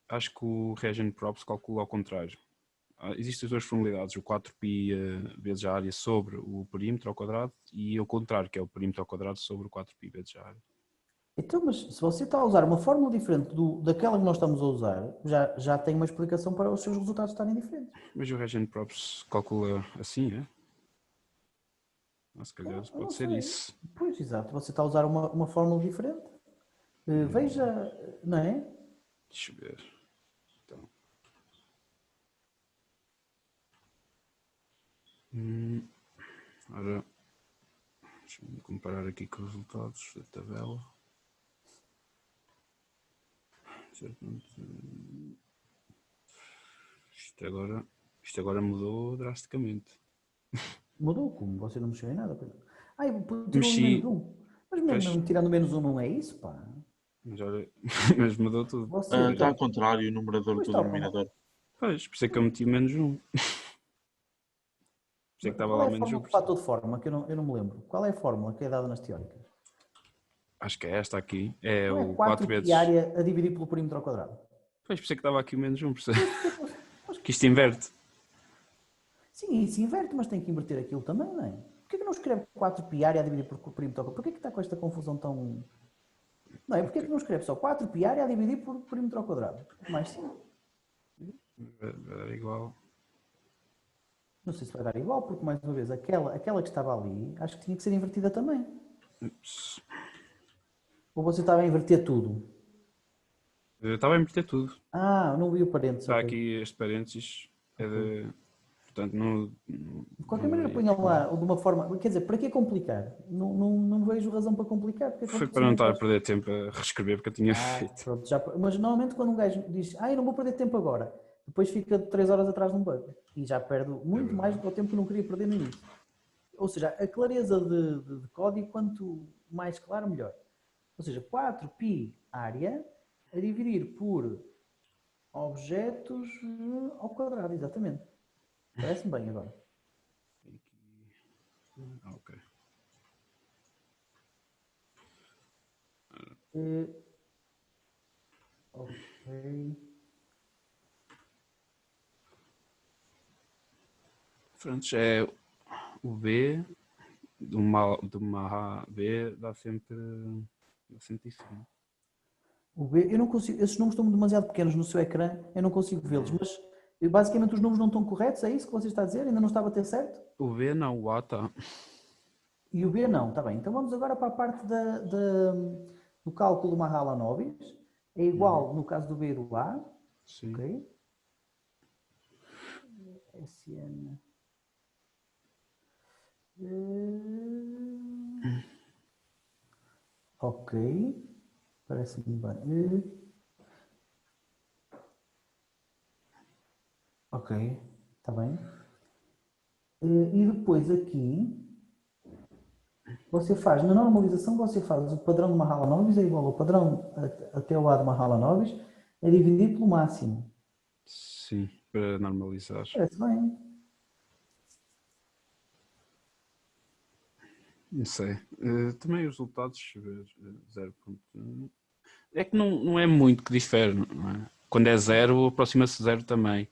Speaker 8: acho que o Regent Props calcula ao contrário. Existem as duas formalidades, o 4π vezes a área sobre o perímetro ao quadrado e o contrário, que é o perímetro ao quadrado sobre o 4π vezes a área.
Speaker 1: Então, mas se você está a usar uma fórmula diferente daquela que nós estamos a usar, já tem uma explicação para os seus resultados estarem diferentes.
Speaker 8: Mas o Regent Props calcula assim, é? Se calhar
Speaker 1: Eu não
Speaker 8: pode ser
Speaker 1: sei.
Speaker 8: isso.
Speaker 1: Pois, exato. Você está a usar uma fórmula diferente. Veja, não é?
Speaker 8: Deixa eu ver. Então. Ora, deixa-me comparar aqui com os resultados da tabela. Isto agora mudou drasticamente.
Speaker 1: Mudou como? Você não mexeu em nada. Ai, tirou ali menos
Speaker 8: Mexi,
Speaker 1: um. Mas
Speaker 8: pois,
Speaker 1: mesmo tirando menos um não é isso, pá.
Speaker 8: mas, olha, mas mudou tudo.
Speaker 1: Você
Speaker 9: Está ao
Speaker 1: tem...
Speaker 9: contrário o numerador
Speaker 1: Pois
Speaker 9: do
Speaker 1: está,
Speaker 9: denominador.
Speaker 8: Pois, por isso é que eu meti menos um. Por isso é que estava
Speaker 1: qual
Speaker 8: lá
Speaker 1: é a
Speaker 8: menos um.
Speaker 1: fórmula do fator de forma? Que eu não me lembro. Qual é a fórmula que é dada nas teóricas?
Speaker 8: Acho que é esta aqui. É
Speaker 1: Não é
Speaker 8: o 4
Speaker 1: 4π
Speaker 8: vezes.
Speaker 1: área a dividir pelo perímetro ao quadrado?
Speaker 8: Pois, por isso é que estava aqui o menos um.
Speaker 1: Pois,
Speaker 8: Que isto inverte.
Speaker 1: sim, isso inverte, mas tem que inverter aquilo também, não é? Porquê que não escreve 4π área a dividir por perímetro ao quadrado? Porquê que está com esta confusão tão... Não é? Porquê que não escreve só 4π área a dividir por perímetro ao quadrado? É mais simples.
Speaker 8: Vai dar igual.
Speaker 1: Não sei se vai dar igual, porque mais uma vez, aquela que estava ali, acho que tinha que ser invertida também.
Speaker 8: Ups.
Speaker 1: Ou você estava a inverter tudo?
Speaker 8: Eu estava a inverter tudo.
Speaker 1: Ah, não vi o parênteses,
Speaker 8: Está
Speaker 1: ok.
Speaker 8: aqui este parênteses. É de... Portanto, não.
Speaker 1: De qualquer maneira, ponham lá de uma forma. Quer dizer, para que complicar? Não vejo razão para complicar. Porque
Speaker 8: Foi
Speaker 1: você
Speaker 8: para não
Speaker 1: não
Speaker 8: estar a
Speaker 1: faz...
Speaker 8: perder tempo a reescrever porque eu tinha feito.
Speaker 1: Pronto, mas normalmente quando um gajo diz, eu não vou perder tempo agora, depois fica 3 horas atrás de um bug e já perde muito mais do que o tempo que não queria perder no início. Ou seja, a clareza de código, quanto mais claro, melhor. Ou seja, 4π área a dividir por objetos ao quadrado, exatamente. Parece-me bem agora.
Speaker 8: Ok.
Speaker 1: Ok.
Speaker 8: Pronto, é o B de uma A B dá sempre isso.
Speaker 1: O B, eu não consigo, esses números estão demasiado pequenos no seu ecrã, eu não consigo vê-los, mas basicamente os números não estão corretos, é isso que você está a dizer? Ainda não estava a ter certo?
Speaker 8: O B não, o A está.
Speaker 1: E o B não, está bem. Então vamos agora para a parte do cálculo Mahalanobis. É igual no caso do B e do A.
Speaker 8: Sim.
Speaker 1: Ok. SN. Ok. Parece-me bem. Ok, está bem. E depois aqui, você faz, na normalização, você faz o padrão de Mahalanobis é igual ao padrão até o A de Mahalanobis, é dividido pelo máximo.
Speaker 8: Sim, para normalizar.
Speaker 1: Parece bem.
Speaker 8: Não sei. Também os resultados, deixa eu ver, 0.1. É que não é muito que difere, não é? Quando é 0, aproxima-se 0 também.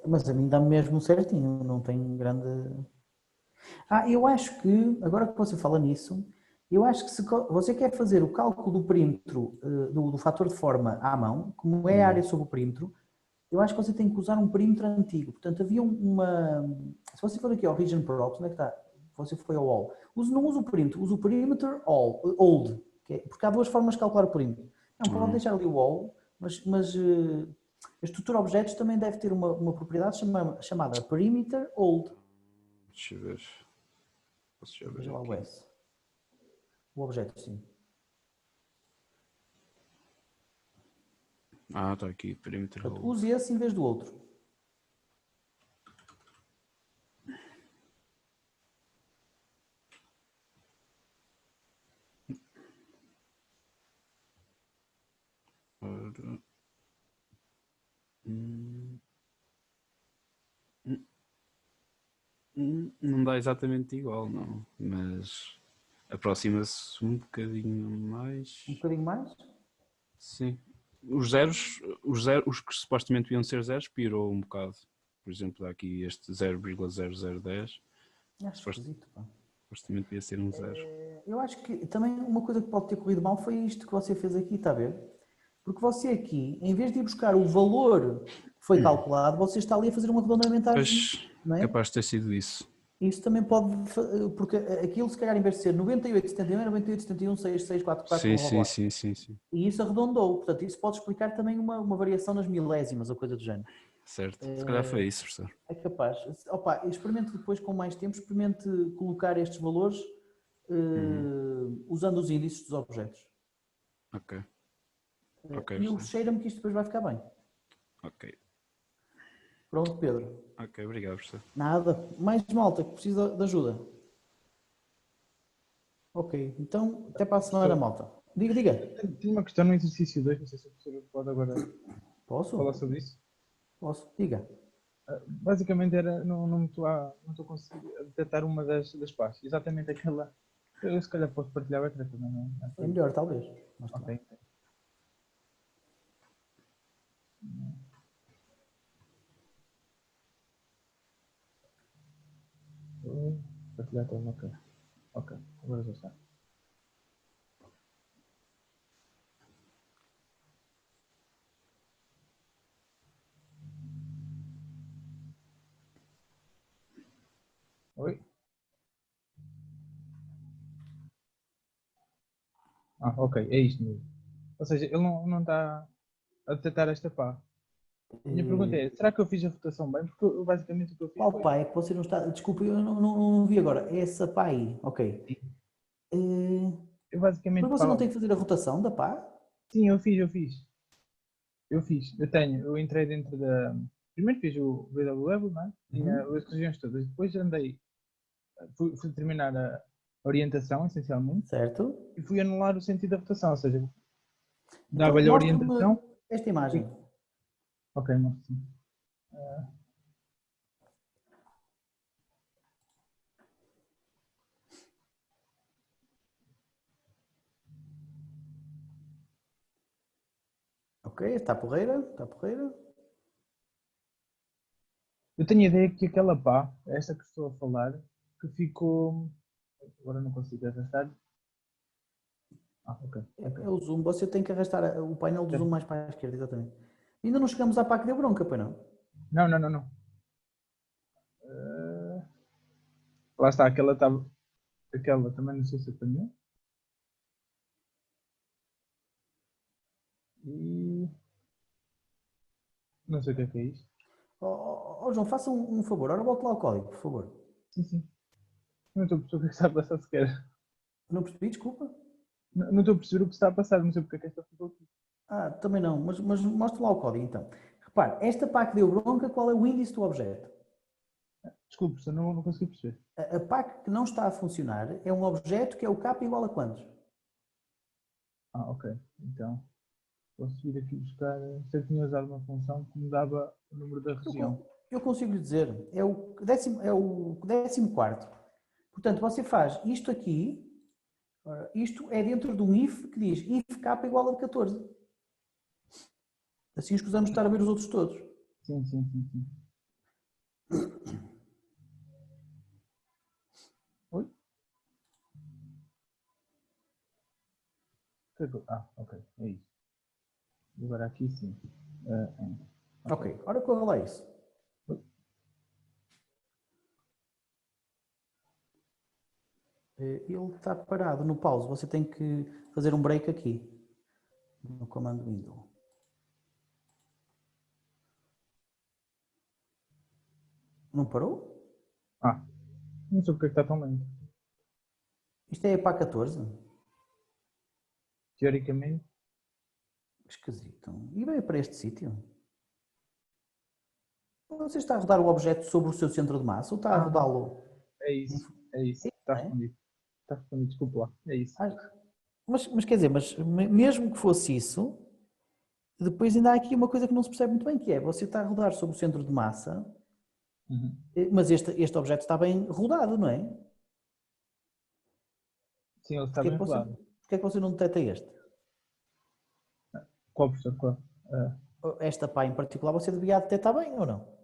Speaker 1: Mas a mim dá-me mesmo certinho, não tem grande... eu acho que, agora que você fala nisso, eu acho que se você quer fazer o cálculo do perímetro, do fator de forma à mão, como é a área sobre o perímetro, eu acho que você tem que usar um perímetro antigo. Portanto, havia uma... Se você for aqui ao Region Props, onde é que está? Você foi ao All. Não usa o perímetro, usa o perímetro Old, porque há duas formas de calcular o perímetro. Não, pode deixar ali o All, mas a estrutura objetos também deve ter uma propriedade chamada Perimeter Old.
Speaker 8: Deixa eu ver. Posso já ver
Speaker 1: Veja lá o
Speaker 8: aqui.
Speaker 1: S. O objeto, sim.
Speaker 8: Está aqui, perímetro.
Speaker 1: Portanto, use esse em vez do outro.
Speaker 8: Ora. Não dá exatamente igual, não. Mas aproxima-se um bocadinho mais.
Speaker 1: Um bocadinho mais?
Speaker 8: Sim. Os zeros, os que supostamente deviam ser zeros, pirou um bocado. Por exemplo, dá aqui este 0,0010.
Speaker 1: Acho esquisito, pá.
Speaker 8: Supostamente devia ser um zero.
Speaker 1: Eu acho que também uma coisa que pode ter corrido mal foi isto que você fez aqui, está a ver? Porque você aqui, em vez de ir buscar o valor que foi calculado, você está ali a fazer uma redondamentagem.
Speaker 8: Pois,
Speaker 1: não é?
Speaker 8: capaz de ter sido isso.
Speaker 1: Isso também pode, porque aquilo se calhar em vez de ser 98,71 é 98,71, 6644, blá, blá, blá.
Speaker 8: Sim.
Speaker 1: E isso arredondou, portanto isso pode explicar também uma variação nas milésimas ou coisa do género.
Speaker 8: Certo, se calhar foi isso, professor.
Speaker 1: É capaz. Opa, experimente depois com mais tempo, experimente colocar estes valores usando os índices dos objetos.
Speaker 8: Ok.
Speaker 1: E eu cheiro-me que isto depois vai ficar bem.
Speaker 8: Ok.
Speaker 1: Pronto, Pedro.
Speaker 8: Ok, obrigado, professor.
Speaker 1: Nada. Mais malta que precisa de ajuda. Ok, então até para a semana, malta. Diga.
Speaker 3: Tinha uma questão no exercício 2, não sei se a professora pode agora
Speaker 1: Posso?
Speaker 3: falar sobre isso.
Speaker 1: Posso, diga.
Speaker 3: Basicamente era, não estou a conseguir detectar uma das partes. Exatamente aquela. Eu se calhar posso partilhar a outra também, não é?
Speaker 1: É melhor, talvez.
Speaker 3: Ok. Partilhar também, ok. Ok, agora já está. Oi? Ok, é isto mesmo. Ou seja, ele não está a detectar esta pá. A minha pergunta é, será que eu fiz a rotação bem? Porque basicamente o que eu fiz
Speaker 1: Qual
Speaker 3: foi...
Speaker 1: pai é que você não está... Desculpa, eu não vi agora. É essa pá aí, ok.
Speaker 3: Eu
Speaker 1: Mas
Speaker 3: basicamente...
Speaker 1: você não tem que fazer a rotação da pá?
Speaker 3: Sim, eu fiz. Eu entrei dentro da... Primeiro fiz o VW Level, não é? Tinha as regiões todas. Depois andei... Fui terminar a orientação, essencialmente.
Speaker 1: Certo.
Speaker 3: E fui anular o sentido da rotação, ou seja...
Speaker 1: Então,
Speaker 3: Dava-lhe a
Speaker 1: mostre-me
Speaker 3: orientação...
Speaker 1: esta imagem.
Speaker 3: Ok, mostro.
Speaker 1: Ok, está porreira.
Speaker 3: Eu tenho a ideia que aquela pá, esta que estou a falar, que ficou... Agora não consigo arrastar. Ok.
Speaker 1: É o zoom, você tem que arrastar o painel do zoom mais para a esquerda, exatamente. Ainda não chegamos à pá que deu bronca, pois não?
Speaker 3: Não. Lá está, aquela também não sei se apanhou. E não sei o que é isto.
Speaker 1: João, faça um favor, ora bote lá o código, por favor.
Speaker 3: Sim. Não estou a perceber o que está a passar sequer.
Speaker 1: Não percebi, desculpa.
Speaker 3: Não estou a perceber o que está a passar, não sei porque é que esta ficou aqui.
Speaker 1: Também não, mas mostre lá o código então. Repare, esta pá que deu bronca, qual é o índice do objeto?
Speaker 3: Desculpe, professor, não consegui perceber.
Speaker 1: A PAC que não está a funcionar é um objeto que é o K igual a quantos?
Speaker 3: Ah, ok. Então, posso vir aqui buscar. Se eu tinha usado uma função que me dava o número da região.
Speaker 1: Eu consigo lhe dizer, é o 14º. Portanto, você faz isto aqui, isto é dentro de um if que diz if K igual a 14. Assim escusamos de estar a ver os outros todos.
Speaker 3: Sim. Oi? Ah, ok. É isso. Agora aqui sim.
Speaker 1: Ok, ora corra lá isso. Ele está parado no pause, você tem que fazer um break aqui, no comando window. Não parou?
Speaker 3: Não sei porque é que está tão lento.
Speaker 1: Isto é para 14?
Speaker 3: Teoricamente,
Speaker 1: Esquisito. E veio para este sítio? Você está a rodar o objeto sobre o seu centro de massa ou está a rodá-lo?
Speaker 3: é isso. Está respondido. Está respondido, desculpa lá. É isso.
Speaker 1: Mas quer dizer, mas mesmo que fosse isso, depois ainda há aqui uma coisa que não se percebe muito bem, que é, você está a rodar sobre o centro de massa, mas este objeto está bem rodado, não é?
Speaker 3: Sim, ele está bem rodado.
Speaker 1: Porquê é que você não detecta este?
Speaker 3: Qual, professor? Qual?
Speaker 1: Esta pá em particular você devia detectar bem ou não?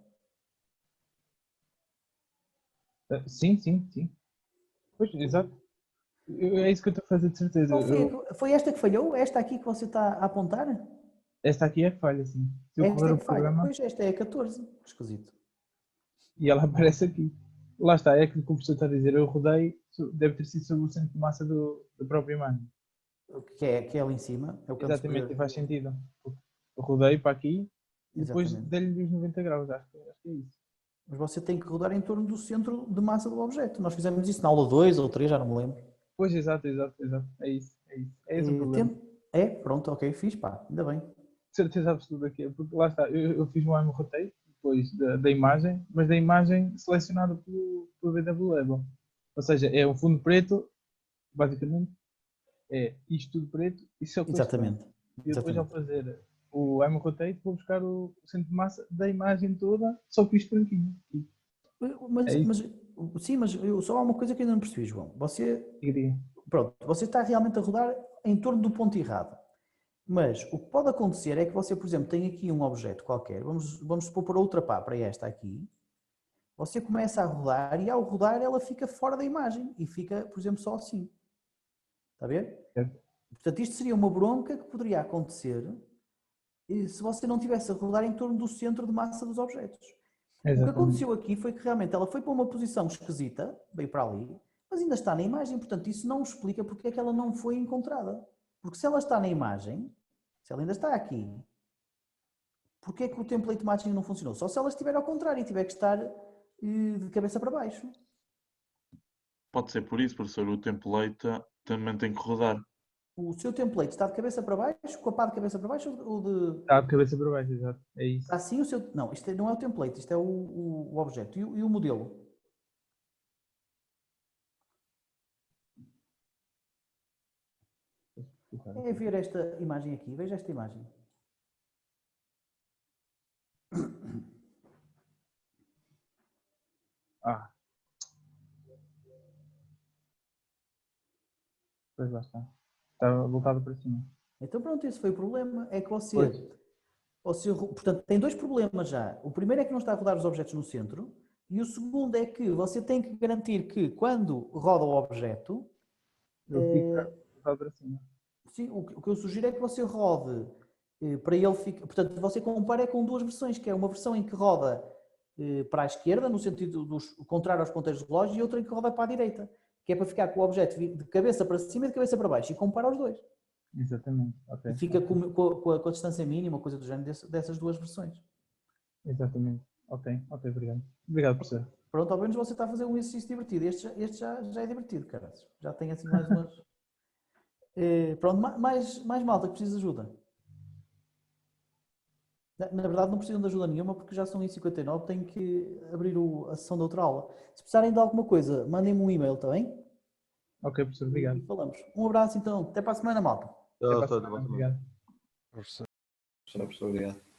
Speaker 3: Sim. Pois, exato. É isso que eu estou a fazer de certeza.
Speaker 1: Não, foi esta que falhou? Esta aqui que você está a apontar?
Speaker 3: Esta aqui é que falha, sim. Se eu
Speaker 1: Esta
Speaker 3: correr
Speaker 1: é
Speaker 3: o
Speaker 1: que falha.
Speaker 3: programa
Speaker 1: Pois esta é a 14. Esquisito.
Speaker 3: e ela aparece aqui. Lá está, é aquilo que o professor está a dizer. Eu rodei, deve ter sido sobre o centro de massa da própria imagem.
Speaker 1: Que é ali em cima. É o canto
Speaker 3: Exatamente, e
Speaker 1: superior.
Speaker 3: faz sentido. Eu rodei para aqui e depois
Speaker 1: Exatamente.
Speaker 3: dei-lhe os 90 graus. Acho que é isso.
Speaker 1: Mas você tem que rodar em torno do centro de massa do objeto. Nós fizemos isso na aula 2 ou 3, já não me lembro.
Speaker 3: Pois, exato. É isso. É esse o problema.
Speaker 1: Pronto, ok, fiz, pá, ainda bem.
Speaker 3: Certeza absoluta que é, porque lá está, eu fiz um AIM rotate depois da imagem, mas da imagem selecionada pelo BW Level. Ou seja, é um fundo preto, basicamente, é isto tudo preto e só com
Speaker 1: Exatamente.
Speaker 3: E depois ao fazer o AIM rotate vou buscar o centro de massa da imagem toda, só com isto branquinho.
Speaker 1: Mas só há uma coisa que ainda não percebi, João. Você está realmente a rodar em torno do ponto errado. Mas o que pode acontecer é que você, por exemplo, tem aqui um objeto qualquer, vamos supor por outra pá, para esta aqui, você começa a rodar e ao rodar ela fica fora da imagem e fica, por exemplo, só assim. Está a ver? Portanto, isto seria uma bronca que poderia acontecer se você não estivesse a rodar em torno do centro de massa dos objetos. O que aconteceu aqui foi que realmente ela foi para uma posição esquisita, veio para ali, mas ainda está na imagem, portanto isso não explica porque é que ela não foi encontrada. Porque se ela está na imagem, se ela ainda está aqui, porque é que o template matching não funcionou? Só se ela estiver ao contrário e tiver que estar de cabeça para baixo.
Speaker 9: Pode ser por isso, professor, o template também tem que rodar.
Speaker 1: O seu template está de cabeça para baixo, com a pá de cabeça para baixo ou de...
Speaker 3: Está de cabeça para baixo, exato. É isso.
Speaker 1: Está assim o seu... Não, isto não é o template, isto é o objeto. E o modelo? É ver esta imagem aqui, veja esta imagem.
Speaker 3: Pois lá está. Está voltado para cima.
Speaker 1: Então pronto, esse foi o problema. É que você, portanto, tem dois problemas já. O primeiro é que não está a rodar os objetos no centro e o segundo é que você tem que garantir que quando roda o objeto...
Speaker 3: Ele fica voltado para cima.
Speaker 1: Sim, o que eu sugiro é que você rode para ele ficar... Portanto, você compara com duas versões, que é uma versão em que roda para a esquerda, no sentido contrário aos ponteiros do relógio, e outra em que roda para a direita, que é para ficar com o objeto de cabeça para cima e de cabeça para baixo, e compara os dois.
Speaker 3: Exatamente. Okay.
Speaker 1: E fica com a distância mínima, coisa do género dessas duas versões.
Speaker 3: Exatamente. Ok, obrigado. Obrigado, professor.
Speaker 1: Pronto, ao menos você está a fazer um exercício divertido. Este já é divertido, cara. Já tem assim mais umas... Pronto, mais malta que precisa de ajuda. Na verdade não precisam de ajuda nenhuma porque já são em 59, têm que abrir a sessão da outra aula. Se precisarem de alguma coisa, mandem-me um e-mail, está bem?
Speaker 3: Ok, professor, obrigado.
Speaker 1: E falamos. Um abraço então, até para a semana, malta.
Speaker 3: Até para a semana, obrigado.
Speaker 2: Professor.
Speaker 7: Professor, obrigado.